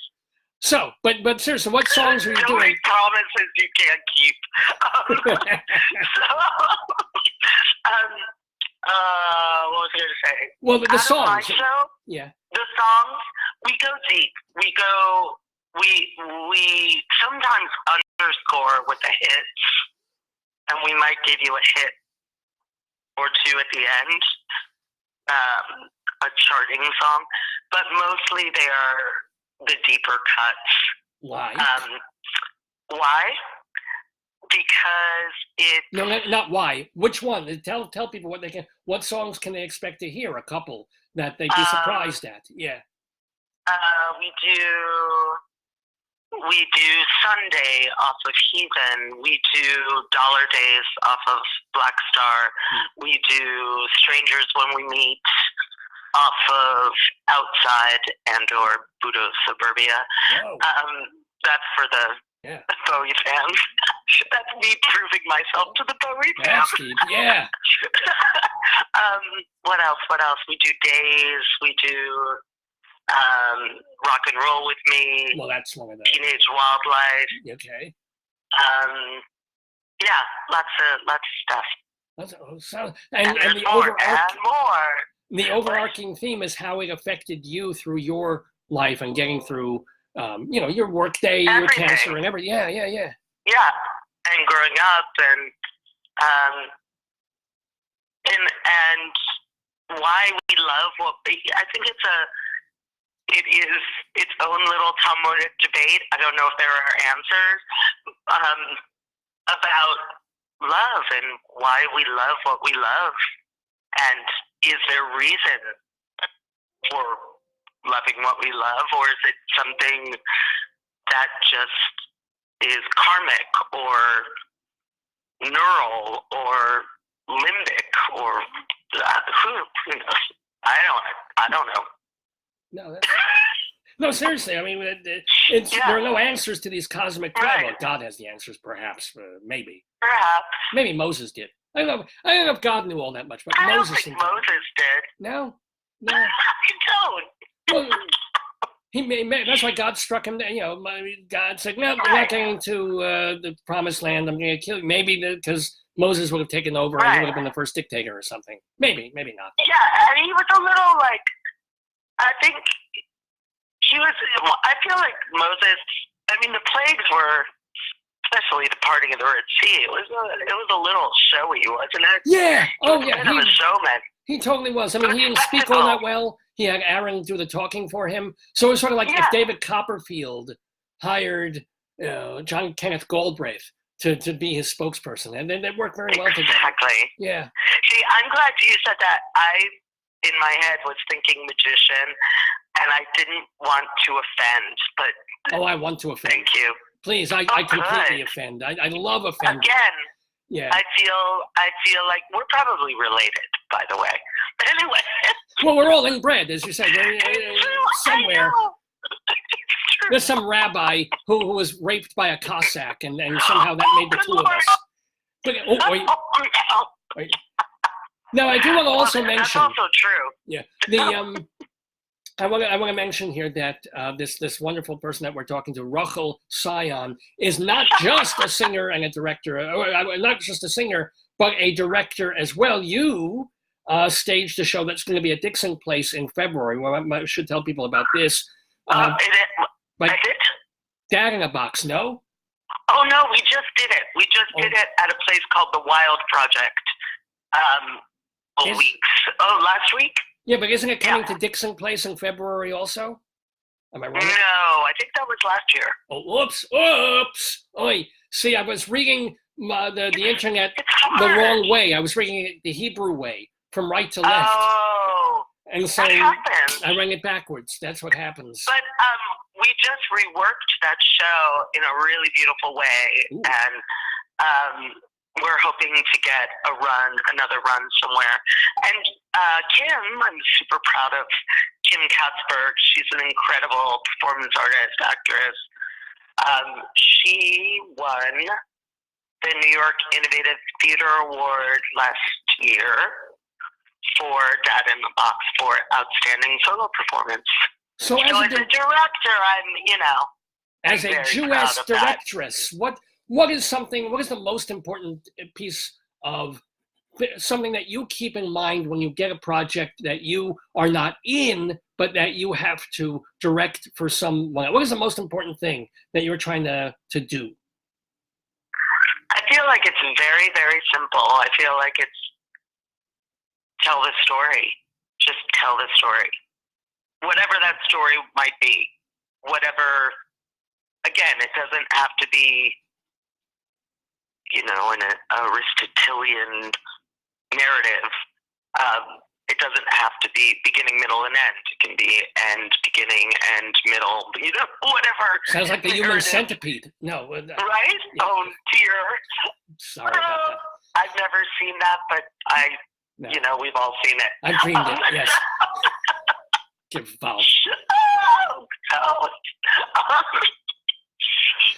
So, but seriously, what songs are you Don't doing? make promises you can't keep. What was I going to say? Well, the songs. My show, the songs, we go deep. We sometimes underscore with the hits, and we might give you a hit or two at the end, a charting song, but mostly they are the deeper cuts. Why? Why? Because it. No, not why. Which one? Tell people what songs can they expect to hear? A couple that they'd be surprised at. Yeah. We do Sunday off of Heathen. We do Dollar Days off of Black Star. We do Strangers When We Meet off of Outside and or Budo Suburbia. That's for the Bowie fans. That's me proving myself to the Bowie fans. That's deep. Yeah. What else? We do Days. We do Rock and Roll With Me. Well, that's one of them. Teenage Wildlife. Okay. Yeah, lots of stuff. And the the overarching theme is how it affected you through your life and getting through, your work day, your cancer, and everything. Yeah. Yeah, and growing up, and why we love what I think it is its own little Talmudic debate. I don't know if there are answers about love and why we love what we love, and is there reason for loving what we love, or is it something that just is karmic or neural or limbic or who knows? I don't know. No, no, seriously. I mean, there are no answers to these cosmic problems. Well, God has the answers, perhaps, maybe. Perhaps. Maybe Moses did. I don't know if God knew all that much, but I Moses don't think Moses did. No. I don't. Well, that's why God struck him. God said, "No, you're not getting to the promised land. I'm going to kill you." Maybe because Moses would have taken over and he would have been the first dictator or something. Maybe not. Yeah, and he was a little like. I think he was. I feel like Moses. I mean, the plagues were, especially the parting of the Red Sea. It was a little showy, wasn't it? Yeah. Oh, he yeah. Was a bit of a showman. He totally was. I mean, he didn't speak all that well. He had Aaron do the talking for him. So it was sort of like if David Copperfield hired John Kenneth Galbraith to be his spokesperson, and then they worked very well together. Exactly. Yeah. See, I'm glad you said that. I, in my head, was thinking magician, and I didn't want to offend, but... Oh, I want to offend. Thank you. Please, I completely offend. I love offending. Again, yeah. I feel like we're probably related, by the way. But anyway. Well, we're all inbred, as you said. Somewhere. There's some rabbi who was raped by a Cossack, and somehow that made the two of us. Wait. Now, I do want to also mention. That's also true. Yeah. I want to mention here that this wonderful person that we're talking to, Raquel Cion, is not just a singer and a director, not just a singer, but a director as well. You staged a show that's going to be at Dixon Place in February. Well, I should tell people about this. I did? Dad in a Box, no? Oh, no, we just did it. We just did it at a place called The Wild Project last week. Yeah, but isn't it coming to Dixon Place in February also? Am I wrong? No, I think that was last year. Oh, oops. Oi, see, I was reading the internet the wrong way. I was reading it the Hebrew way, from right to left. Oh, and so I rang it backwards. That's what happens. But we just reworked that show in a really beautiful way. Ooh. And we're hoping to get another run somewhere. And Kim, I'm super proud of Kim Katzberg. She's an incredible performance artist, actress. She won the New York Innovative Theater Award last year for Dad in the Box for outstanding solo performance. So as a director, as a Jewish directress, what is the most important piece of something that you keep in mind when you get a project that you are not in, but that you have to direct for someone? What is the most important thing that you're trying to do? I feel like it's very, very simple. I feel like it's tell the story. Just tell the story. Whatever that story might be. Whatever, again, it doesn't have to be, in an Aristotelian narrative. It doesn't have to be beginning, middle, and end. It can be end, beginning, end, middle, whatever. Sounds like the Human Centipede. No. Right? Yeah. Oh, dear. Sorry about that. I've never seen that, but we've all seen it. I've dreamed it, yes. Give foul. Oh, God.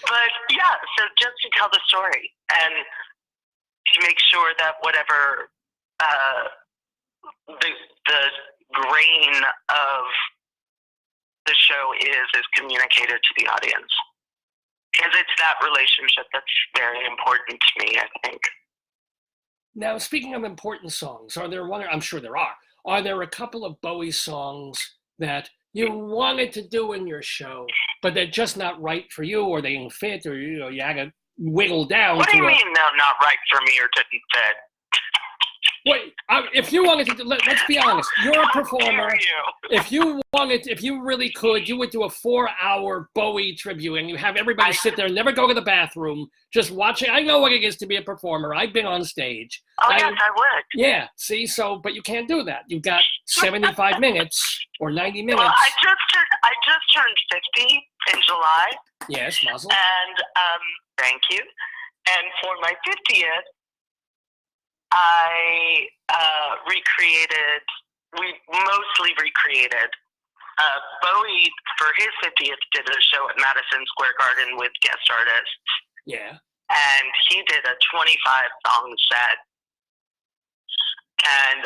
But yeah, so just to tell the story and to make sure that whatever the grain of the show is communicated to the audience. Because it's that relationship that's very important to me, I think. Now, speaking of important songs, I'm sure there are there a couple of Bowie songs that you wanted to do in your show, but they're just not right for you, or they didn't fit, or you had to wiggle down? What do you mean they're not right for me or didn't fit? Wait, if you wanted to, let's be honest. You're a performer. If you really could, you would do a 4-hour Bowie tribute, and you have everybody sit there, never go to the bathroom, just watching. I know what it is to be a performer. I've been on stage. Oh, yes, I would. Yeah, see, but you can't do that. You've got 75 minutes or 90 minutes. Well, I just turned 50 in July. Yes, Mazel. And thank you. And for my 50th, I we mostly recreated. Bowie, for his 50th, did a show at Madison Square Garden with guest artists. Yeah. And he did a 25-song set. And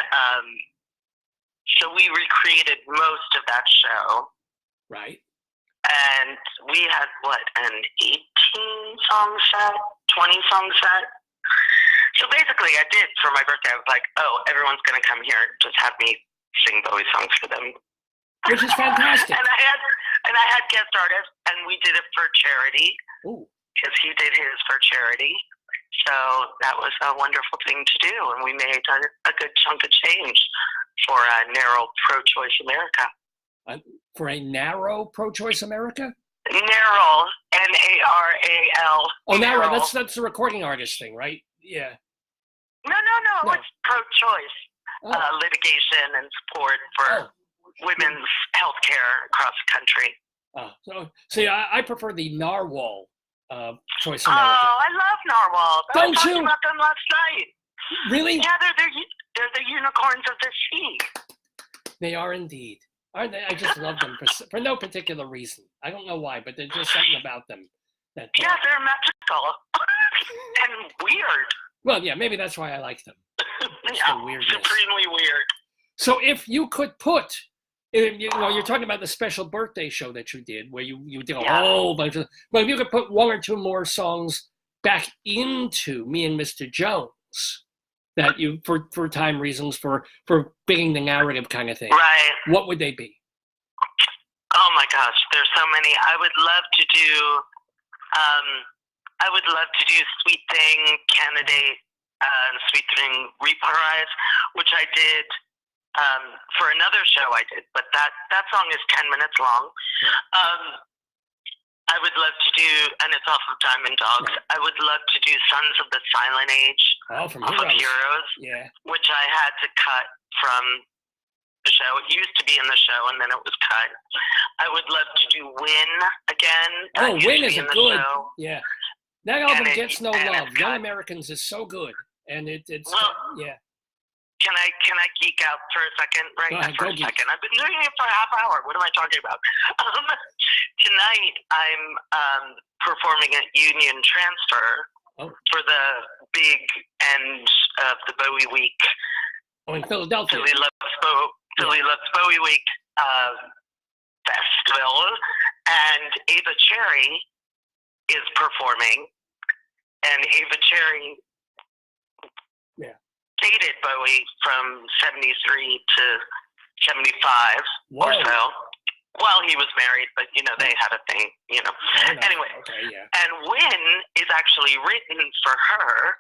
so we recreated most of that show. Right. And we had, an 18-song set, 20-song set? So basically, I did, for my birthday, I was like, everyone's going to come here, just have me sing Bowie songs for them. Which is fantastic. and I had guest artists, and we did it for charity. Ooh. Because he did his for charity. So that was a wonderful thing to do, and we made a good chunk of change for a narrow pro-choice America. For a narrow pro-choice America? Narrow, N-A-R-A-L. Oh, narrow. That's the recording artist thing, right? Yeah. No. It's pro-choice litigation and support for women's health care across the country. So see, I prefer the Narwhal choice America. Oh, I love Narwhal. I was talking about them last night. Really? Yeah, they're the unicorns of the sea. They are indeed. Aren't they? I just love them for no particular reason. I don't know why, but there's just something about them. Yeah, they're magical and weird. Well, yeah, maybe that's why I like them. Supremely weird. So if you could put, you're talking about the special birthday show that you did, where you did a whole bunch of, well, if you could put one or two more songs back into Me and Mr. Jones, that you, for time reasons, for bigging the narrative kind of thing, right? What would they be? Oh my gosh, there's so many. I would love to do Sweet Thing, Candidate, Sweet Thing Reprise, which I did for another show I did, but that song is 10 minutes long. I would love to do, and it's off of Diamond Dogs, I would love to do Sons of the Silent Age, off of Heroes, which I had to cut from the show. It used to be in the show, and then it was cut. I would love to do Win again. Oh, Win is a good, show. Yeah. That album gets no love. Young Americans is so good, and it's yeah. Can I geek out for a second? Right, for a second. I've been doing it for a half hour. What am I talking about? Tonight I'm performing at Union Transfer for the big end of the Bowie Week. Oh, in Philadelphia. Philly Loves Bowie Week festival, and Ava Cherry is performing, and Ava Cherry dated Bowie from 73 to 75 or so. Well, he was married, but, they had a thing, Anyway, and Win is actually written for her.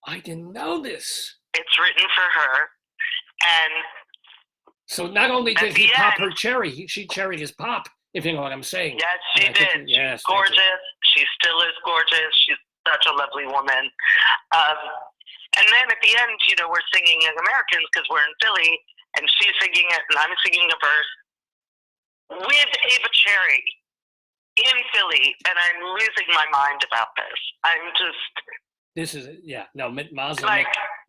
I didn't know this. It's written for her, and so not only did he pop her cherry, she cherried his pop, if you know what I'm saying. Yes, she did. She's gorgeous. She still is gorgeous. She's such a lovely woman. And then at the end, we're singing Young Americans because we're in Philly, and she's singing it, and I'm singing a verse with Ava Cherry in Philly, and I'm losing my mind about this. I'm just... This is, Mazel.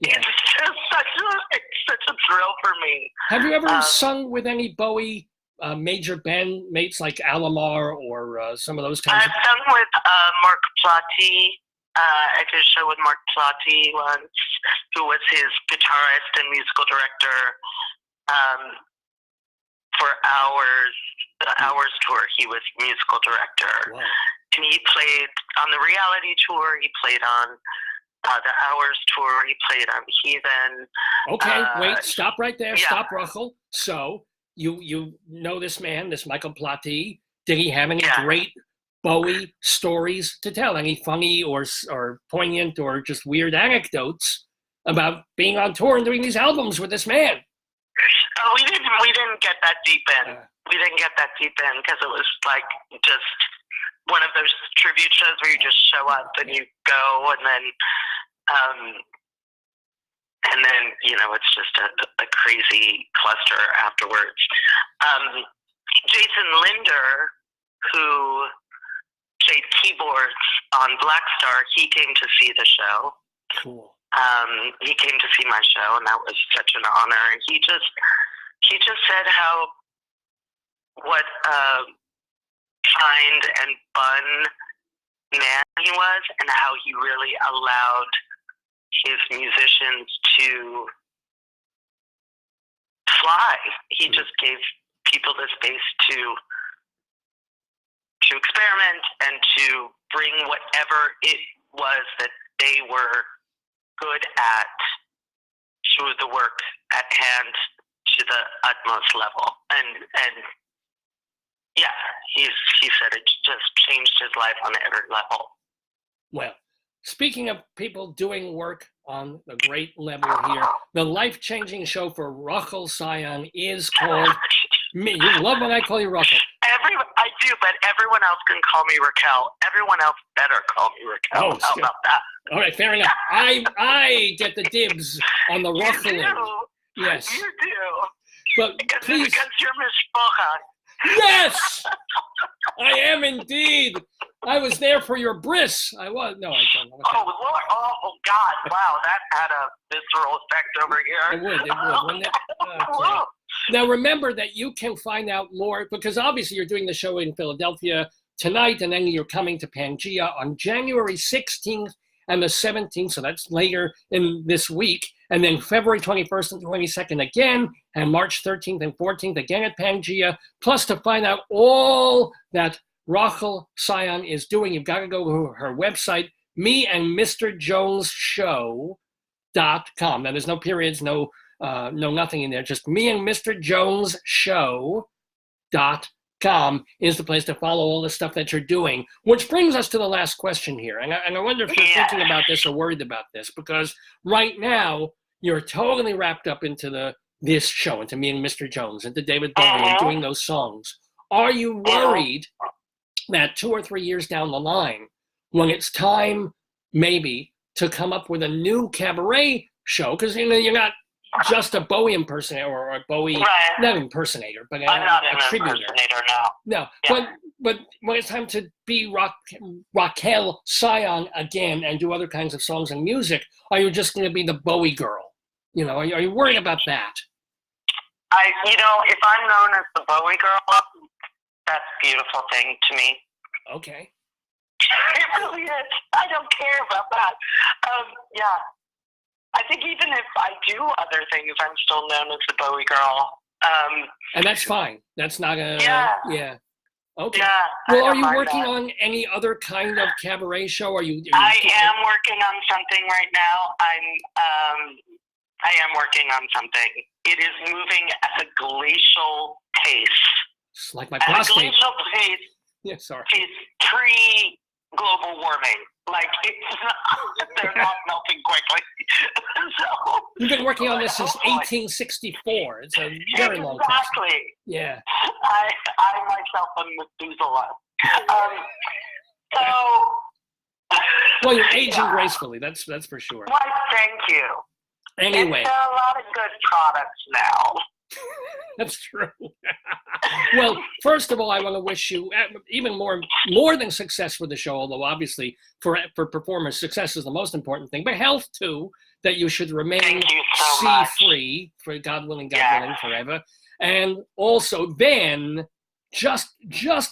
It's just such a thrill for me. Have you ever sung with any Bowie major bandmates like Alomar or some of those kinds? I've sung with Mark Plati. I did a show with Mark Plati once, who was his guitarist and musical director for the Hours tour. He was musical director. Wow. And he played on the reality tour. He played on the Hours tour. He played on Heathen. Okay, wait, stop right there. Yeah. Stop, Raquel. So you know this man, this Michael Plati. Did he have any great Bowie stories to tell? Any funny or poignant or just weird anecdotes about being on tour and doing these albums with this man? Oh, we didn't get that deep in. We didn't get that deep in because it was like just one of those tribute shows where you just show up and you go, and then it's just a crazy cluster afterwards. Jason Linder, who played keyboards on Black Star, he came to see the show. Cool. he came to see my show, and that was such an honor. And he just said what a kind and fun man he was, and how he really allowed his musicians to fly. He just gave people the space to experiment and to bring whatever it was that they were good at to the work at hand to the utmost level. And yeah, he said it just changed his life on every level. Well, speaking of people doing work on a great level here, the life-changing show for Raquel Cion is called Me. You love when I call you Raquel. I do, but everyone else can call me Raquel. Everyone else better call me Raquel. How about that? All right, fair enough. I get the dibs on the Raquel. You do. Yes. You do. But please. Because you're Miss Yes! I am indeed. I was there for your bris. I was. No, I don't. Okay. Oh, Lord. Oh, God. Wow, that had a visceral effect over here. It would, wouldn't it? Okay. Now, remember that you can find out more, because obviously you're doing the show in Philadelphia tonight, and then you're coming to Pangea on January 16th and the 17th, so that's later in this week, and then February 21st and 22nd again, and March 13th and 14th again at Pangea. Plus, to find out all that Raquel Cion is doing, you've got to go to her website, meandmrjonesshow.com. Now, there's no periods, no nothing in there, just meandmrjonesshow.com is the place to follow all the stuff that you're doing, which brings us to the last question here. And I wonder if you're thinking about this or worried about this, because right now you're totally wrapped up into this show, into Me and Mr. Jones, into David Bowie and doing those songs. Are you worried that 2 or 3 years down the line, when it's time maybe to come up with a new cabaret show, because you're not just a Bowie impersonator or a Bowie, not impersonator, but I'm not an tributor. Impersonator now. No, but when it's time to be Raquel Cion again and do other kinds of songs and music, are you just going to be the Bowie girl? Are you worried about that? If I'm known as the Bowie girl, that's a beautiful thing to me. Okay. It really is. I don't care about that. I think even if I do other things, I'm still known as the Bowie girl. And that's fine. That's not a... Yeah. Okay. Yeah, well, are you working on any other kind of cabaret show? I am working on something right now. I am working on something. It is moving at a glacial pace. It's like my prostate. At a glacial pace. Yeah, sorry. It's pre-global warming. Like, they're not melting quickly. So, you've been working on this since 1864. It's a very long time. Exactly. Yeah. I myself am Methuselah. Well, you're aging gracefully. That's for sure. Why, thank you. Anyway. There are a lot of good products now. That's true. Well, first of all, I want to wish you even more than success for the show, although obviously for performers, success is the most important thing, but health too, that you should remain sea-free, for God willing, forever. And also then, just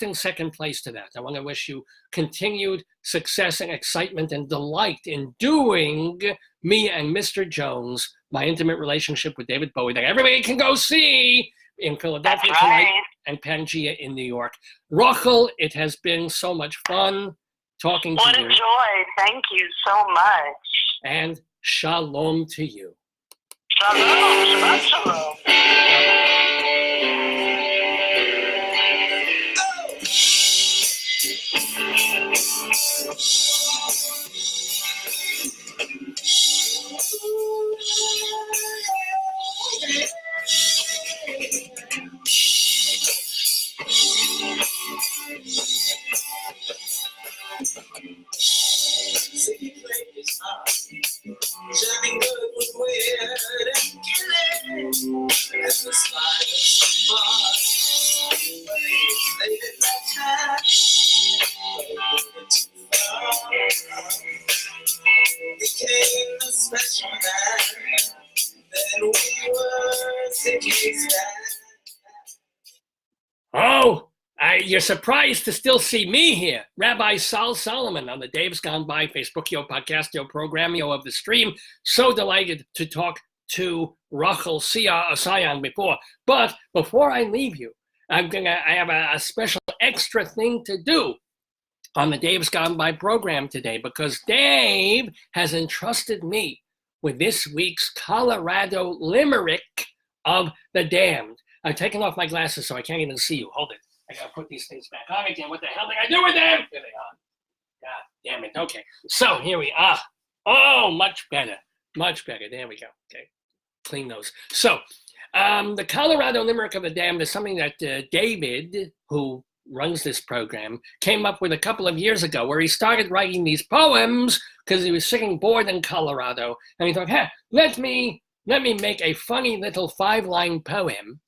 in second place to that, I want to wish you continued success and excitement and delight in doing Me and Mr. Jones, my intimate relationship with David Bowie, that everybody can go see in Philadelphia tonight and Pangea in New York. Raquel, it has been so much fun talking to you. What a joy. Thank you so much. And shalom to you. Shalom. Shalom. Shining good with weird and killing. And the spot You're surprised to still see me here, Rabbi Sal Solomon, on the Dave's Gone By Facebookio, Podcastio, Programmio of the stream. So delighted to talk to Raquel Cion before. But before I leave you, I have a special extra thing to do on the Dave's Gone By program today, because Dave has entrusted me with this week's Colorado Limerick of the Damned. I've taken off my glasses so I can't even see you. Hold it. I gotta put these things back on again. What the hell did I do with them? Here they are. God damn it. Okay. So here we are. Oh, much better. Much better. There we go. Okay. Clean those. So the Colorado Limerick of the Damned is something that David, who runs this program, came up with a couple of years ago, where he started writing these poems because he was sitting bored in Colorado. And he thought, hey, let me make a funny little 5-line poem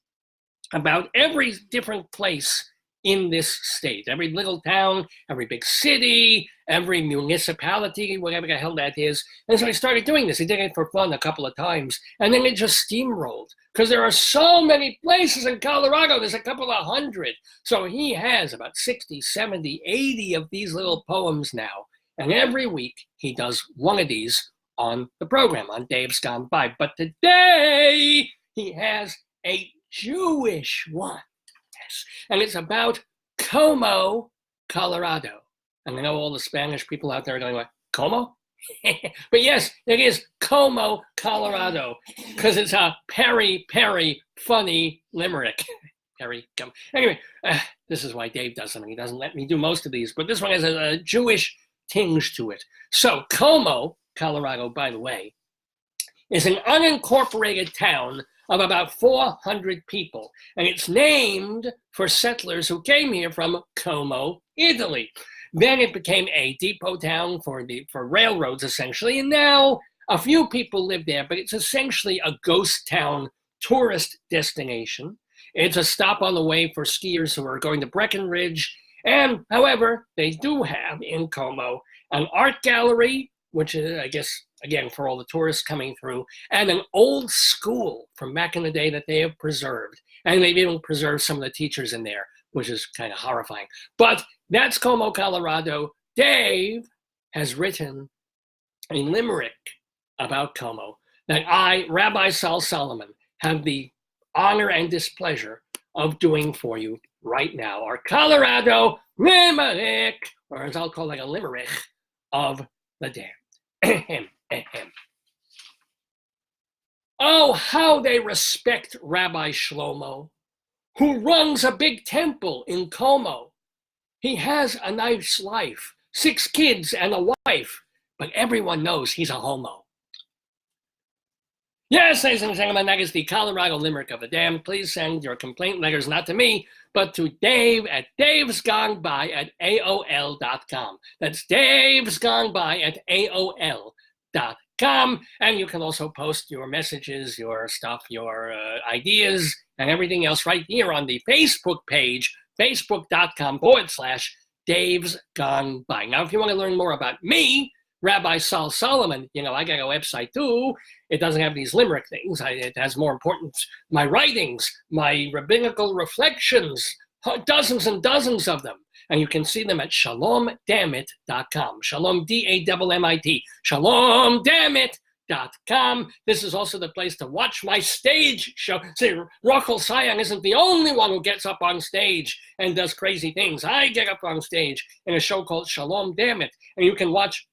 about every different place in this state, every little town, every big city, every municipality, whatever the hell that is. And so he started doing this. He did it for fun a couple of times, and then it just steamrolled, because there are so many places in Colorado. There's a couple of hundred. So he has about 60, 70, 80 of these little poems now. And every week he does one of these on the program, on Dave's Gone By. But today he has a Jewish one. Yes. And it's about Como, Colorado. And I know all the Spanish people out there are going like, Como? But yes, it is Como, Colorado, because it's a Perry funny limerick. Perry, come. Anyway, this is why Dave does them. He doesn't let me do most of these, but this one has a Jewish tinge to it. So Como, Colorado, by the way, is an unincorporated town of about 400 people, and it's named for settlers who came here from Como, Italy. Then it became a depot town for railroads, essentially, and now a few people live there, but it's essentially a ghost town tourist destination. It's a stop on the way for skiers who are going to Breckenridge, and however, they do have in Como an art gallery, which is, I guess, again, for all the tourists coming through, and an old school from back in the day that they have preserved. And they've even preserved some of the teachers in there, which is kind of horrifying. But that's Como, Colorado. Dave has written a limerick about Como that I, Rabbi Sal Solomon, have the honor and displeasure of doing for you right now. Our Colorado Limerick, or as I'll call it, a limerick of the Damned. Oh, how they respect Rabbi Shlomo, who runs a big temple in Como. He has a nice life, 6 kids and a wife, but everyone knows he's a homo. Yes, ladies and gentlemen, that is the Colorado Limerick of the Damned. Please send your complaint letters not to me, but to Dave at davesgoneby@aol.com. That's davesgoneby@aol.com. And you can also post your messages, your stuff, your ideas, and everything else right here on the Facebook page, facebook.com/Dave's Gone By. Now, if you want to learn more about me, Rabbi Sal Solomon, I got a website too. It doesn't have these limerick things. It has more important, my writings, my rabbinical reflections, dozens and dozens of them. And you can see them at shalomdammit.com. Shalom, D-A-M-M-I-T. Shalomdammit.com. This is also the place to watch my stage show. See, Raquel Cion isn't the only one who gets up on stage and does crazy things. I get up on stage in a show called Shalom Damn It, and you can watch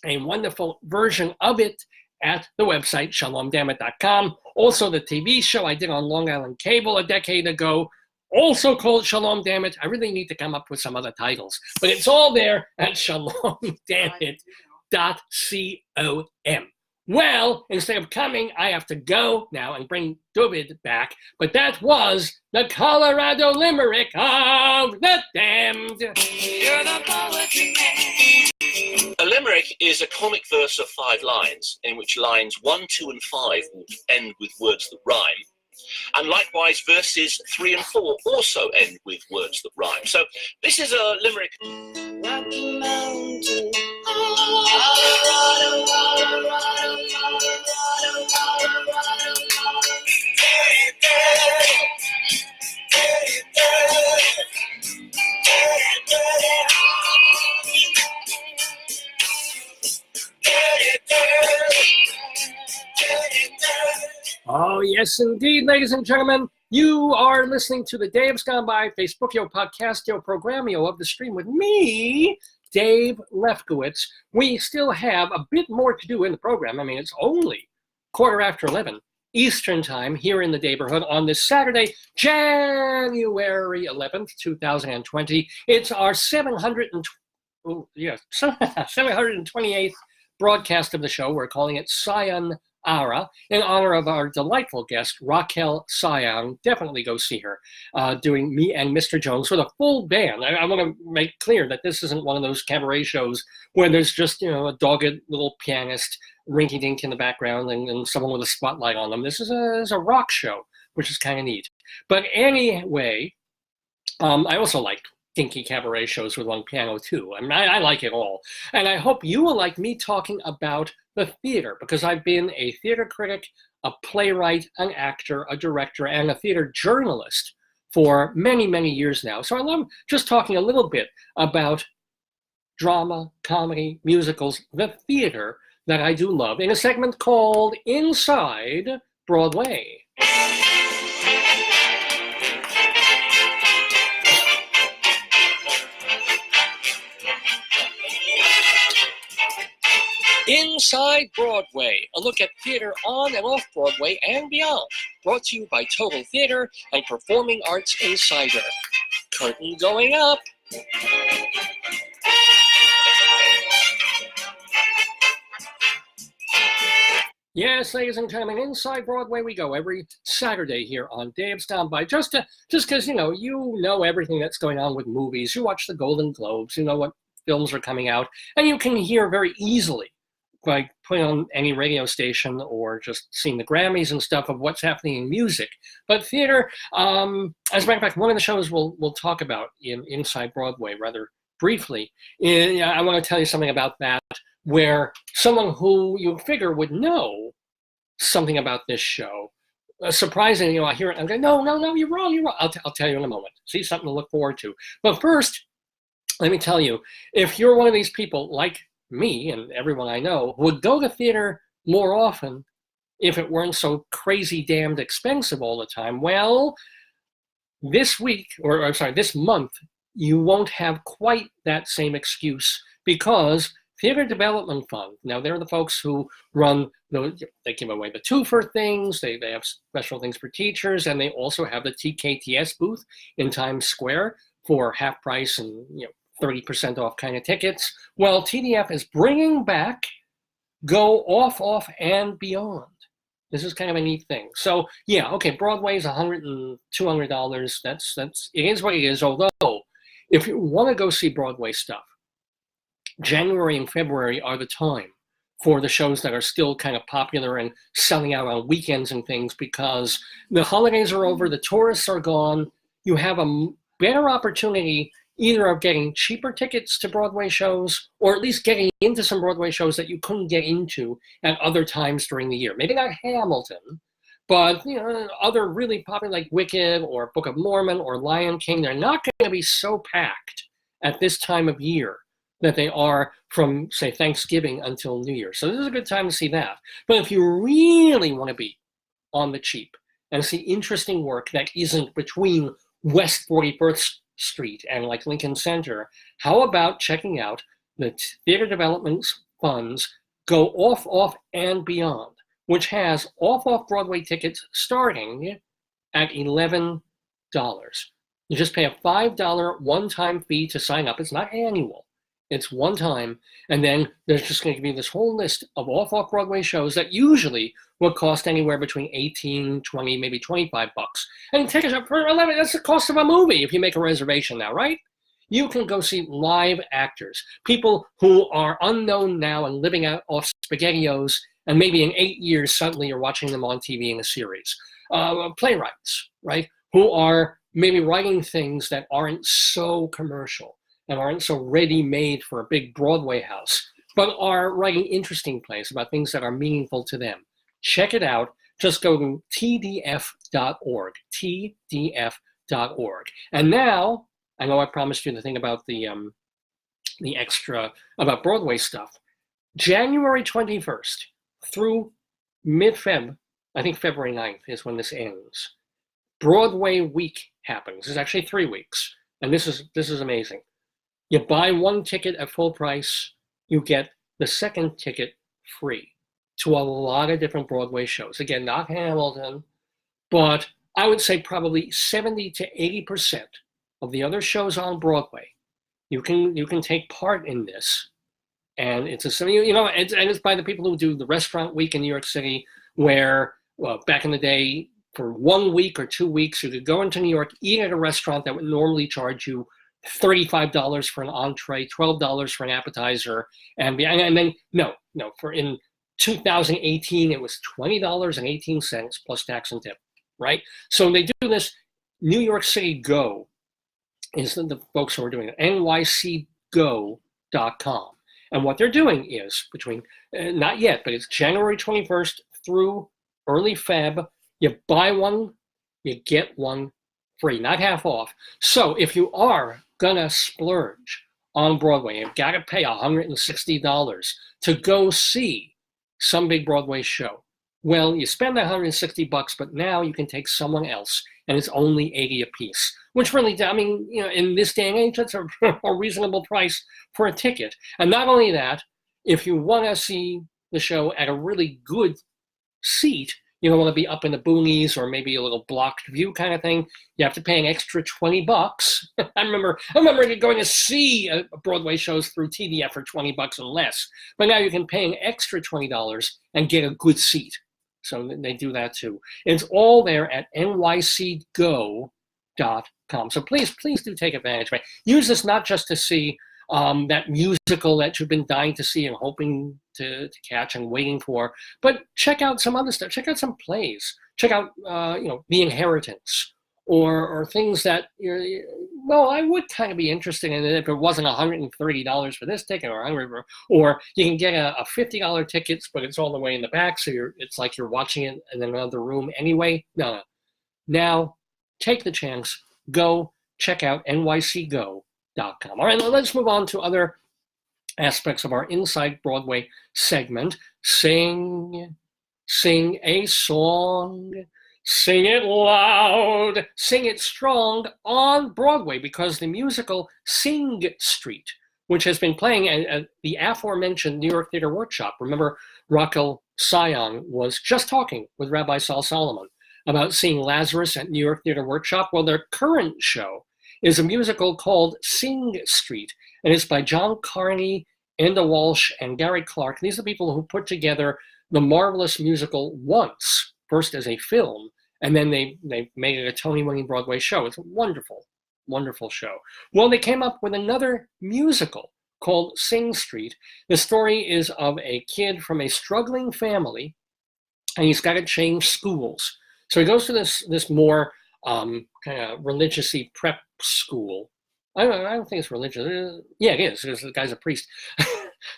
a wonderful version of it at the website, shalomdammit.com. Also, the TV show I did on Long Island Cable a decade ago, also called Shalom Damn It. I really need to come up with some other titles, but it's all there at shalomdammit.com. Well, instead of coming, I have to go now and bring David back, but that was the Colorado Limerick of the Damned. You're the poetry man. A limerick is a comic verse of 5 lines, in which lines 1, 2, and 5 will end with words that rhyme. And likewise, verses 3 and 4 also end with words that rhyme. So this is a limerick. Rocky Mountain, Colorado, Colorado, Colorado, Colorado, Colorado. Yes, indeed, ladies and gentlemen. You are listening to the Dave's Gone By Facebookio Podcastio Programmio of the stream with me, Dave Lefkowitz. We still have a bit more to do in the program. I mean, it's only 11:15 Eastern Time here in the Daverhood on this Saturday, January 11th, 2020. It's our 728th broadcast of the show. We're calling it CIONARA in honor of our delightful guest, Raquel Cion. Definitely go see her doing Me and Mr. Jones with a full band. I want to make clear that this isn't one of those cabaret shows where there's just, a dogged little pianist rinky-dink in the background and someone with a spotlight on them. This is a rock show, which is kind of neat. But anyway, I also like dinky cabaret shows with one piano too. I mean, I like it all. And I hope you will like me talking about the theater, because I've been a theater critic, a playwright, an actor, a director, and a theater journalist for many, many years now. So I love just talking a little bit about drama, comedy, musicals, the theater that I do love in a segment called Inside Broadway. Inside Broadway, a look at theater on and off Broadway and beyond. Brought to you by Total Theater and Performing Arts Insider. Curtain going up. Yes, ladies and gentlemen, Inside Broadway we go every Saturday here on Dave's Gone By. Just because, you know everything that's going on with movies. You watch the Golden Globes, you know what films are coming out, and you can hear very easily by putting on any radio station or just seeing the Grammys and stuff of what's happening in music. But theater, as a matter of fact, one of the shows we'll talk about in Inside Broadway rather briefly. I want to tell you something about that, where someone who you figure would know something about this show, surprisingly, I hear it and I go, no, you're wrong. I'll tell you in a moment. See, something to look forward to. But first, let me tell you, if you're one of these people like me and everyone I know who would go to theater more often if it weren't so crazy damned expensive all the time, well, this month, you won't have quite that same excuse, because Theater Development Fund, now they're the folks who run, they give away the two-for things, they have special things for teachers, and they also have the TKTS booth in Times Square for half price and 30% off kind of tickets. Well, TDF is bringing back Go Off, and Beyond. This is kind of a neat thing. So yeah, okay, Broadway is $100 and $200. That's it is what it is. Although, if you want to go see Broadway stuff, January and February are the time for the shows that are still kind of popular and selling out on weekends and things, because the holidays are over, the tourists are gone. You have a better opportunity either of getting cheaper tickets to Broadway shows, or at least getting into some Broadway shows that you couldn't get into at other times during the year. Maybe not Hamilton, but other really popular like Wicked or Book of Mormon or Lion King. They're not going to be so packed at this time of year that they are from, say, Thanksgiving until New Year. So this is a good time to see that. But if you really want to be on the cheap and see interesting work that isn't between West 41st Street and like Lincoln Center, how about checking out the Theater Development Fund's Go Off, and Beyond, which has off Broadway tickets starting at $11. You just pay a $5 one-time fee to sign up. It's not annual. It's one time, and then there's just going to be this whole list of off Broadway shows that usually would cost anywhere between $18, $20, maybe $25. And tickets up for $11. That's the cost of a movie if you make a reservation now, right? You can go see live actors, people who are unknown now and living out off SpaghettiOs, and maybe in 8 years suddenly you're watching them on TV in a series. Playwrights, right, who are maybe writing things that aren't so commercial and aren't so ready-made for a big Broadway house, but are writing interesting plays about things that are meaningful to them. Check it out. Just go to tdf.org, tdf.org. And now, I know I promised you the thing about the extra, about Broadway stuff. January 21st through mid-Feb I think February 9th is when this ends. Broadway week happens. It's actually 3 weeks. And this is amazing. You buy one ticket at full price, you get the second ticket free to a lot of different Broadway shows. Again, not Hamilton, but I would say probably 70 to 80% of the other shows on Broadway. You can take part in this. And it's it's by the people who do the restaurant week in New York City, where back in the day, for 1 week or 2 weeks, you could go into New York, eat at a restaurant that would normally charge you $35 for an entree, $12 for an appetizer, and then in 2018 it was $20.18 plus tax and tip, right? So they do this. New York City Go is the folks who are doing it. nycgo.com. And what they're doing is between, not yet, but it's January 21st through early Feb. You buy one, you get one free, not half off. So if you are gonna splurge on Broadway, you've got to pay $160 to go see some big Broadway show. Well, you spend that $160, but now you can take someone else, and it's only $80 a piece, which really, I mean, in this day and age, that's a reasonable price for a ticket. And not only that, if you want to see the show at a really good seat, you don't want to be up in the boonies or maybe a little blocked view kind of thing, you have to pay an extra $20. I remember going to see Broadway shows through TDF for $20 and less, but now you can pay an extra $20 and get a good seat. So they do that too. It's all there at nycgo.com. So please do take advantage. Right? Use this not just to see that musical that you've been dying to see and hoping to catch and waiting for, but check out some other stuff. Check out some plays. Check out The Inheritance, or things that I would kind of be interested in it if it wasn't $130 for this ticket, or you can get a $50 ticket, but it's all the way in the back, so it's like you're watching it in another room anyway. No. Now, take the chance. Go check out nycgo.com. All right, now let's move on to other aspects of our Inside Broadway segment. Sing a song. Sing it loud, sing it strong on Broadway, because the musical Sing Street, which has been playing at the aforementioned New York Theater Workshop. Remember, Raquel Cion was just talking with Rabbi Saul Solomon about seeing Lazarus at New York Theater Workshop. Well, their current show is a musical called Sing Street, and it's by John Carney, Enda Walsh, and Gary Clark. These are the people who put together the marvelous musical Once, first as a film, and then they made it a Tony-winning Broadway show. It's a wonderful, wonderful show. Well, they came up with another musical called Sing Street. The story is of a kid from a struggling family, and he's got to change schools. So he goes to this more kind of religious-y prep school. I don't think it's religious. Yeah, it is, because the guy's a priest.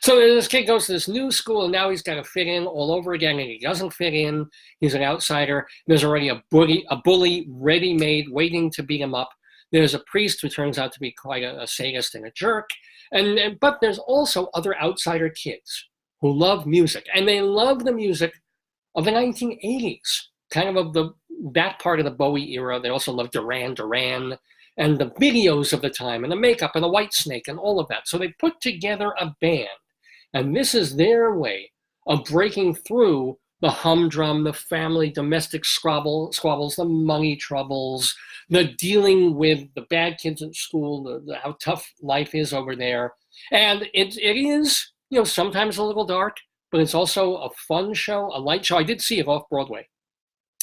So this kid goes to this new school, and now he's got to fit in all over again, and he doesn't fit in. He's an outsider. There's already a bully ready-made waiting to beat him up. There's a priest who turns out to be quite a sadist and a jerk. But there's also other outsider kids who love music, and they love the music of the 1980s, kind of that part of the Bowie era. They also love Duran Duran and the videos of the time and the makeup and the Whitesnake and all of that. So they put together a band, and this is their way of breaking through the humdrum, the family domestic squabbles, the money troubles, the dealing with the bad kids at school, how tough life is over there. And it is, sometimes a little dark, but it's also a fun show, a light show. I did see it off Broadway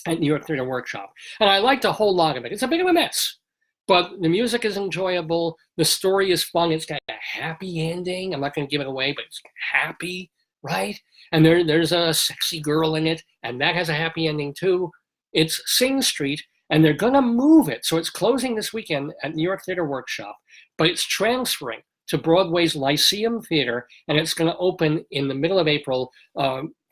at New York Theater Workshop, and I liked a whole lot of it. It's a bit of a mess, but the music is enjoyable. The story is fun. It's got a happy ending. I'm not going to give it away, but it's happy, right? And there's a sexy girl in it, and that has a happy ending too. It's Sing Street, and they're going to move it. So it's closing this weekend at New York Theater Workshop, but it's transferring to Broadway's Lyceum Theater, and it's going to open in the middle of April,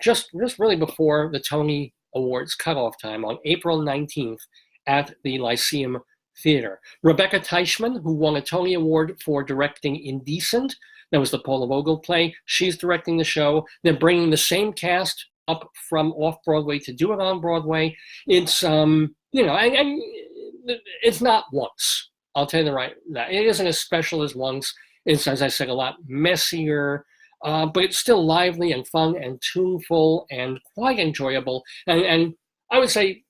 just really before the Tony Awards cutoff time on April 19th at the Lyceum Theater. Rebecca Teichman, who won a Tony Award for directing Indecent, that was the Paula Vogel play, she's directing the show. They're bringing the same cast up from off-Broadway to do it on Broadway. It's, and it's not once. I'll tell you that. It isn't as special as once. It's, as I said, a lot messier, but it's still lively and fun and tuneful and quite enjoyable. And I would say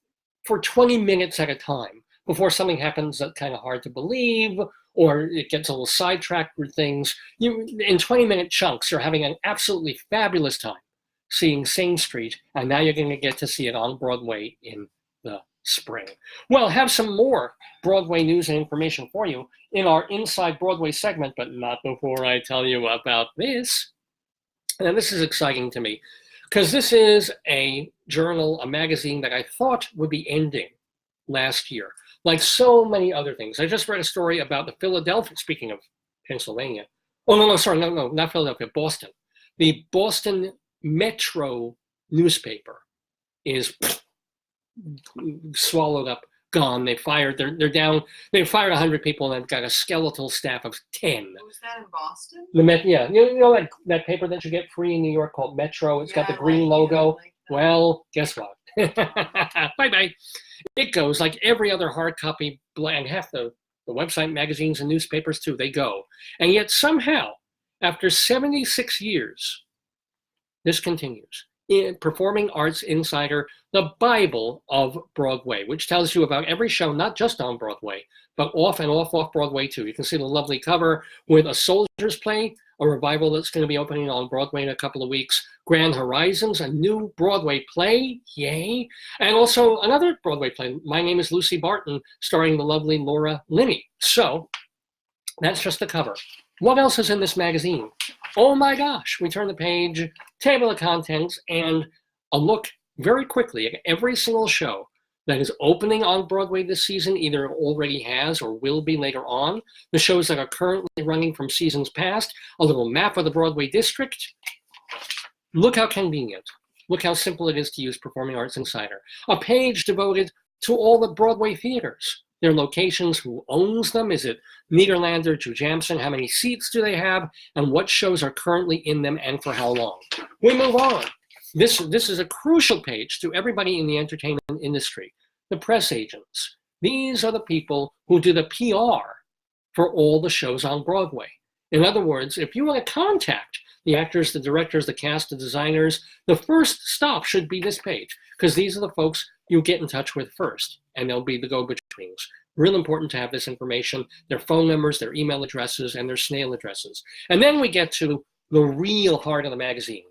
for 20 minutes at a time, before something happens that's kind of hard to believe, or it gets a little sidetracked with things, in 20-minute chunks, you're having an absolutely fabulous time seeing Sing Street, and now you're going to get to see it on Broadway in the spring. Well, have some more Broadway news and information for you in our Inside Broadway segment, but not before I tell you about this. And this is exciting to me, because this is a journal, a magazine that I thought would be ending last year, like so many other things. I just read a story about the Philadelphia, speaking of Pennsylvania. Oh, no, not Philadelphia, Boston. The Boston Metro newspaper is swallowed up, gone. They fired, they're down, they fired 100 people and they've got a skeletal staff of 10. Was that in Boston? You know that paper that you get free in New York called Metro? It's got the green logo. Well, guess what? Bye-bye. It goes like every other hard copy, and half the website magazines and newspapers too, they go. And yet somehow, after 76 years, this continues. In Performing Arts Insider, the Bible of Broadway, which tells you about every show, not just on Broadway, but off and off Broadway too. You can see the lovely cover with A Soldier's Play, a revival that's going to be opening on Broadway in a couple of weeks. Grand Horizons, a new Broadway play, yay. And also another Broadway play, My Name is Lucy Barton, starring the lovely Laura Linney. So that's just the cover. What else is in this magazine? Oh my gosh, we turn the page, table of contents, and a look very quickly at every single show that is opening on Broadway this season, either already has or will be later on. The shows that are currently running from seasons past, a little map of the Broadway district. Look how convenient. Look how simple it is to use Performing Arts Insider. A page devoted to all the Broadway theaters. Their locations, who owns them, is it Nederlander, Jujamson, how many seats do they have, and what shows are currently in them and for how long. We move on. This is a crucial page to everybody in the entertainment industry, the press agents. These are the people who do the PR for all the shows on Broadway. In other words, if you want to contact the actors, the directors, the cast, the designers, the first stop should be this page, because these are the folks you get in touch with first, and they'll be the go-betweens. Real important to have this information, their phone numbers, their email addresses, and their snail addresses. And then we get to the real heart of the magazine.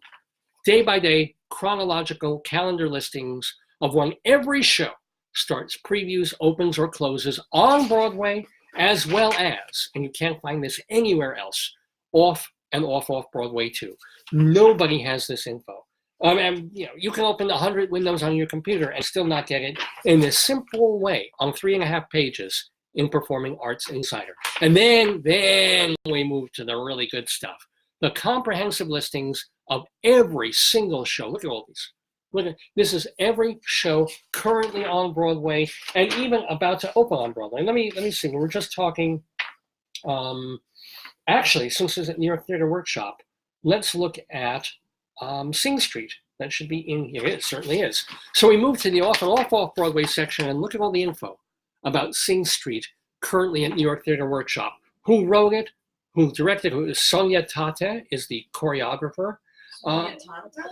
Day by day, chronological calendar listings of when every show starts, previews, opens, or closes on Broadway, as well as, and you can't find this anywhere else, off and off Broadway too. Nobody has this info. And you can open 100 windows on your computer and still not get it in this simple way on 3.5 pages in Performing Arts Insider. And then we move to the really good stuff. The comprehensive listings of every single show. Look at all these. Look at, this is every show currently on Broadway and even about to open on Broadway. Let me see. We're just talking. Actually, since it's at New York Theater Workshop, let's look at Sing Street. That should be in here. It certainly is. So we move to the off and off Broadway section and look at all the info about Sing Street currently at New York Theater Workshop. Who wrote it? Who directed? Who is Sonia Tate is the choreographer.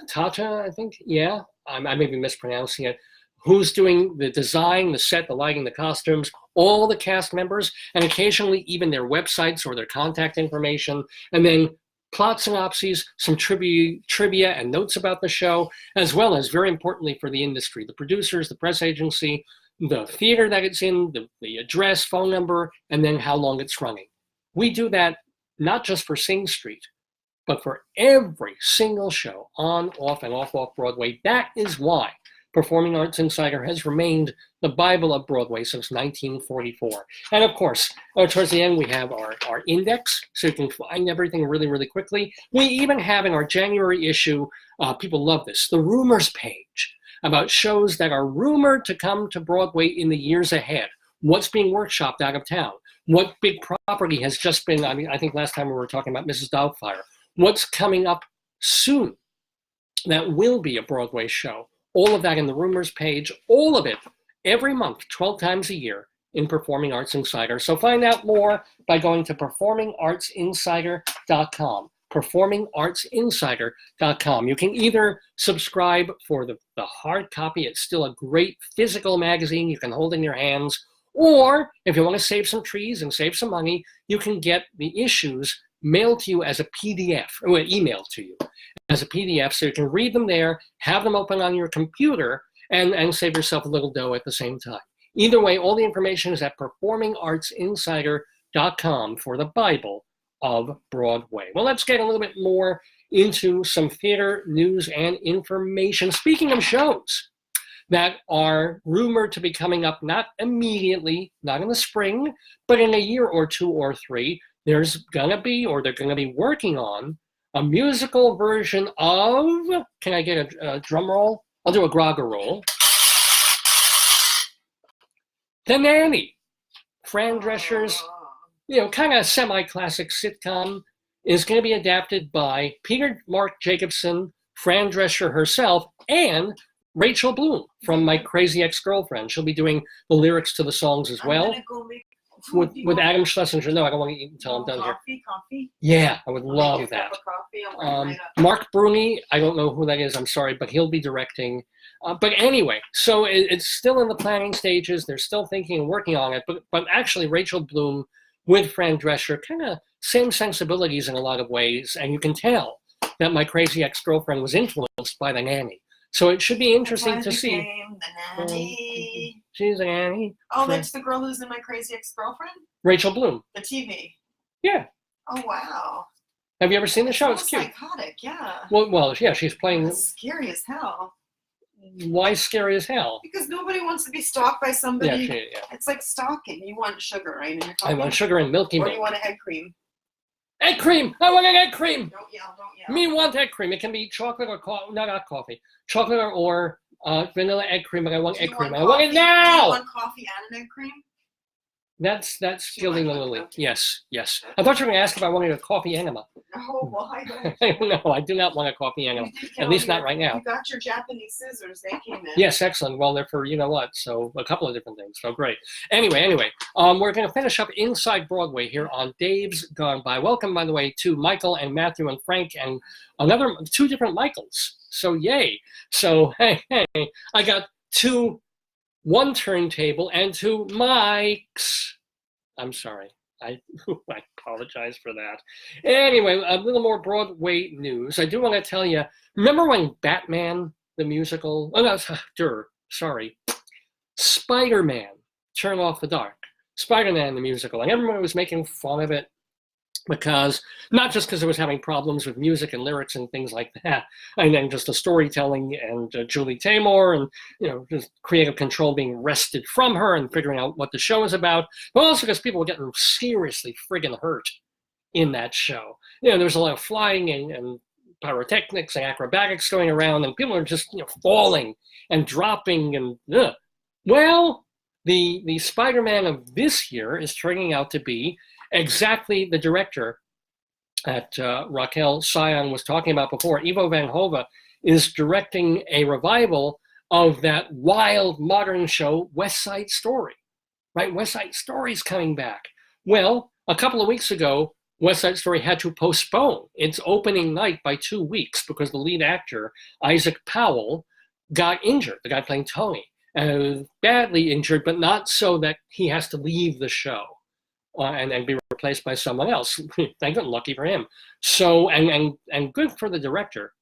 Tata, I think. Yeah, I may be mispronouncing it. Who's doing the design, the set, the lighting, the costumes, all the cast members, and occasionally even their websites or their contact information, and then plot synopses, some trivia and notes about the show, as well as, very importantly for the industry, the producers, the press agency, the theater that it's in, the address, phone number, and then how long it's running. We do that not just for Sing Street, but for every single show on, off, and off Broadway. That is why Performing Arts Insider has remained the Bible of Broadway since 1944. And of course, towards the end, we have our index, so you can find everything really, really quickly. We even have in our January issue, people love this, the rumors page about shows that are rumored to come to Broadway in the years ahead. What's being workshopped out of town? What big property has just been, I think last time we were talking about Mrs. Doubtfire. What's coming up soon? that will be a Broadway show. All of that in the rumors page, all of it, every month, 12 times a year in Performing Arts Insider. So find out more by going to performingartsinsider.com. performingartsinsider.com. You can either subscribe for the hard copy. It's still a great physical magazine you can hold in your hands. Or if you want to save some trees and save some money, you can get the issues mailed to you as a PDF, or emailed to you as a PDF, so you can read them there, have them open on your computer, and save yourself a little dough at the same time. Either way, all the information is at performingartsinsider.com for the Bible of Broadway. Well, let's get a little bit more into some theater news and information. Speaking of shows that are rumored to be coming up, not immediately, not in the spring, but in a year or two or three, there's gonna be, or they're gonna be working on, a musical version of, can I get a drum roll? I'll do a grogger roll. The Nanny. Fran Drescher's, kind of semi-classic sitcom is going to be adapted by Peter Mark Jacobson, Fran Drescher herself, and Rachel Bloom from My Crazy Ex-Girlfriend. She'll be doing the lyrics to the songs as well. With Adam Schlesinger. No, I don't want to eat until I'm done Coffee. here. Yeah, I would love that. Mark Bruni, I don't know who that is, I'm sorry, but he'll be directing. But anyway, so it's still in the planning stages. They're still thinking and working on it. But actually, Rachel Bloom with Fran Drescher, kind of same sensibilities in a lot of ways. And you can tell that My Crazy Ex-Girlfriend was influenced by The Nanny. So it should be interesting to see. The Nanny. She's a nanny. Oh, that's the girl who's in My Crazy Ex-Girlfriend? Rachel Bloom. The TV. Yeah. Oh, wow. Have you ever seen the show? It's cute. Psychotic, yeah. Well, yeah, she's playing. That's scary as hell. Why scary as hell? Because nobody wants to be stalked by somebody. Yeah. It's like stalking. You want sugar, right? In your coffee? I want sugar and milky milk. Or you want egg cream. Egg cream! I want an egg cream! Don't yell. Me want egg cream. It can be chocolate or coffee. No, not coffee. Chocolate or vanilla egg cream, but I want egg cream. I want it now! Do you want coffee and an egg cream? That's gilding the lily. Yes. I thought you were going to ask if I wanted a coffee enema. No, why don't you? No, I do not want a coffee enema. At least not right now. You got your Japanese scissors. They came in. Yes, excellent. Well, they're for you know what, so a couple of different things. So great. Anyway, we're going to finish up Inside Broadway here on Dave's Gone By. Welcome, by the way, to Michael and Matthew and Frank and two different Michaels. So yay. So hey, I got one turntable and two mics. I'm sorry. I apologize for that. Anyway, a little more Broadway news. I do want to tell you, remember when Batman, the musical, Spider-Man, Turn Off the Dark. Spider-Man, the musical. And everyone was making fun of it because, not just because it was having problems with music and lyrics and things like that, and then just the storytelling and Julie Taymor and, just creative control being wrested from her and figuring out what the show is about, but also because people were getting seriously friggin' hurt in that show. There was a lot of flying and pyrotechnics and acrobatics going around, and people are just, falling and dropping and, Well, the Spider-Man of this year is turning out to be exactly the director that Raquel Cion was talking about before. Ivo Van Hove is directing a revival of that wild modern show, West Side Story, right? West Side Story's coming back. Well, a couple of weeks ago, West Side Story had to postpone its opening night by 2 weeks because the lead actor, Isaac Powell, got injured, the guy playing Tony, badly injured, but not so that he has to leave the show. And be replaced by someone else. Thank God, lucky for him. So, and good for the director,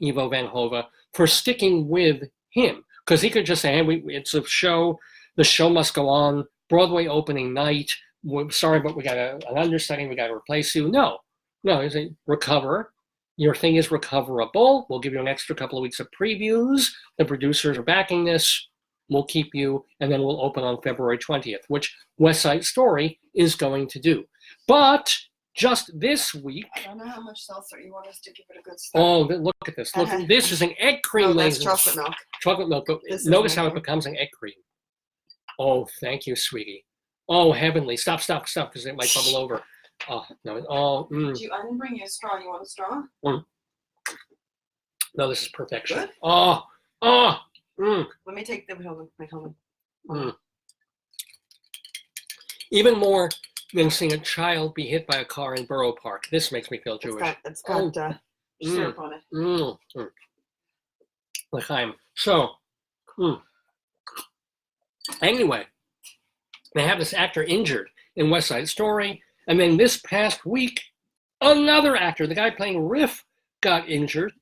Ivo Van Hove, for sticking with him. Because he could just say, hey, it's a show, the show must go on, Broadway opening night, we're sorry, but we got an understudy, we got to replace you. No, he's a recover. Your thing is recoverable. We'll give you an extra couple of weeks of previews. The producers are backing this. We'll keep you, and then we'll open on February 20th, which West Side Story is going to do. But just this week... I don't know how much seltzer you want us to give it a good start. Oh, look at this. Look, this is an egg cream. Oh, that's chocolate milk. Chocolate milk. But notice how it becomes an egg cream. Oh, thank you, sweetie. Oh, heavenly. Stop, because it might bubble over. Oh, no. Oh, I didn't bring you a straw. You want a straw? No, this is perfection. Good? Mm. Let me take the helmet. Mm. Even more than seeing a child be hit by a car in Borough Park. This makes me feel Jewish. It's got syrup on it. L'chaim. So, anyway, they have this actor injured in West Side Story, and then this past week, another actor, the guy playing Riff, got injured,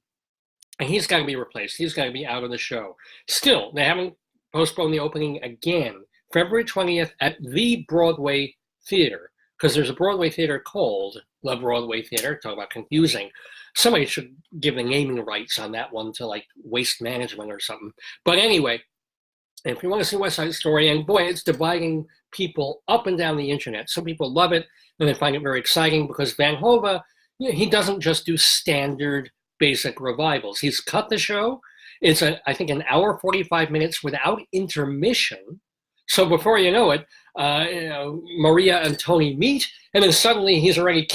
and he's got to be replaced. He's got to be out of the show. Still, they haven't postponed the opening again, February 20th at the Broadway Theater, because there's a Broadway theater called the Broadway Theater. Talk about confusing. Somebody should give the naming rights on that one to like Waste Management or something. But anyway, if you want to see West Side Story, and boy, it's dividing people up and down the internet. Some people love it and they find it very exciting because Van Hove, he doesn't just do standard basic revivals. He's cut the show. It's I think an hour 45 minutes without intermission. So before you know it, Maria and Tony meet, and then suddenly he's already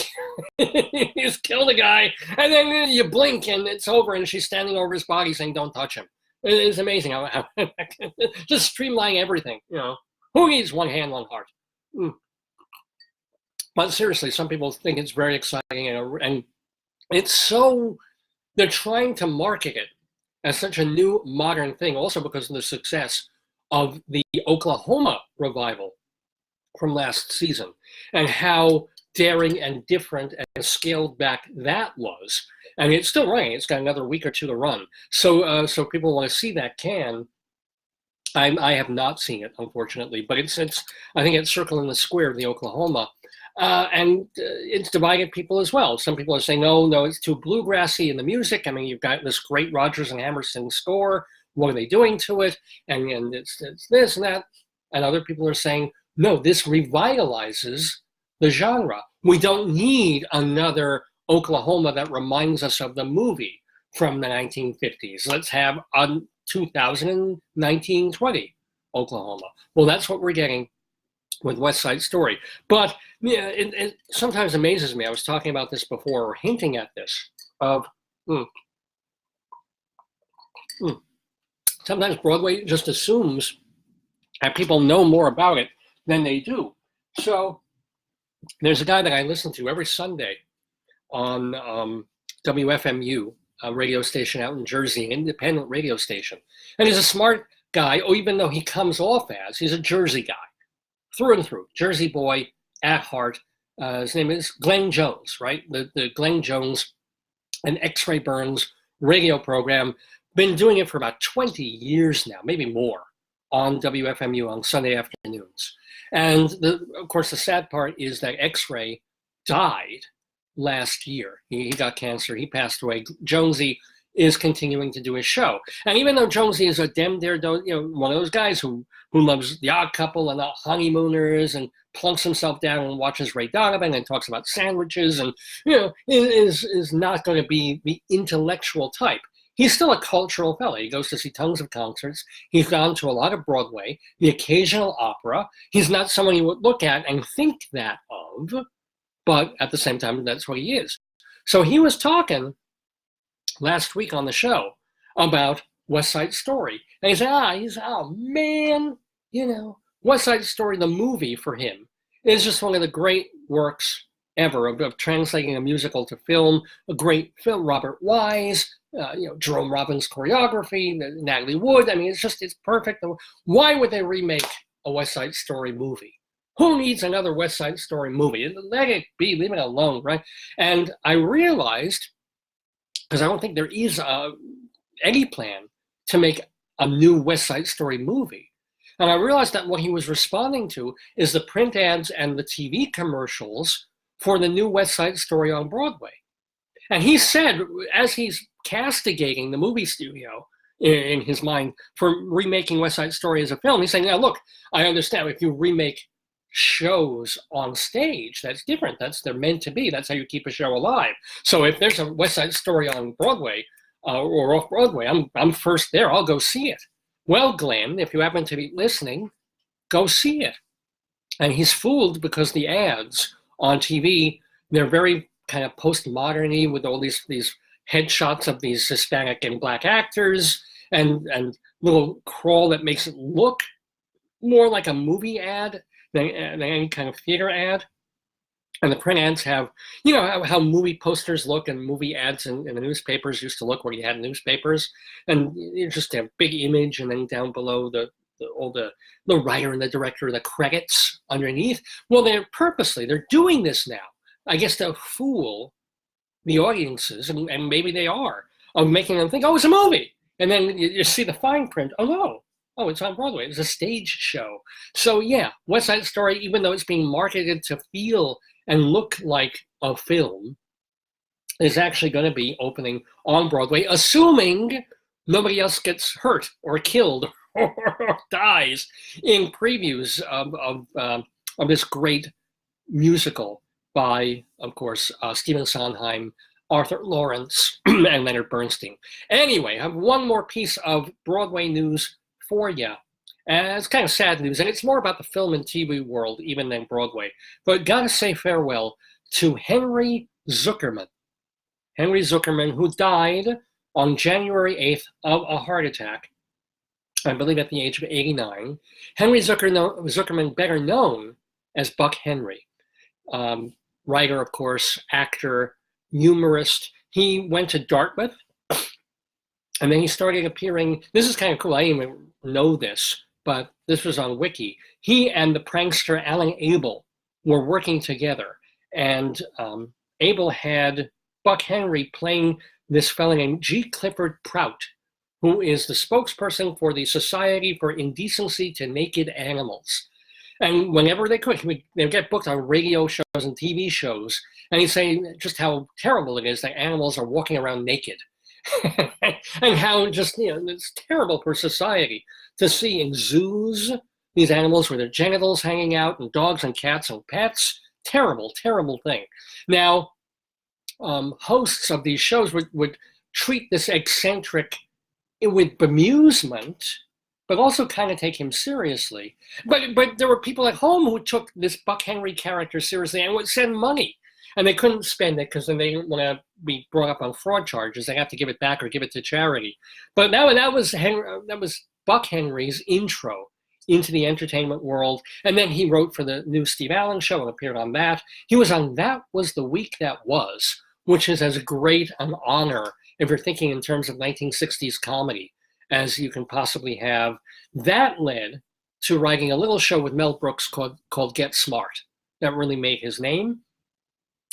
he's killed a guy, and then you blink and it's over, and she's standing over his body saying, "Don't touch him." It's amazing how just streamlining everything. Who needs one hand, one heart? But seriously, some people think it's very exciting, and it's so they're trying to market it as such a new modern thing, also because of the success of the Oklahoma revival from last season and how daring and different and scaled back that was. And it's still running. It's got another week or two to run. So people want to see that can. I have not seen it, unfortunately, but it's I think it's circling the square of the Oklahoma. And it's divided people as well. Some people are saying, no, it's too bluegrassy in the music. I mean, you've got this great Rodgers and Hammerstein score. What are they doing to it? And it's this and that. And other people are saying, no, this revitalizes the genre. We don't need another Oklahoma that reminds us of the movie from the 1950s. Let's have a 2019-20 Oklahoma. Well, that's what we're getting with West Side Story. But it sometimes amazes me. I was talking about this before, or hinting at this, of sometimes Broadway just assumes that people know more about it than they do. So there's a guy that I listen to every Sunday on WFMU, a radio station out in Jersey, an independent radio station. And he's a smart guy, even though he comes off as, he's a Jersey guy, through and through, Jersey boy at heart. His name is Glenn Jones, right? The Glenn Jones and X-Ray Burns radio program. Been doing it for about 20 years now, maybe more, on WFMU on Sunday afternoons. And of course, the sad part is that X-Ray died last year. He got cancer. He passed away. Jonesy is continuing to do his show. And even though Jonesy is a one of those guys who loves The Odd Couple and The Honeymooners and plunks himself down and watches Ray Donovan and talks about sandwiches and, is not going to be the intellectual type. He's still a cultural fellow. He goes to see tons of concerts. He's gone to a lot of Broadway, the occasional opera. He's not someone you would look at and think that of, but at the same time, that's what he is. So he was talking last week on the show about West Side Story. And he said, oh man, West Side Story, the movie for him, is just one of the great works ever of translating a musical to film, a great film, Robert Wise, Jerome Robbins' choreography, Natalie Wood. I mean, it's perfect. Why would they remake a West Side Story movie? Who needs another West Side Story movie? Let it be, leave it alone, right? And I realized, because I don't think there is any plan to make a new West Side Story movie. And I realized that what he was responding to is the print ads and the TV commercials for the new West Side Story on Broadway. And he said, as he's castigating the movie studio in his mind for remaking West Side Story as a film, he's saying, now look, I understand if you remake shows on stage, that's different. They're meant to be. That's how you keep a show alive. So if there's a West Side Story on Broadway or off Broadway, I'm first there. I'll go see it. Well, Glenn, if you happen to be listening, go see it. And he's fooled because the ads on TV, they're very kind of postmodern-y with all these headshots of these Hispanic and Black actors and little crawl that makes it look more like a movie ad than any kind of theater ad. And the print ads have, you know, how movie posters look and movie ads in the newspapers used to look where you had newspapers. And you just have big image, and then down below the writer and the director, the credits underneath. Well, they're doing this now, I guess, to fool the audiences, and maybe they are, of making them think, oh, it's a movie. And then you see the fine print, oh no, oh, it's on Broadway, it's a stage show. So yeah, West Side Story, even though it's being marketed to feel and look like a film, is actually going to be opening on Broadway, assuming nobody else gets hurt or killed or dies in previews of this great musical by, of course, Stephen Sondheim, Arthur Lawrence, and Leonard Bernstein. Anyway, I have one more piece of Broadway news for you. And it's kind of sad news, and it's more about the film and TV world even than Broadway. But gotta say farewell to Henry Zuckerman. Henry Zuckerman, who died on January 8th of a heart attack, I believe at the age of 89. Henry Zuckerman, better known as Buck Henry. Writer, of course, actor, humorist. He went to Dartmouth, and then he started appearing. This is kind of cool. I didn't even know this, but this was on Wiki. He and the prankster Alan Abel were working together, and Abel had Buck Henry playing this fellow named G. Clifford Prout, who is the spokesperson for the Society for Indecency to Naked Animals. And whenever they could, they'd get booked on radio shows and TV shows, and he'd say just how terrible it is that animals are walking around naked. And how just, you know, it's terrible for society to see in zoos these animals with their genitals hanging out, and dogs and cats and pets. Terrible, terrible thing. Now, hosts of these shows would treat this eccentric with bemusement, but also kind of take him seriously. But there were people at home who took this Buck Henry character seriously and would send money. And they couldn't spend it because then they didn't want to be brought up on fraud charges. They have to give it back or give it to charity. But that was Buck Henry's intro into the entertainment world. And then he wrote for the new Steve Allen show and appeared on that. He was on That Was the Week That Was, which is as great an honor, if you're thinking in terms of 1960s comedy, as you can possibly have. That led to writing a little show with Mel Brooks called Get Smart. That really made his name.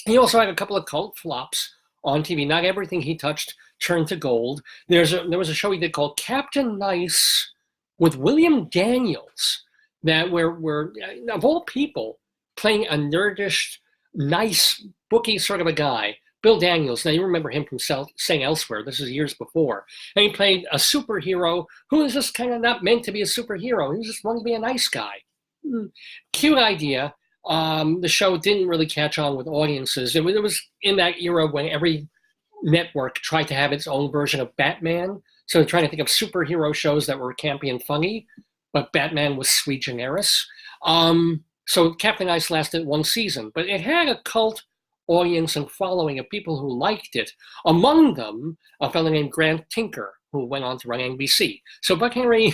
He also had a couple of cult flops on TV. Not everything he touched turned to gold. There was a show he did called Captain Nice with William Daniels, that were of all people, playing a nerdish, nice, booky sort of a guy. Bill Daniels, now you remember him from Saying Elsewhere, this is years before. And he played a superhero who was just kind of not meant to be a superhero. He just wanted to be a nice guy. Cute idea. The show didn't really catch on with audiences. It was in that era when every network tried to have its own version of Batman. So trying to think of superhero shows that were campy and funny, but Batman was sui generis. So Captain Ice lasted one season, but it had a cult audience and following of people who liked it. Among them, a fellow named Grant Tinker, who went on to run NBC. So Buck Henry,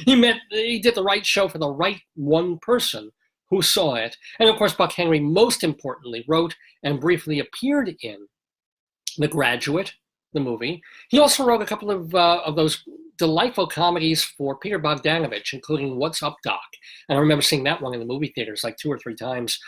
he did the right show for the right one person who saw it. And of course, Buck Henry, most importantly, wrote and briefly appeared in The Graduate, the movie. He also wrote a couple of those delightful comedies for Peter Bogdanovich, including What's Up, Doc? And I remember seeing that one in the movie theaters like 2 or 3 times.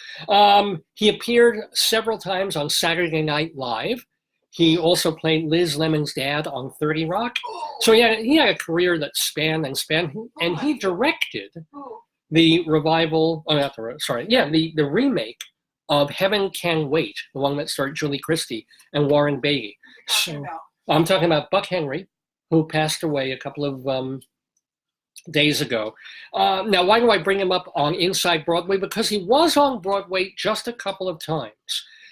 He appeared several times on Saturday Night Live. He also played Liz Lemon's dad on 30 Rock. So he had a career that spanned, and he directed the revival, the remake of Heaven Can Wait, the one that starred Julie Christie and Warren Beatty. So I'm talking about Buck Henry, who passed away a couple of days ago. Now, why do I bring him up on Inside Broadway? Because he was on Broadway just a couple of times.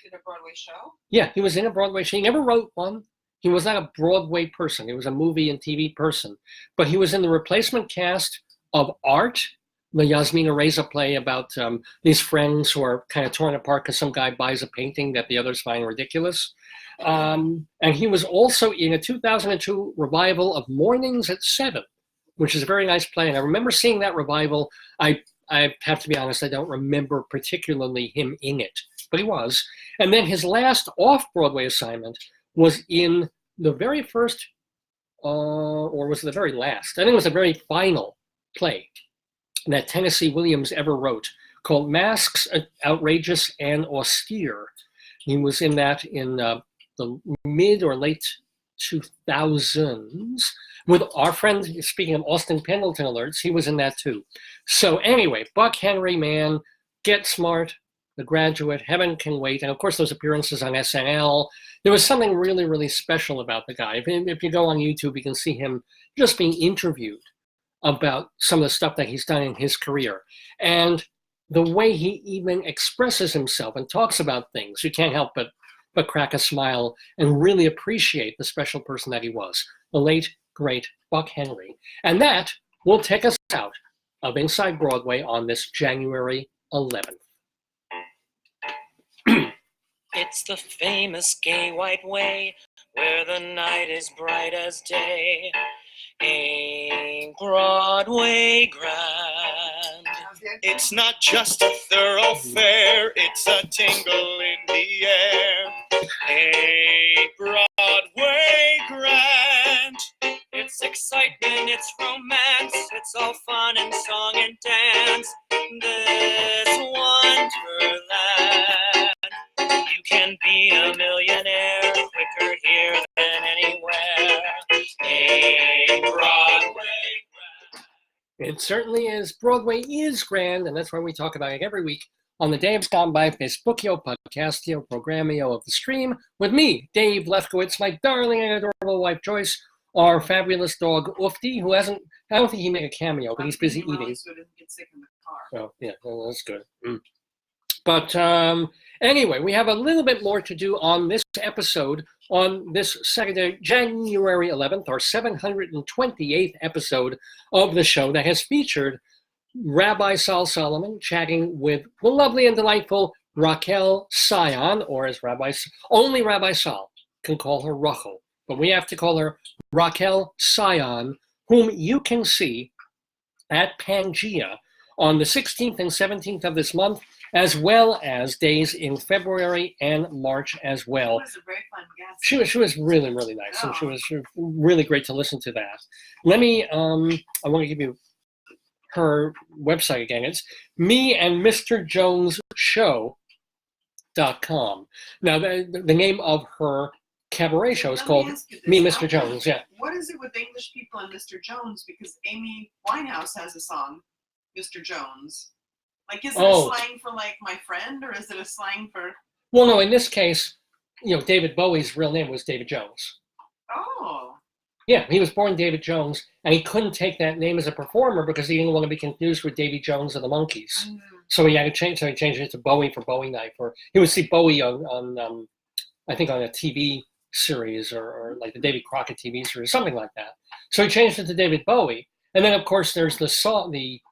In a Broadway show? Yeah, he was in a Broadway show. He never wrote one. He was not a Broadway person. He was a movie and TV person. But he was in the replacement cast of Art, the Yasmina Reza play about these friends who are kind of torn apart because some guy buys a painting that the others find ridiculous. And he was also in a 2002 revival of Mornings at 7, which is a very nice play. And I remember seeing that revival. I have to be honest, I don't remember particularly him in it, but he was. And then his last off-Broadway assignment was in the very first, or was it the very last? I think it was the very final play that Tennessee Williams ever wrote, called Masks, Outrageous and Austere. He was in that in the mid or late 2000s with our friend, speaking of Austin Pendleton alerts, he was in that too. So anyway, Buck Henry, man, Get Smart, The Graduate, Heaven Can Wait, and of course those appearances on SNL. There was something really, really special about the guy. If you go on YouTube, you can see him just being interviewed about some of the stuff that he's done in his career. And the way he even expresses himself and talks about things, you can't help but crack a smile and really appreciate the special person that he was, the late, great Buck Henry. And that will take us out of Inside Broadway on this January 11th. It's the famous gay white way where the night is bright as day. Ain't Broadway grand? It's not just a thoroughfare, it's a tingle in the air. Ain't Broadway grand? It's excitement, it's romance, it's all fun and song and dance. This wonderland, you can be a millionaire quicker here than anywhere. Ain't Broadway grand? It certainly is. Broadway is grand, and that's why we talk about it every week on the Dave's Gone By Facebookio, Podcastio, Programmio of the Stream with me, Dave Lefkowitz, my darling and adorable wife, Joyce, our fabulous dog, Ufti, who hasn't, I don't think he made a cameo, but he's busy eating. So he doesn't get sick in the car. Oh, yeah, well, that's good. But anyway, we have a little bit more to do on this episode on this Saturday, January 11th, our 728th episode of the show that has featured Rabbi Sol Solomon chatting with the lovely and delightful Raquel Cion, or as only Rabbi Sol can call her Rachel, but we have to call her Raquel Cion, whom you can see at Pangea on the 16th and 17th of this month, as well as days in February and March as well. She was a very fun guest. She was really, really nice, and she was really great to listen to that. Let me, I want to give you her website again. It's meandmrjoneshow.com. Now, the name of her cabaret show is called Me and Mr. Jones. Yeah. What is it with English people and Mr. Jones? Because Amy Winehouse has a song, Mr. Jones. Like, is it a slang for, like, my friend, or is it a slang for... Well, no, in this case, David Bowie's real name was David Jones. Oh. Yeah, he was born David Jones, and he couldn't take that name as a performer because he didn't want to be confused with Davy Jones of the Monkees. So he had to change. So he changed it to Bowie for Bowie Night. Or he would see Bowie on I think on a TV series or like the Davy Crockett TV series, something like that. So he changed it to David Bowie, and then of course there's the song, the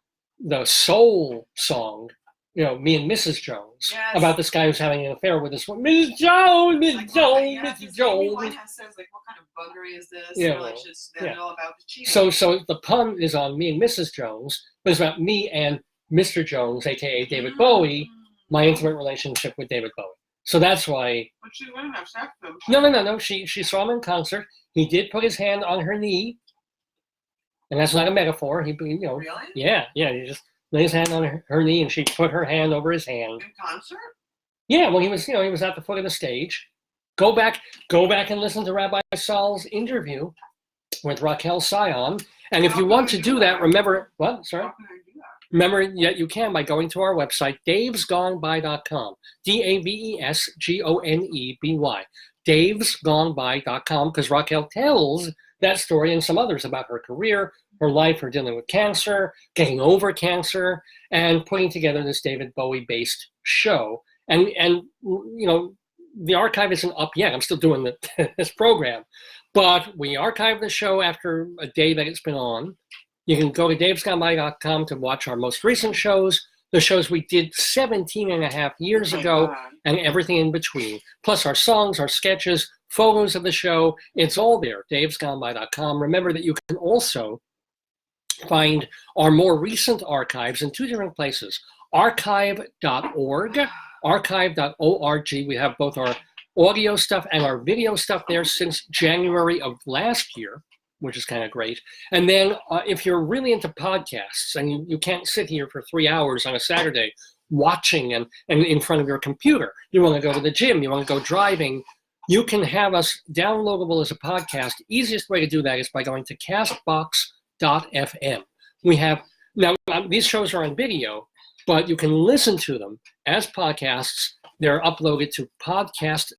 soul song, Me and Mrs. Jones, about this guy who's having an affair with this woman, Mrs. Jones, Mrs. Jones, Mrs. Jones. Winehouse says, like, what kind of buggery is this? Yeah, or, like, just all about the cheating. So the pun is on Me and Mrs. Jones, but it's about me and Mr. Jones, aka David Bowie, my intimate relationship with David Bowie. So that's why. But she wouldn't have sex with him. No. She saw him in concert. He did put his hand on her knee. And that's not a metaphor. He, Really? Yeah. He just laid his hand on her knee, and she put her hand over his hand. In concert? Yeah. Well, he was at the foot of the stage. Go back and listen to Rabbi Sol's interview with Raquel Cion. And if you want to do that, remember what? Sorry. How can I do that? Remember, you can by going to our website, davesgoneby.com. DAVESGONEBY. davesgoneby.com, because Raquel tells that story and some others about her career, her life, her dealing with cancer, getting over cancer, and putting together this David Bowie-based show. And the archive isn't up yet. I'm still doing this program. But we archive the show after a day that it's been on. You can go to davesgoneby.com to watch our most recent shows, the shows we did 17 and a half years ago, and everything in between. Plus our songs, our sketches, photos of the show. It's all there, davesgoneby.com. Remember that you can also find our more recent archives in two different places. Archive.org, archive.org. We have both our audio stuff and our video stuff there since January of last year, which is kind of great. And then if you're really into podcasts and you can't sit here for 3 hours on a Saturday watching and in front of your computer, you want to go to the gym, you want to go driving, you can have us downloadable as a podcast. Easiest way to do that is by going to castbox.fm. We have, now these shows are on video, but you can listen to them as podcasts. They're uploaded to castbox.fm.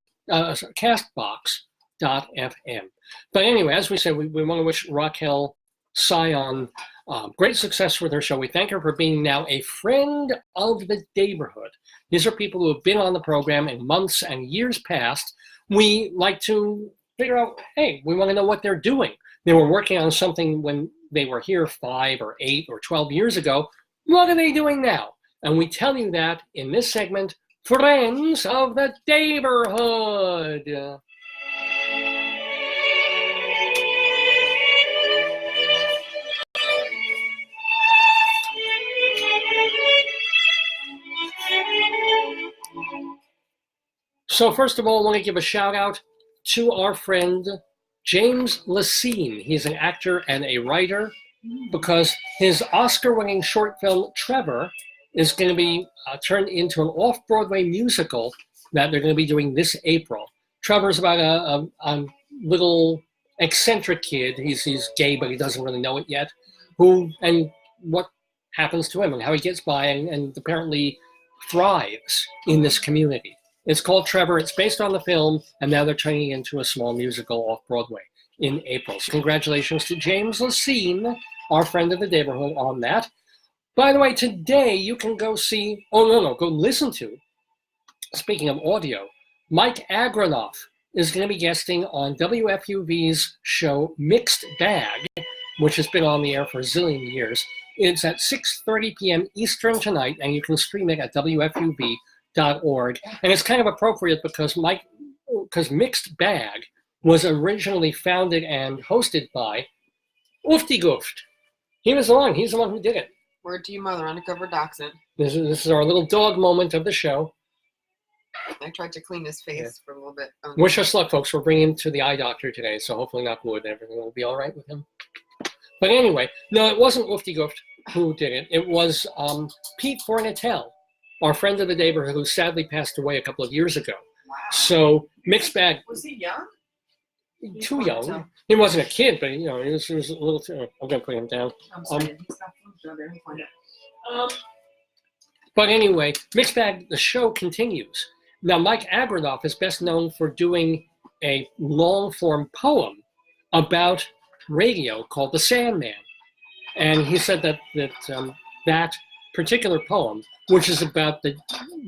But anyway, as we said, we want to wish Raquel Cion great success with her show. We thank her for being now a friend of the Daverhood. These are people who have been on the program in months and years past. We like to figure out, hey, we want to know what they're doing. They were working on something when they were here 5 or 8 or 12 years ago. What are they doing now? And we tell you that in this segment, Friends of the Daverhood. So first of all, I want to give a shout out to our friend, James Lacine. He's an actor and a writer because his Oscar-winning short film, Trevor, is going to be turned into an off-Broadway musical that they're going to be doing this April. Trevor's about a little eccentric kid. He's gay, but he doesn't really know it yet. And what happens to him and how he gets by and apparently thrives in this community. It's called Trevor. It's based on the film, and now they're turning it into a small musical off-Broadway in April. So congratulations to James Lacine, our friend of the Daverhood, on that. By the way, today you can go see, go listen to, speaking of audio, Mike Agronoff is going to be guesting on WFUV's show Mixed Bag, which has been on the air for a zillion years. It's at 6:30 p.m. Eastern tonight, and you can stream it at WFUV.org. And it's kind of appropriate because Mixed Bag was originally founded and hosted by Oofty Gooft. He's the one who did it. Word to you, mother, undercover dachshund. This is our little dog moment of the show. I tried to clean his face for a little bit. Wish us luck, folks. We're bringing him to the eye doctor today, so hopefully, knock wood, everything will be all right with him. But anyway, no, it wasn't Oofty Gooft who did it. It was Pete Fornatel, our friend of the Daverhood, who sadly passed away a couple of years ago. Wow. So Mixed Bag. Was he young? Too young. He wasn't a kid, but he was a little too. I'm gonna put him down. I'm sorry. He's got food there. But anyway, Mixed Bag, the show continues. Now, Mike Agronoff is best known for doing a long-form poem about radio called The Sandman. And he said that particular poem, which is about the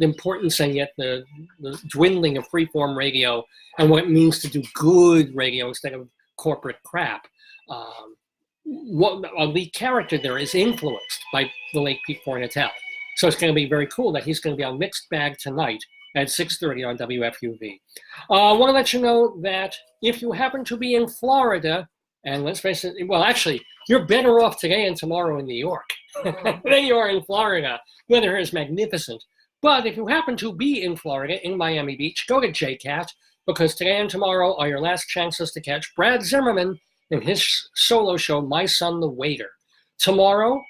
importance and yet the dwindling of freeform radio and what it means to do good radio instead of corporate crap. The character there is influenced by the late Pete Fornatel. So it's going to be very cool that he's going to be on Mixed Bag tonight at 6:30 on WFUV. I want to let you know that if you happen to be in Florida, and let's face it, well, actually, you're better off today and tomorrow in New York than you are in Florida. Weather here is magnificent. But if you happen to be in Florida, in Miami Beach, go to JCat, because today and tomorrow are your last chances to catch Brad Zimmerman in his solo show, My Son the Waiter. Tomorrow,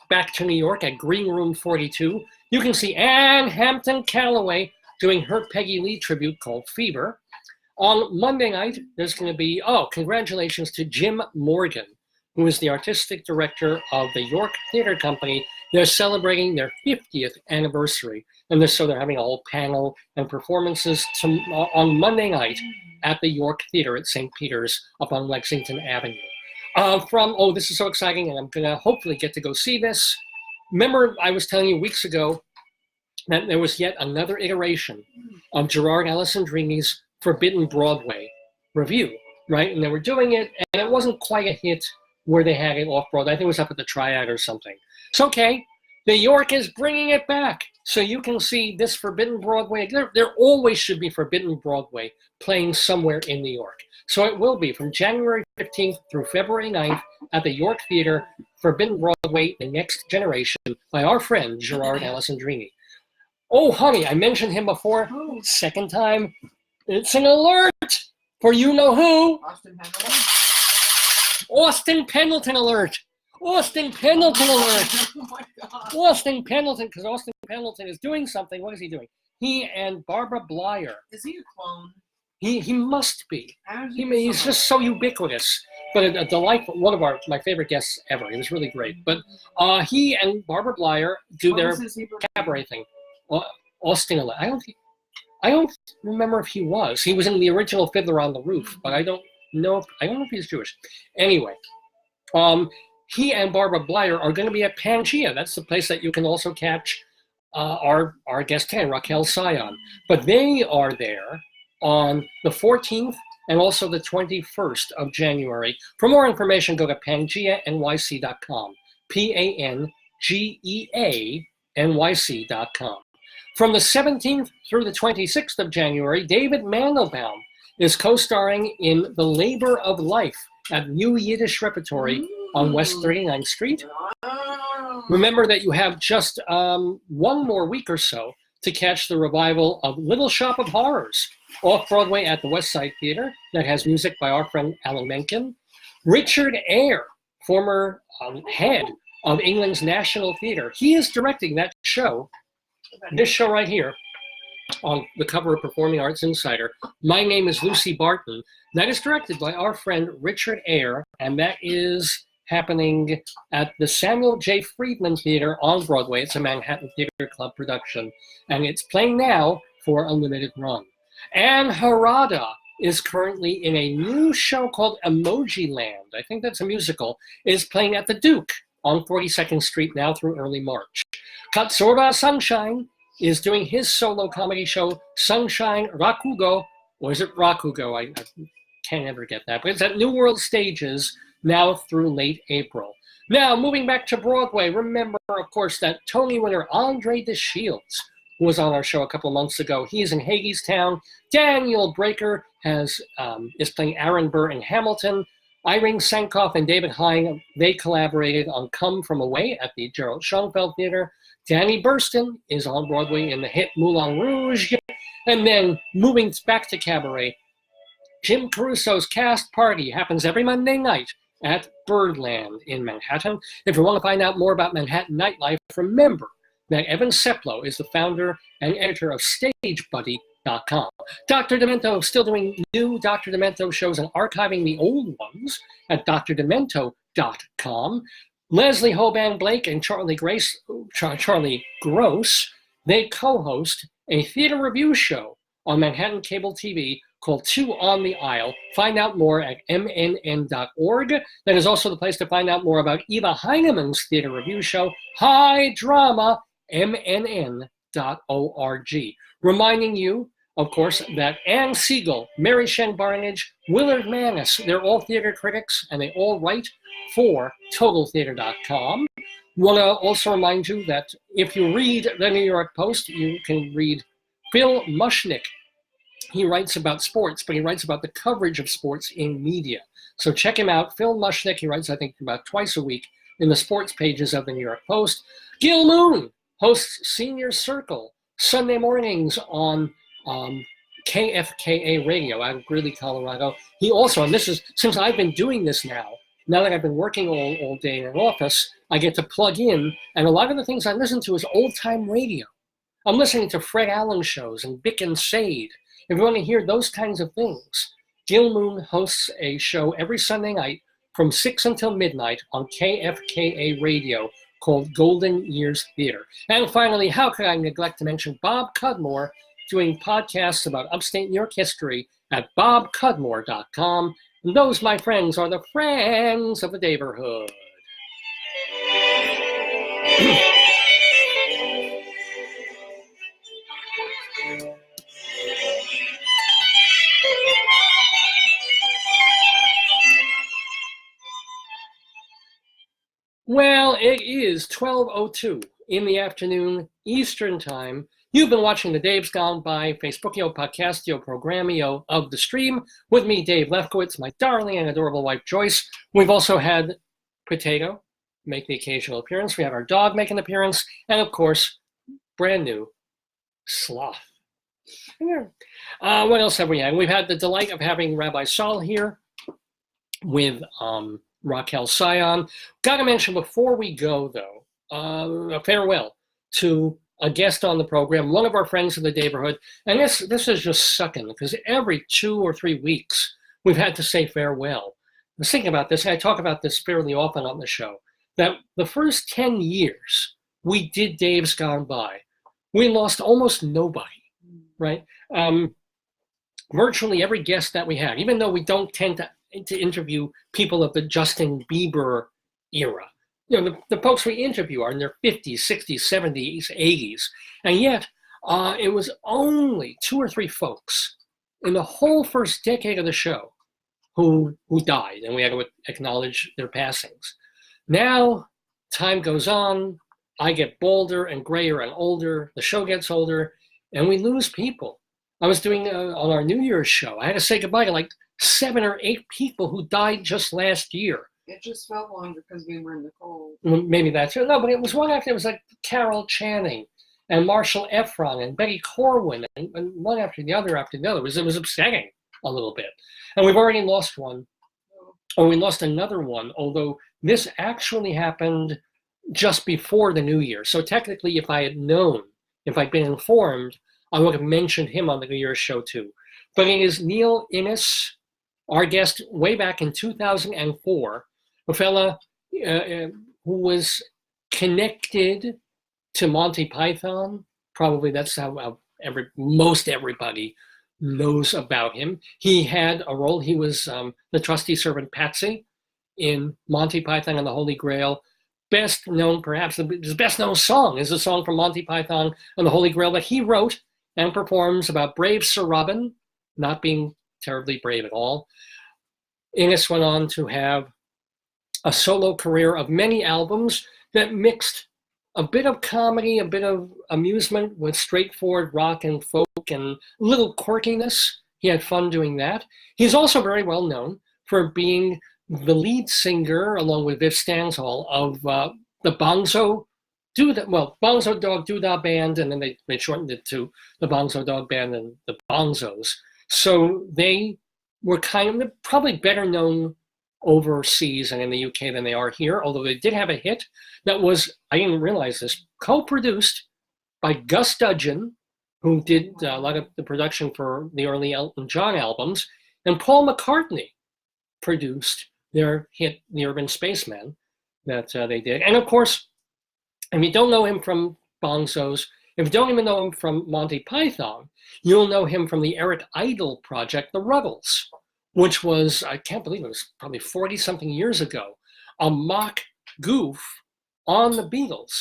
back to New York at Green Room 42, you can see Ann Hampton Calloway doing her Peggy Lee tribute called Fever. On Monday night, there's going to be, congratulations to Jim Morgan, who is the artistic director of the York Theatre Company. They're celebrating their 50th anniversary, and so they're having a whole panel and performances on Monday night at the York Theatre at St. Peter's up on Lexington Avenue. This is so exciting, and I'm going to hopefully get to go see this. Remember, I was telling you weeks ago that there was yet another iteration of Gerard Alessandrini's Forbidden Broadway review, right? And they were doing it, and it wasn't quite a hit where they had it off-Broadway. I think it was up at the Triad or something. It's okay. New York is bringing it back. So you can see this Forbidden Broadway. There always should be Forbidden Broadway playing somewhere in New York. So it will be from January 15th through February 9th at the York Theater, Forbidden Broadway, The Next Generation, by our friend Gerard Alessandrini. Oh, honey, I mentioned him before. Second time. It's an alert for you-know-who. Austin Pendleton alert. Austin Pendleton alert. Oh my God. Austin Pendleton, because Austin Pendleton is doing something. What is he doing? He and Barbara Blyer. Is he a clone? He must be. He's so just so ubiquitous. But a delightful, one of my favorite guests ever. He was really great. But he and Barbara Blyer do their cabaret thing. Austin, I don't remember if he was. He was in the original Fiddler on the Roof, but I don't know if he's Jewish. Anyway, he and Barbara Blyer are going to be at Pangea. That's the place that you can also catch our guest 10, Raquel Cion. But they are there on the 14th and also the 21st of January. For more information, go to pangeanyc.com. PANGEANYC.com. From the 17th through the 26th of January, David Mandelbaum is co-starring in The Labor of Life at New Yiddish Repertory on West 39th Street. Remember that you have just one more week or so to catch the revival of Little Shop of Horrors off-Broadway at the West Side Theater that has music by our friend Alan Menken. Richard Eyre, former head of England's National Theatre, he is directing that show, this show right here, on the cover of Performing Arts Insider. My Name is Lucy Barton. That is directed by our friend Richard Eyre, and that is happening at the Samuel J. Friedman Theater on Broadway. It's a Manhattan Theater Club production, and it's playing now for a limited run. Anne Harada is currently in a new show called Emoji Land. I think that's a musical. It is playing at the Duke on 42nd Street now through early March. Katsorba Sunshine is doing his solo comedy show, Sunshine Rakugo, or is it Rakugo? I can't ever get that, but it's at New World Stages now through late April. Now, moving back to Broadway, remember, of course, that Tony winner Andre DeShields, who was on our show a couple of months ago. He's in Hagestown. Daniel Breaker is playing Aaron Burr in Hamilton. Irene Sankoff and David Hein, they collaborated on Come From Away at the Gerald Schoenfeld Theater. Danny Burston is on Broadway in the hit Moulin Rouge. And then moving back to cabaret, Jim Caruso's Cast Party happens every Monday night at Birdland in Manhattan. If you want to find out more about Manhattan nightlife, remember that Evan Seplow is the founder and editor of StageBuddy.com. Dr. Demento is still doing new Dr. Demento shows and archiving the old ones at drdemento.com. Leslie Hoban Blake and Charlie Gross, they co-host a theater review show on Manhattan Cable TV called Two on the Aisle. Find out more at mnn.org. That is also the place to find out more about Eva Heinemann's theater review show, High Drama, mnn.org. Reminding you, of course, that Anne Siegel, Mary Shen Barnage, Willard Manis, they're all theater critics, and they all write for TotalTheater.com. Want to also remind you that if you read the New York Post, you can read Phil Mushnick. He writes about sports, but he writes about the coverage of sports in media. So check him out, Phil Mushnick. He writes, I think, about twice a week in the sports pages of the New York Post. Gil Moon hosts Senior Circle Sunday mornings on KFKA Radio out of Greeley, Colorado. He also, and this is, since I've been doing this now that I've been working all day in an office, I get to plug in, and a lot of the things I listen to is old-time radio. I'm listening to Fred Allen shows and Bick and Sade. If you want to hear those kinds of things, Gil Moon hosts a show every Sunday night from 6 until midnight on KFKA Radio called Golden Years Theater. And finally, how could I neglect to mention Bob Cudmore doing podcasts about upstate New York history at bobcudmore.com. And those, my friends, are the friends of the Daverhood. It is 12:02 in the afternoon, Eastern Time. You've been watching the Dave's Gone By Facebookio, Podcastio, Programmio of the stream with me, Dave Lefkowitz, my darling and adorable wife, Joyce. We've also had Potato make the occasional appearance. We have our dog make an appearance. And, of course, brand new, Sloth. What else have we had? We've had the delight of having Rabbi Saul here with Raquel Cion. Got to mention before we go, though, a farewell to a guest on the program, one of our friends in the Daverhood. And this is just sucking because every 2 or 3 weeks we've had to say farewell. I was thinking about this, and I talk about this fairly often on the show, that the first 10 years we did Dave's Gone By, we lost almost nobody, right? Virtually every guest that we have, even though we don't tend to interview people of the Justin Bieber era. You know, the folks we interview are in their 50s, 60s, 70s, 80s. And yet, it was only 2 or 3 folks in the whole first decade of the show who died, and we had to acknowledge their passings. Now, time goes on, I get bolder and grayer and older, the show gets older, and we lose people. I was doing, on our New Year's show, I had to say goodbye to like 7 or 8 people who died just last year. It just felt longer because we were in the cold. Maybe that's it. No, but it was one after, it was like Carol Channing and Marshall Efron and Betty Corwin and one after the other after the other. It was upsetting a little bit. And we've already lost one, or we lost another one, although this actually happened just before the New Year. So technically, if I had known, if I'd been informed, I would have mentioned him on the New Year's show too. But it is Neil Innes, our guest way back in 2004, a fella who was connected to Monty Python. Probably that's how most everybody knows about him. He had a role. He was the trusty servant Patsy in Monty Python and the Holy Grail. Best known, perhaps, his best known song is a song from Monty Python and the Holy Grail that he wrote and performs about brave Sir Robin not being terribly brave at all. Innes went on to have a solo career of many albums that mixed a bit of comedy, a bit of amusement with straightforward rock and folk and little quirkiness. He had fun doing that. He's also very well known for being the lead singer, along with Viv Stanshall, of the Bonzo Dog Doodah Band, and then they shortened it to the Bonzo Dog Band and the Bonzos. So they were kind of probably better known overseas and in the UK than they are here, although they did have a hit that was, I didn't realize this, co-produced by Gus Dudgeon, who did a lot of the production for the early Elton John albums, and Paul McCartney produced their hit, The Urban Spaceman, that they did. And of course, if you don't know him from Bonzos, if you don't even know him from Monty Python, you'll know him from the Eric Idle project, The Ruggles, which was, I can't believe it was probably 40-something years ago, a mock goof on the Beatles,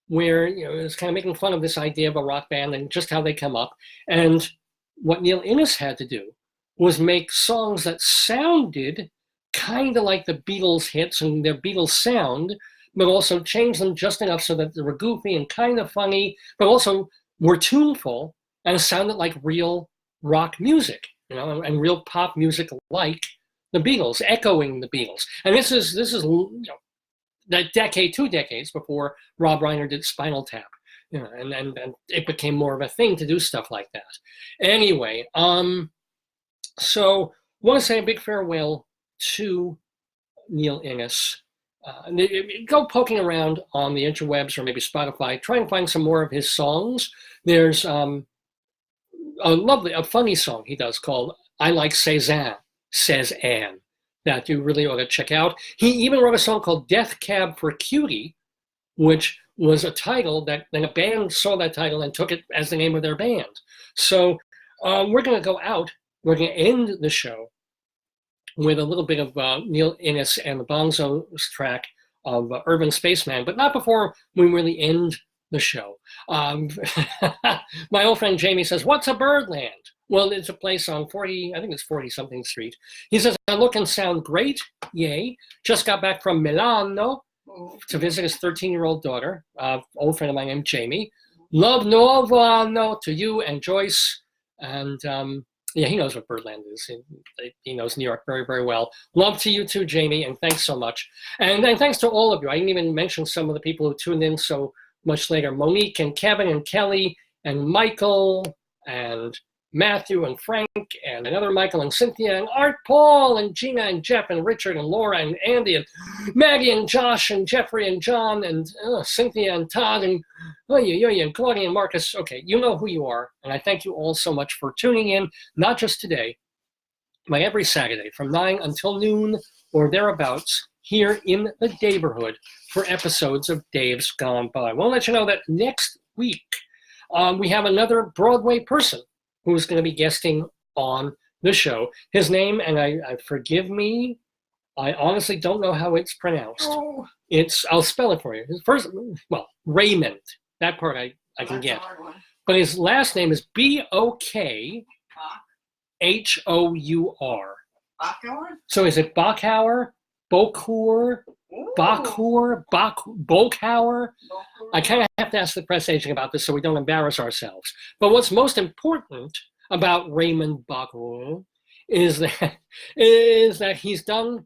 where it was kind of making fun of this idea of a rock band and just how they come up. And what Neil Innes had to do was make songs that sounded kind of like the Beatles hits and their Beatles sound, but also change them just enough so that they were goofy and kind of funny, but also were tuneful and sounded like real rock music, and real pop music like the Beatles, echoing the Beatles. And this is that decade, 2 decades before Rob Reiner did Spinal Tap, and it became more of a thing to do stuff like that. Anyway, so I want to say a big farewell to Neil Innes. Go poking around on the interwebs or maybe Spotify, try and find some more of his songs. There's a funny song he does called I Like Cézanne, Says Anne, that you really ought to check out. He even wrote a song called Death Cab for Cutie, which was a title that then a band saw that title and took it as the name of their band. So we're going to go out. We're going to end the show with a little bit of Neil Innes and the Bonzos track of Urban Spaceman, but not before we really end the show. My old friend Jamie says, "What's a Birdland?" Well, it's a place on 40-something street. He says, "I look and sound great, yay. Just got back from Milano. to visit his 13-year-old daughter, old friend of mine named Jamie. Love no to you and Joyce. And yeah, he knows what Birdland is. He knows New York very, very well. Love to you too, Jamie, and thanks so much. And thanks to all of you. I didn't even mention some of the people who tuned in so much later. Monique and Kevin and Kelly and Michael and Matthew and Frank and another Michael and Cynthia and Art Paul and Gina and Jeff and Richard and Laura and Andy and Maggie and Josh and Jeffrey and John and Cynthia and Todd and Claudia and Marcus. Okay, you know who you are, and I thank you all so much for tuning in, not just today, but every Saturday from 9 until noon or thereabouts here in the Daverhood for episodes of Dave's Gone By. I want to let you know that next week we have another Broadway person who's going to be guesting on the show. His name, and I forgive me, I honestly don't know how it's pronounced. Oh. I'll spell it for you. His first, Raymond. That part I can get. But his last name is Bokhour. Bokhour? So is it Bokhour? Bokhour? Bokhour? I kind of have to ask the press agent about this so we don't embarrass ourselves. But what's most important about Raymond Bokhour is that he's done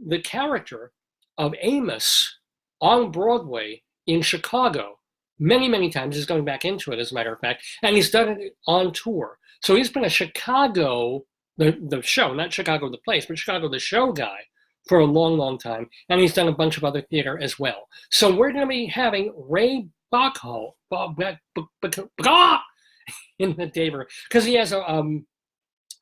the character of Amos on Broadway in Chicago many, many times. He's going back into it, as a matter of fact, and he's done it on tour. So he's been a Chicago, the show, not Chicago the place, but Chicago the show guy for a long, long time, and he's done a bunch of other theater as well. So we're going to be having Ray Bokhour in the Daver, because he has a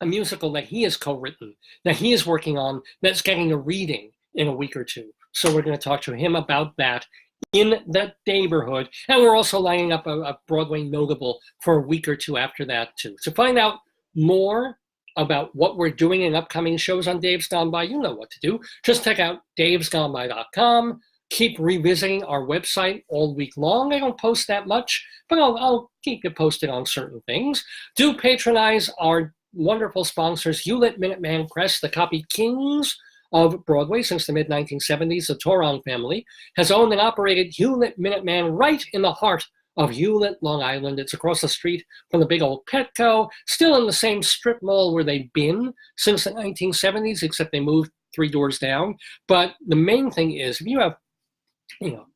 musical that he has co-written, that he is working on, that's getting a reading in a week or two. So we're going to talk to him about that in the Daverhood, and we're also lining up a Broadway notable for a week or two after that too. To find out more about what we're doing in upcoming shows on Dave's Gone By, you know what to do. Just check out davesgoneby.com. Keep revisiting our website all week long. I don't post that much, but I'll keep you posted on certain things. Do patronize our wonderful sponsors, Hewlett Minuteman Press, the copy kings of Broadway since the mid-1970s. The Torong family has owned and operated Hewlett Minuteman right in the heart of Hewlett, Long Island. It's across the street from the big old Petco, still in the same strip mall where they've been since the 1970s, except they moved 3 doors down. But the main thing is, if you have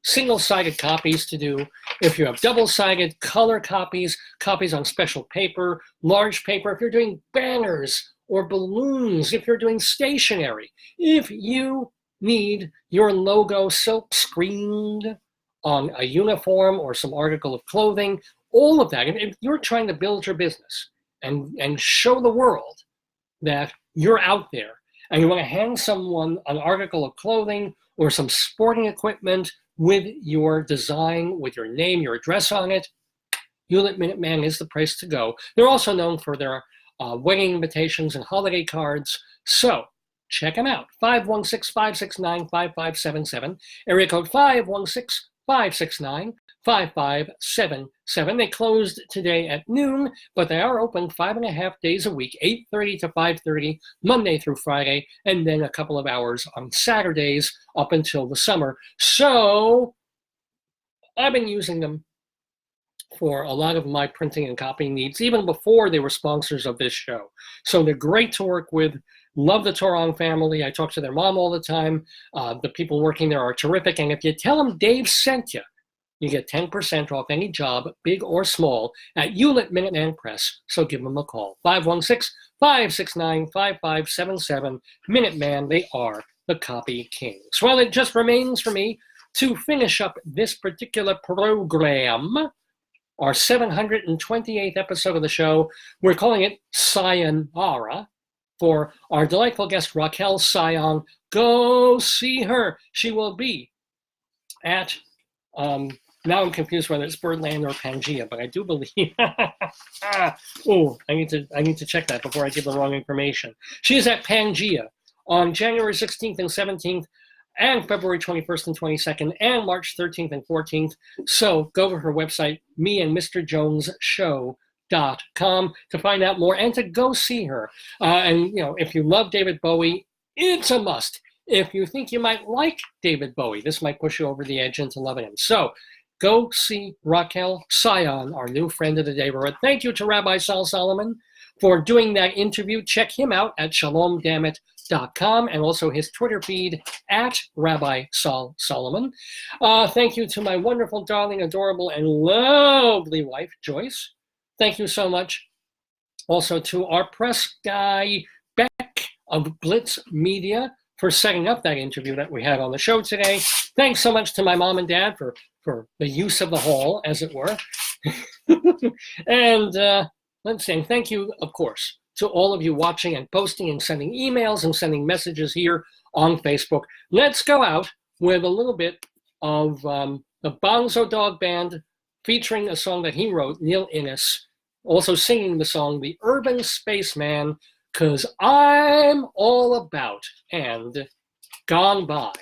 single-sided copies to do, if you have double-sided color copies, copies on special paper, large paper, if you're doing banners or balloons, if you're doing stationery, if you need your logo silk screened on a uniform or some article of clothing, all of that. If you're trying to build your business and show the world that you're out there and you want to hand someone an article of clothing or some sporting equipment with your design, with your name, your address on it, Hewlett Minuteman is the place to go. They're also known for their wedding invitations and holiday cards. So check them out. 516-569-5577, area code 516-569-5577. They closed today at noon, but they are open 5.5 days a week, 8:30 to 5:30, Monday through Friday, and then a couple of hours on Saturdays up until the summer. So I've been using them for a lot of my printing and copying needs, even before they were sponsors of this show. So they're great to work with. Love the Torong family. I talk to their mom all the time. The people working there are terrific. And if you tell them Dave sent you, you get 10% off any job, big or small, at Hewlett Minuteman Press. So give them a call. 516-569-5577. Minuteman, they are the copy kings. Well, it just remains for me to finish up this particular program, our 728th episode of the show. We're calling it CIONARA for our delightful guest, Raquel Cion. Go see her. She will be at, now I'm confused whether it's Birdland or Pangea, but I do believe, oh, I need to check that before I give the wrong information. She is at Pangea on January 16th and 17th, and February 21st and 22nd, and March 13th and 14th. So go to her website, meandmrjonesshow.com, to find out more and to go see her. And if you love David Bowie, it's a must. if you think you might like David Bowie. This might push you over the edge into loving him. So go see Raquel Cion, our new friend of the Daverhood. Thank you to Rabbi Sal Solomon for doing that interview. Check him out at shalomdammit.com and also his Twitter feed at Rabbi Sal Solomon. Thank you to my wonderful, darling, adorable, and lovely wife, Joyce. Thank you so much. Also to our press guy, Beck of Blitz Media, for setting up that interview that we had on the show today. Thanks so much to my mom and dad for the use of the hall, as it were. And let's see, and thank you, of course, to all of you watching and posting and sending emails and sending messages here on Facebook. Let's go out with a little bit of the Bonzo Dog Band featuring a song that he wrote, Neil Innes, also singing the song The Urban Spaceman, 'Cause I'm All About and Gone By.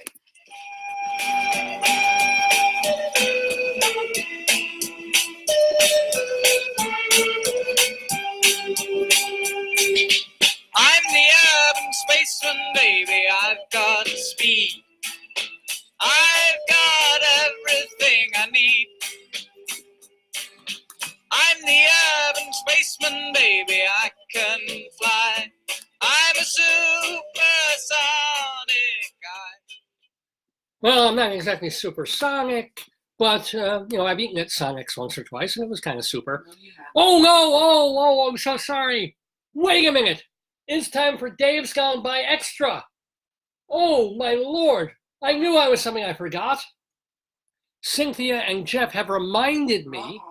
I'm the urban spaceman, baby. I've got speed. I've got everything I need. I'm the urban spaceman, baby. I can fly. I'm a supersonic guy. Well, I'm not exactly supersonic, but I've eaten at Sonic's once or twice, and it was kind of super. Oh no! I'm so sorry. Wait a minute. It's time for Dave's Gone By Extra. Oh my Lord! I knew I was something I forgot. Cynthia and Jeff have reminded me.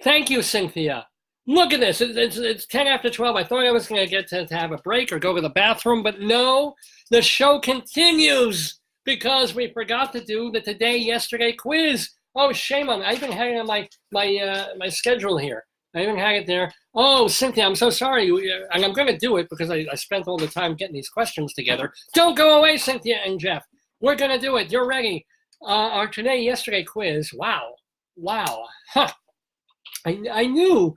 Thank you, Cynthia. Look at this. It's 10 after 12. I thought I was going to get to have a break or go to the bathroom, but no, the show continues because we forgot to do the Today Yesterday quiz. Oh, shame on me. I even had it on my schedule here. I even had it there. Oh, Cynthia, I'm so sorry. And I'm going to do it because I spent all the time getting these questions together. Don't go away, Cynthia and Jeff. We're going to do it. You're ready. Our Today Yesterday quiz. Wow. Huh. I knew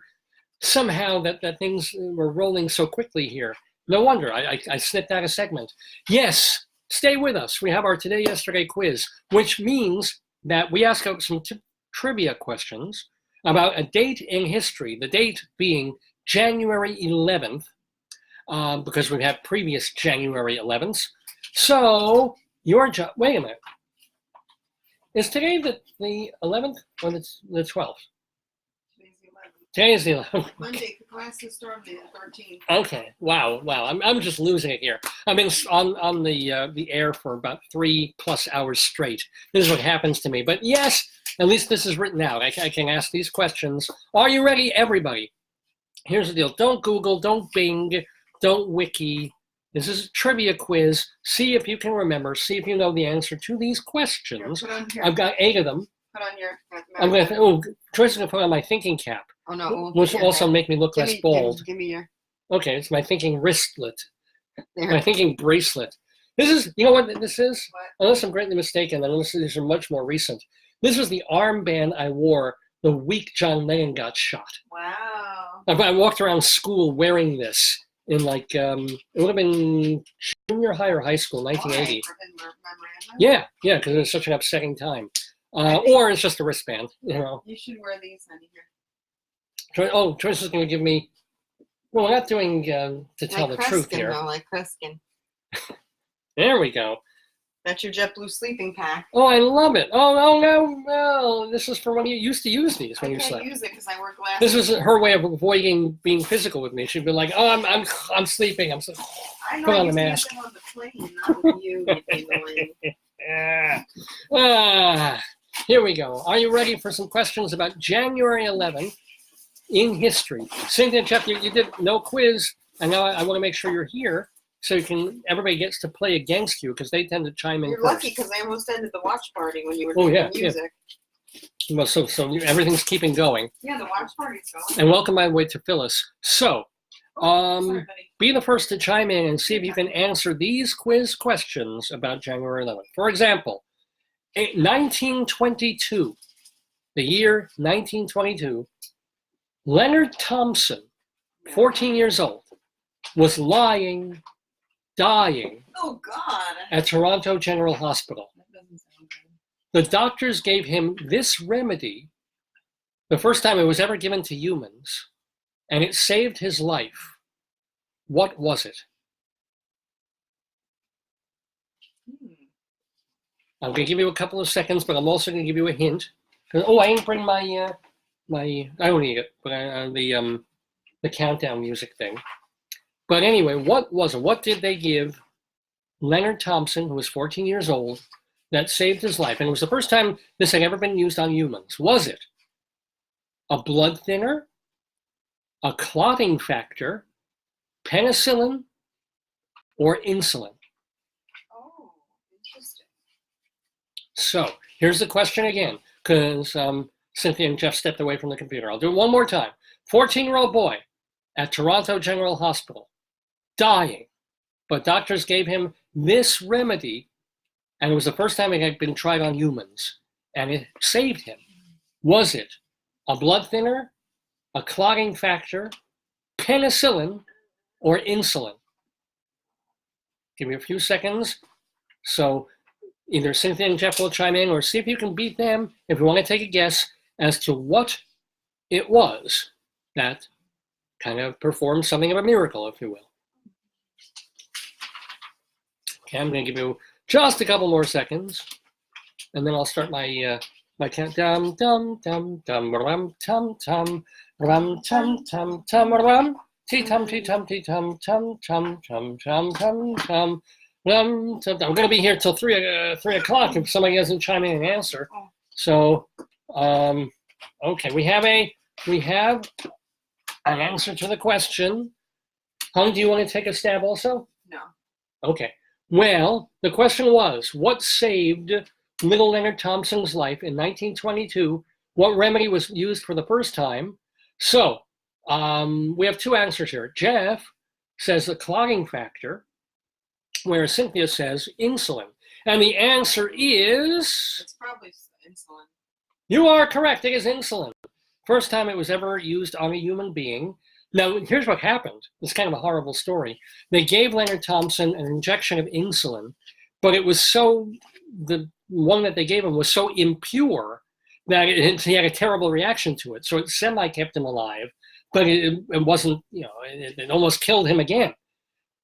somehow that things were rolling so quickly here. No wonder I snipped out a segment. Yes, stay with us. We have our Today Yesterday quiz, which means that we ask out some trivia questions about a date in history, the date being January 11th, because we've had previous January 11th. So your job, wait a minute. Is today the 11th or the 12th? Today is the 11th. Monday, the classes start the 13th. Okay. Wow. I'm just losing it here. I've been on the air for about 3+ hours straight. This is what happens to me. But yes, at least this is written out. I can ask these questions. Are you ready, everybody? Here's the deal. Don't Google, don't Bing, don't Wiki. This is a trivia quiz. See if you can remember. See if you know the answer to these questions. Here. I've got 8 of them. Put on your. I'm going to. Joyce is going to put on my thinking cap. Oh no! Which will also make me look less bald. Give me your. Okay, it's my thinking wristlet. There. My thinking bracelet. This is. You know what this is? What? Unless I'm greatly mistaken, unless these are much more recent. This was the armband I wore the week John Lennon got shot. Wow. I walked around school wearing this in like it would have been junior high or high school, 1980. Yeah, because it was such an upsetting time. Or it's just a wristband, you know. You should wear these, honey. Here. Joyce is going to give me. Well, we're not doing to tell like the truth Kreskin, here. Though, like Kreskin. There we go. That's your JetBlue sleeping pack. Oh, I love it. Oh no! This is for when you used to use these when you slept. I can't use it because I wear glasses. This was her way of avoiding being physical with me. She'd be like, "Oh, I'm sleeping. I'm sleeping." I know put I on a used to mask. use them on the plane, not with you. Here we go. Are you ready for some questions about January 11th in history? Cynthia and Jeff, you did no quiz. And now I want to make sure you're here so everybody gets to play against you because they tend to chime in. You're first. lucky because I almost ended the watch party when you were doing the music. Yeah. Well, so everything's keeping going. Yeah, the watch party's going. And welcome, by the way, to Phyllis. So, be the first to chime in and see if you can answer these quiz questions about January 11th. For example, 1922, the year 1922, Leonard Thompson, 14 years old, was lying dying Oh, God. at Toronto General Hospital. That doesn't sound good. The doctors gave him this remedy the first time it was ever given to humans, and it saved his life. What was it? I'm going to give you a couple of seconds, but I'm also going to give you a hint. Oh, I didn't bring my I don't need it, but the countdown music thing. But anyway, what was it? What did they give Leonard Thompson, who was 14 years old, that saved his life? And it was the first time this had ever been used on humans. Was it a blood thinner, a clotting factor, penicillin, or insulin? Oh, interesting. So here's the question again, because Cynthia and Jeff stepped away from the computer. I'll do it one more time. 14-year-old boy at Toronto General Hospital, dying, but doctors gave him this remedy, and it was the first time it had been tried on humans, and it saved him. Was it a blood thinner, a clotting factor, penicillin, or insulin? Give me a few seconds. So either Cynthia and Jeff will chime in, or see if you can beat them if you want to take a guess as to what it was that kind of performed something of a miracle, if you will. Okay, I'm going to give you just a couple more seconds, and then I'll start my my count. Dum dum dum dum rum tum tum rum tum tum tum rum tea tum tea tum tea tum tum tum tum tum tum tum. I'm going to be here till 3 o'clock if somebody doesn't chime in and answer. So, okay, we have an answer to the question. Hung, do you want to take a stab also? No. Okay. Well, the question was, what saved little Leonard Thompson's life in 1922? What remedy was used for the first time? So, we have two answers here. Jeff says the clotting factor, where Cynthia says insulin. And the answer is... It's probably insulin. You are correct. It is insulin. First time it was ever used on a human being. Now, here's what happened. It's kind of a horrible story. They gave Leonard Thompson an injection of insulin, but it was the one that they gave him was so impure that he had a terrible reaction to it. So it semi-kept him alive, but it wasn't, it almost killed him again.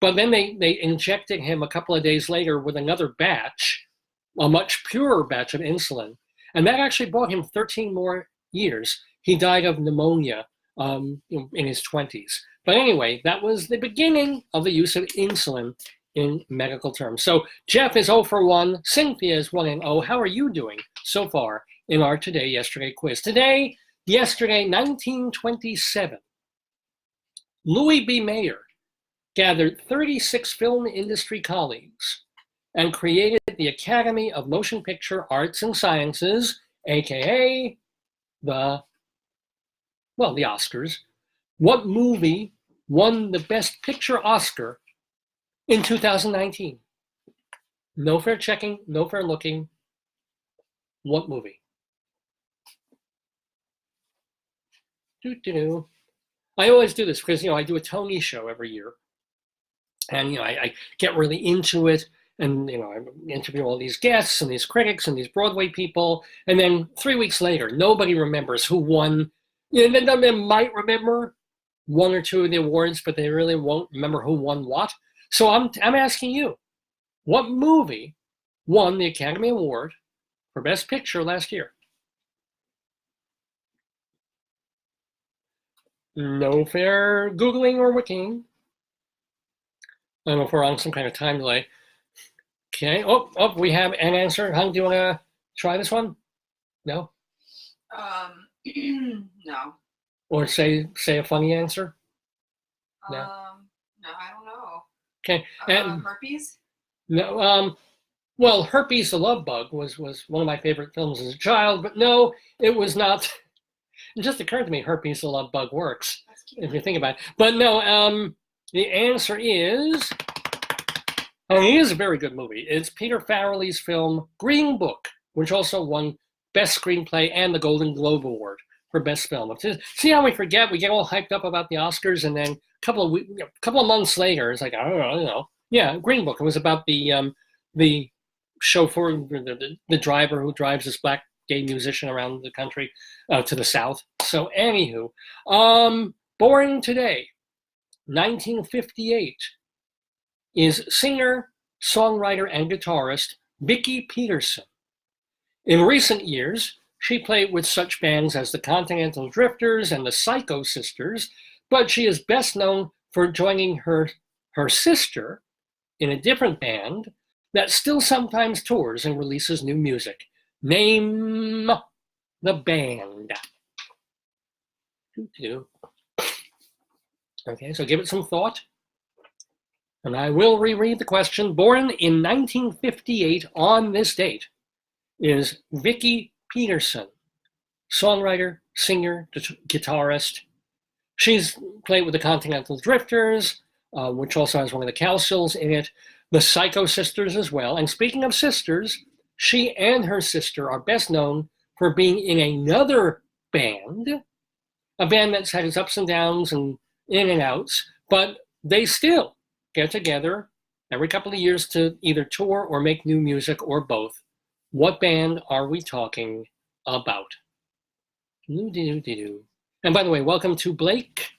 But then they injected him a couple of days later with another batch, a much purer batch of insulin. And that actually brought him 13 more years. He died of pneumonia in his 20s. But anyway, that was the beginning of the use of insulin in medical terms. So Jeff is 0 for 1. Cynthia is 1 and 0. How are you doing so far in our Today, Yesterday quiz? Yesterday, 1927, Louis B. Mayer gathered 36 film industry colleagues and created the Academy of Motion Picture Arts and Sciences, aka the Oscars. What movie won the Best Picture Oscar in 2019? No fair checking, no fair looking. What movie? I always do this because, I do a Tony show every year. And, I get really into it. And, I interview all these guests and these critics and these Broadway people. And then 3 weeks later, nobody remembers who won. And then they might remember one or two of the awards, but they really won't remember who won what. So I'm asking you, what movie won the Academy Award for Best Picture last year? No fair Googling or Wiking. I don't know if we're on some kind of time delay. Okay. Oh, we have an answer. Hung, do you want to try this one? No? No. Or say a funny answer? No, I don't know. Okay. Herpes? No. Well, Herpes the Love Bug was one of my favorite films as a child, but no, it was not. It just occurred to me Herpes the Love Bug works, if you think about it. But no, the answer is, and it is a very good movie. It's Peter Farrelly's film Green Book, which also won Best Screenplay and the Golden Globe Award for Best Film. See how we forget? We get all hyped up about the Oscars, and then a couple of months later, it's like, I don't know, Yeah, Green Book. It was about the chauffeur, the driver who drives this black gay musician around the country to the South. So anywho, born today, 1958, is singer, songwriter, and guitarist Vicki Peterson. In recent years, she played with such bands as the Continental Drifters and the Psycho Sisters, but she is best known for joining her sister in a different band that still sometimes tours and releases new music. Name the band. Okay, so give it some thought. And I will reread the question. Born in 1958 on this date is Vicki Peterson, songwriter, singer, guitarist. She's played with the Continental Drifters, which also has one of the Cowsills in it, the Psycho Sisters as well. And speaking of sisters, she and her sister are best known for being in another band, a band that's had its ups and downs and in and outs, but they still get together every couple of years to either tour or make new music or both. What band are we talking about? And by the way, welcome to Blake.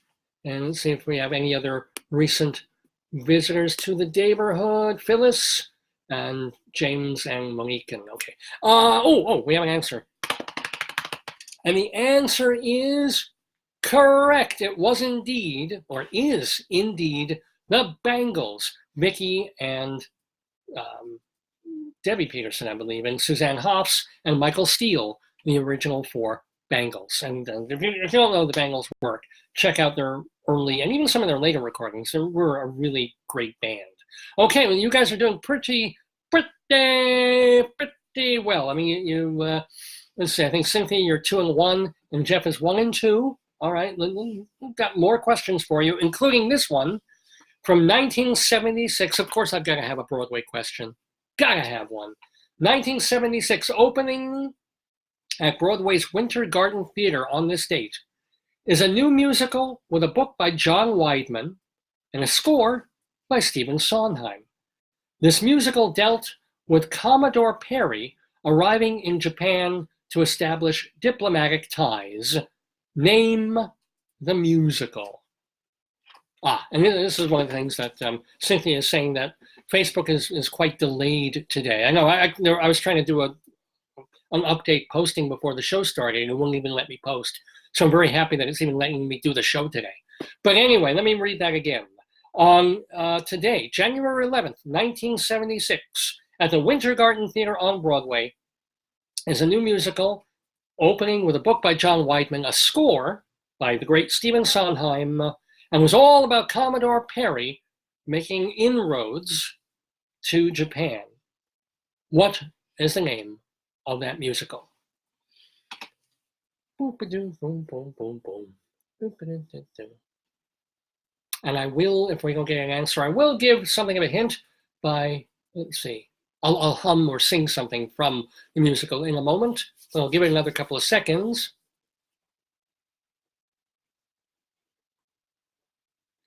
And let's see if we have any other recent visitors to the Daverhood. Phyllis and James and Monique. And okay. We have an answer. And the answer is correct. It was indeed, or is indeed, the Bangles. Vicki and Debbie Peterson, I believe, and Suzanne Hoffs and Michael Steele, the original four Bangles. And if you don't know the Bangles' work, check out their early and even some of their later recordings. They were a really great band. Okay, well, you guys are doing pretty well. I mean, let's see, I think Cynthia, you're 2-1, and Jeff is 1-2. All right, we've got more questions for you, including this one from 1976. Of course, I've got to have a Broadway question. Gotta have one. 1976, opening at Broadway's Winter Garden Theater on this date is a new musical with a book by John Weidman and a score by Stephen Sondheim. This musical dealt with Commodore Perry arriving in Japan to establish diplomatic ties. Name the musical. And this is one of the things that Cynthia is saying, that Facebook is quite delayed today. I know I was trying to do an update posting before the show started, and it wouldn't even let me post. So I'm very happy that it's even letting me do the show today. But anyway, let me read that again. On today, January 11th, 1976, at the Winter Garden Theater on Broadway, is a new musical opening with a book by John Weidman, a score by the great Stephen Sondheim, and was all about Commodore Perry making inroads to Japan. What is the name of that musical? And I will, if we don't get an answer, I will give something of a hint by, let's see, I'll hum or sing something from the musical in a moment. So I'll give it another couple of seconds.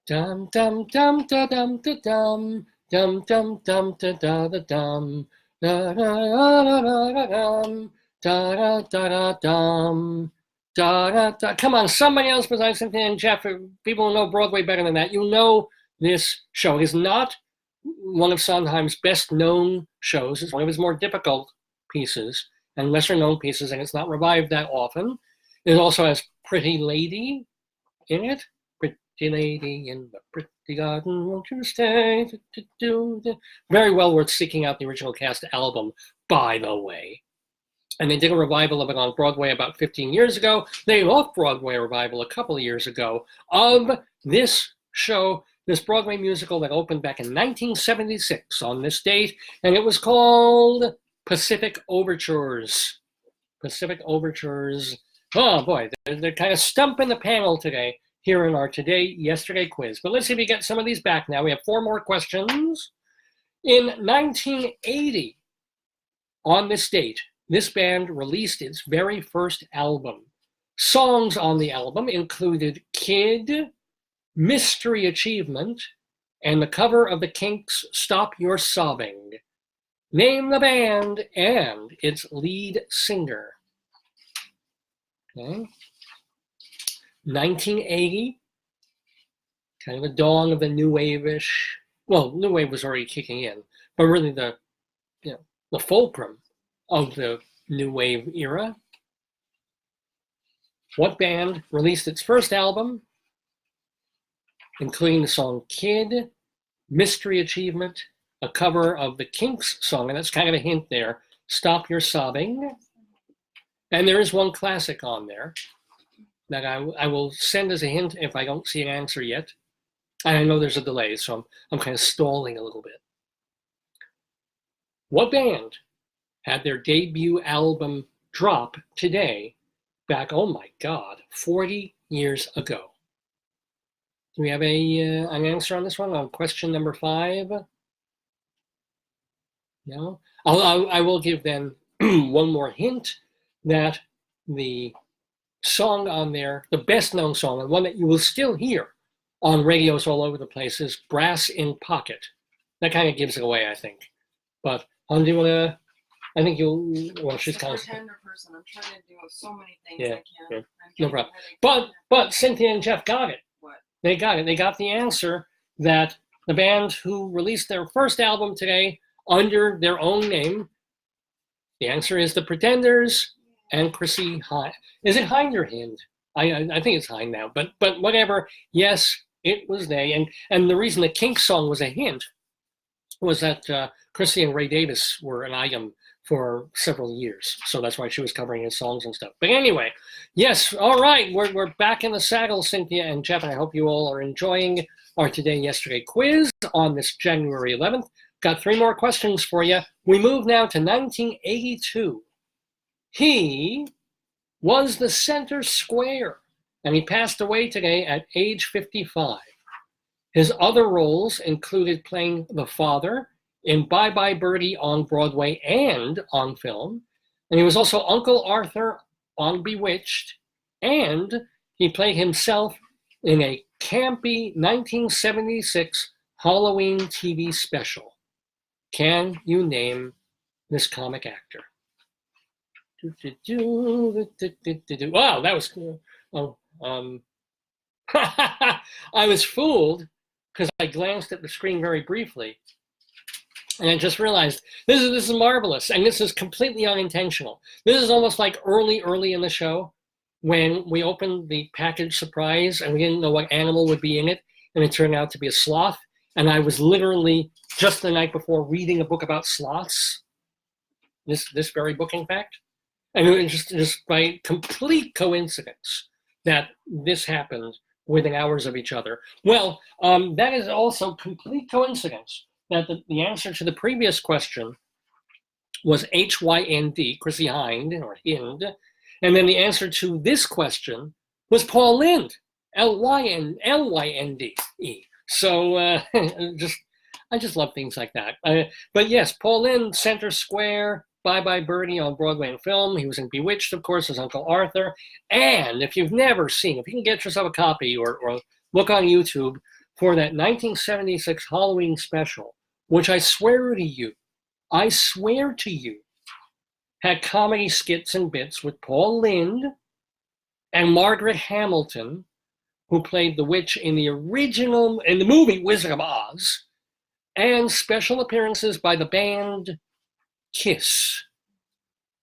Dum dum dum da dum da dum dum dum dum da da da dum da da da da dum da da da dum da da da. Come on, somebody else besides Cynthia and Jeff. People who know Broadway better than that. You know this show. It is not one of Sondheim's best known shows. It's one of his more difficult pieces and lesser known pieces, and it's not revived that often. It also has Pretty Lady in it. Lady in the pretty garden, won't you stay? Very well worth seeking out the original cast album, by the way. And they did a revival of it on Broadway about 15 years ago. They off-Broadway revival a couple of years ago of this show, this Broadway musical that opened back in 1976 on this date, and it was called Pacific Overtures. Pacific Overtures. Oh boy, they're kind of stumping the panel today here in our Today-Yesterday quiz. But let's see if we get some of these back now. We have 4 more questions. In 1980, on this date, this band released its very first album. Songs on the album included Kid, Mystery Achievement, and the cover of the Kinks' Stop Your Sobbing. Name the band and its lead singer. Okay. 1980, kind of the dawn of the new wave-ish. Well, new wave was already kicking in, but really the fulcrum of the new wave era. What band released its first album, including the song Kid, Mystery Achievement, a cover of the Kinks song, and that's kind of a hint there, Stop Your Sobbing. And there is one classic on there that I will send as a hint if I don't see an answer yet. And I know there's a delay, so I'm kind of stalling a little bit. What band had their debut album drop today, back, oh my God, 40 years ago? Do we have an answer on this one, on question number 5? No? I will give then one more hint that the song on there, the best known song, and one that you will still hear on radios all over the place, is Brass in Pocket. That kind of gives it away, I think. But, do you want to, I think you'll, well, she's kind of... Pretender person. I'm trying to do so many things Yeah, I can't. yeah. No problem. But Cynthia and Jeff got it. What? They got it. They got the answer that the band who released their first album today under their own name, the answer is the Pretenders and Chrissy Hynde. Is it Hynde or Hind? I think it's Hynde now, but whatever. Yes, it was they. And the reason the Kinks song was a hint was that Chrissy and Ray Davis were an item for several years, so that's why she was covering his songs and stuff. But anyway, yes, all right, we're back in the saddle, Cynthia and Jeff, and I hope you all are enjoying our Today Yesterday quiz on this January 11th. Got 3 more questions for you. We move now to 1982. He was the center square, and he passed away today at age 55. His other roles included playing the father in Bye Bye Birdie on Broadway and on film, and he was also Uncle Arthur on Bewitched, and he played himself in a campy 1976 Halloween TV special. Can you name this comic actor? Wow, that was cool. Oh, I was fooled because I glanced at the screen very briefly, and I just realized this is marvelous, and this is completely unintentional. This is almost like early in the show when we opened the package surprise and we didn't know what animal would be in it, and it turned out to be a sloth. And I was literally just the night before reading a book about sloths, this very book, in fact. And it was just by complete coincidence that this happened within hours of each other. Well, that is also complete coincidence that the answer to the previous question was H-Y-N-D, Chrissy Hynde, or Hind. And then the answer to this question was Paul Lynde, L-Y-N-D-E. So I just love things like that. But yes, Paul Lynde, center square, Bye Bye Birdie on Broadway and film. He was in Bewitched, of course, as Uncle Arthur. And if you've never seen, if you can get yourself a copy or look on YouTube for that 1976 Halloween special, which I swear to you, had comedy skits and bits with Paul Lynde and Margaret Hamilton, who played the witch in the movie Wizard of Oz, and special appearances by the band Kiss,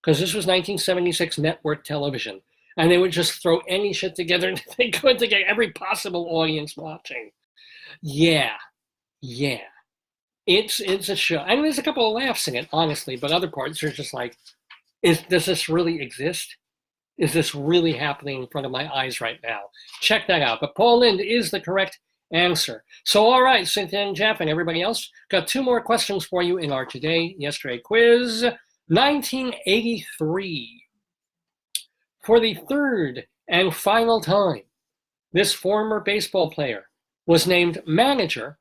because this was 1976 network television, and they would just throw any shit together they could to get every possible audience watching. Yeah, it's a show. I mean, there's a couple of laughs in it, honestly, but other parts are just like, does this really exist? Is this really happening in front of my eyes right now? Check that out. But Paul Lynde is the correct answer. So, all right, Cynthia and Jeff and everybody else, got 2 more questions for you in our Today Yesterday quiz. 1983. For the 3rd and final time, this former baseball player was named manager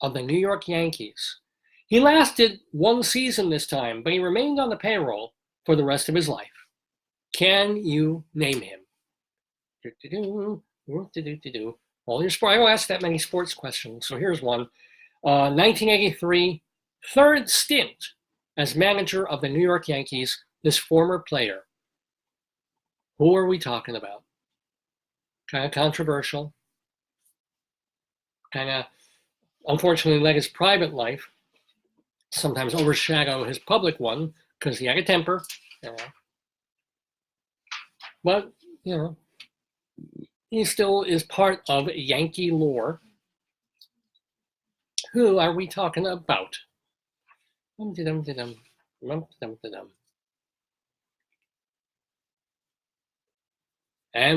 of the New York Yankees. He lasted 1 season this time, but he remained on the payroll for the rest of his life. Can you name him? All your sport. I don't ask that many sports questions, so here's one. 1983, third stint as manager of the New York Yankees, this former player. Who are we talking about? Kind of controversial. Kind of, unfortunately, let his private life sometimes overshadow his public one because he had a temper. But, you know, he still is part of Yankee lore. Who are we talking about? And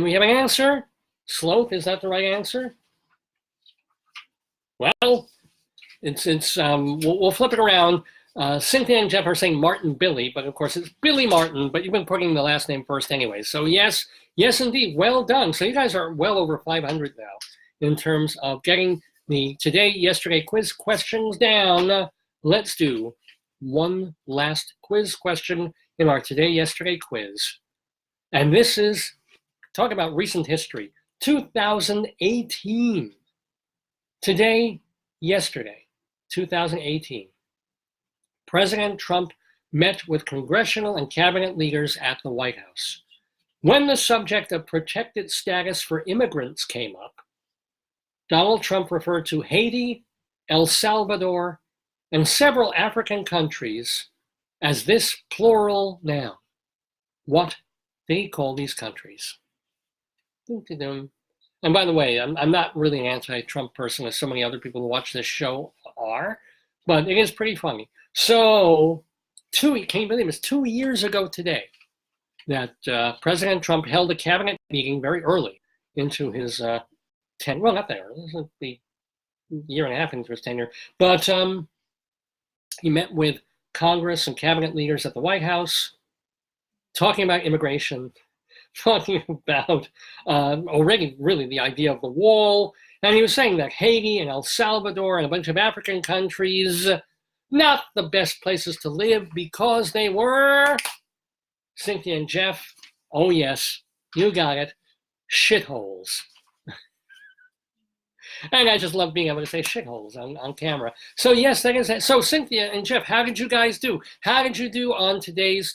we have an answer. Sloth, is that the right answer? Well, we'll flip it around. Cynthia and Jeff are saying Martin Billy, but of course it's Billy Martin, but you've been putting the last name first anyway. So yes, indeed, well done. So you guys are well over 500 now in terms of getting the today, yesterday quiz questions down. Let's do one last quiz question in our today, yesterday quiz. And this is, talk about recent history, 2018. Today, yesterday, 2018. President Trump met with congressional and cabinet leaders at the White House. When the subject of protected status for immigrants came up, Donald Trump referred to Haiti, El Salvador, and several African countries as this plural noun. What did he call these countries? And by the way, I'm not really an anti-Trump person, as so many other people who watch this show are, but it is pretty funny. So, can you believe it's 2 years ago today that President Trump held a cabinet meeting very early into his tenure. Well, not that early. This is the year and a half into his tenure. But he met with Congress and cabinet leaders at the White House, talking about immigration, talking about already really the idea of the wall. And he was saying that Haiti and El Salvador and a bunch of African countries, not the best places to live because they were, Cynthia and Jeff, oh yes, you got it, shitholes. And I just love being able to say shitholes on camera. So yes, that is it. So Cynthia and Jeff, how did you guys do? How did you do on today's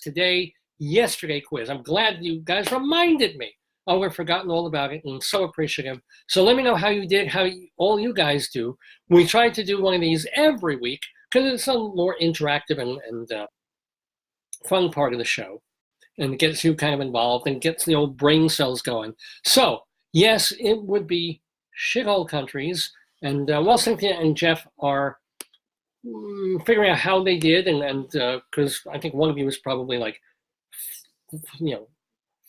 yesterday quiz? I'm glad you guys reminded me. Oh, we've forgotten all about it and so appreciative. So let me know how you did, all you guys do. We try to do one of these every week because it's a more interactive and fun part of the show. And it gets you kind of involved and gets the old brain cells going. So yes, it would be shithole countries. And while Cynthia and Jeff are figuring out how they did, and because I think one of you was probably like,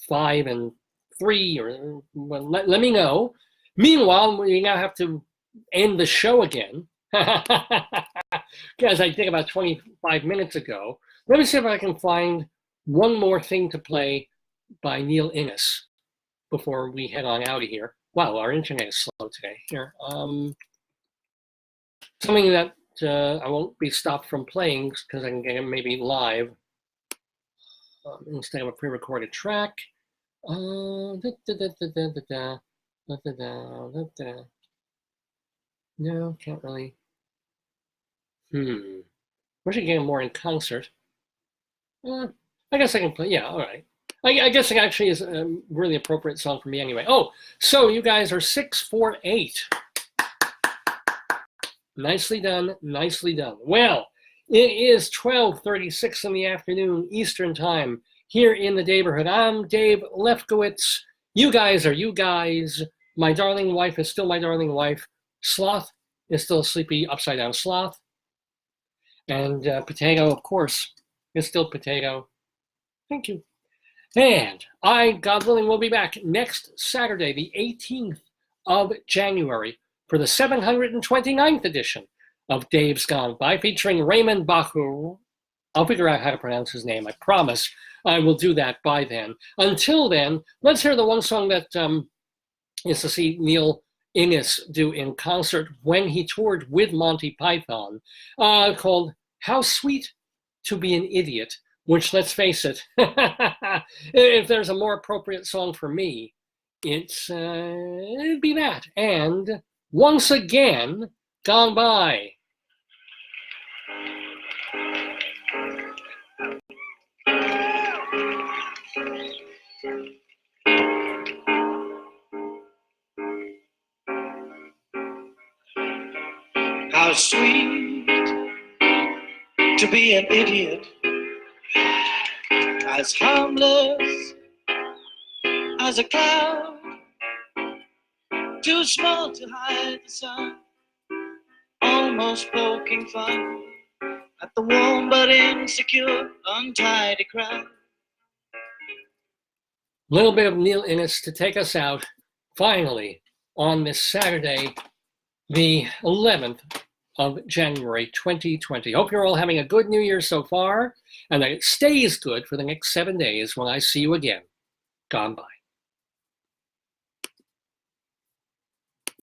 5 and 3, or well, let me know. Meanwhile, we now have to end the show again, because I think about 25 minutes ago. Let me see if I can find one more thing to play by Neil Innes before we head on out of here. Wow, our internet is slow today. Here, something that I won't be stopped from playing because I can get it maybe live instead of a pre-recorded track. No, can't really. We should get more in concert. I guess I can play. Yeah, all right. I guess it actually is a really appropriate song for me anyway. Oh, so you guys are 648. Nicely done, nicely done. Well, it is 12:36 in the afternoon Eastern Time here in the Daverhood. I'm Dave Lefkowitz. You guys are you guys. My darling wife is still my darling wife. Sloth is still a sleepy upside down sloth. And Potato, of course, is still Potato. Thank you. And I, God willing, will be back next Saturday, the 18th of January, for the 729th edition of Dave's Gone By, featuring Raymond Bahu. I'll figure out how to pronounce his name. I promise I will do that by then. Until then, let's hear the one song that is to see Neil Innes do in concert when he toured with Monty Python, called How Sweet to Be an Idiot, which, let's face it, if there's a more appropriate song for me, it'd be that. And Once Again, Gone By. 'twas sweet to be an idiot, as harmless as a cloud, too small to hide the sun, almost poking fun at the warm but insecure, untidy crowd. Little bit of Neil Innes to take us out, finally, on this Saturday, the 11th of January 2020. Hope you're all having a good New Year so far, and that it stays good for the next 7 days when I see you again. Gone by.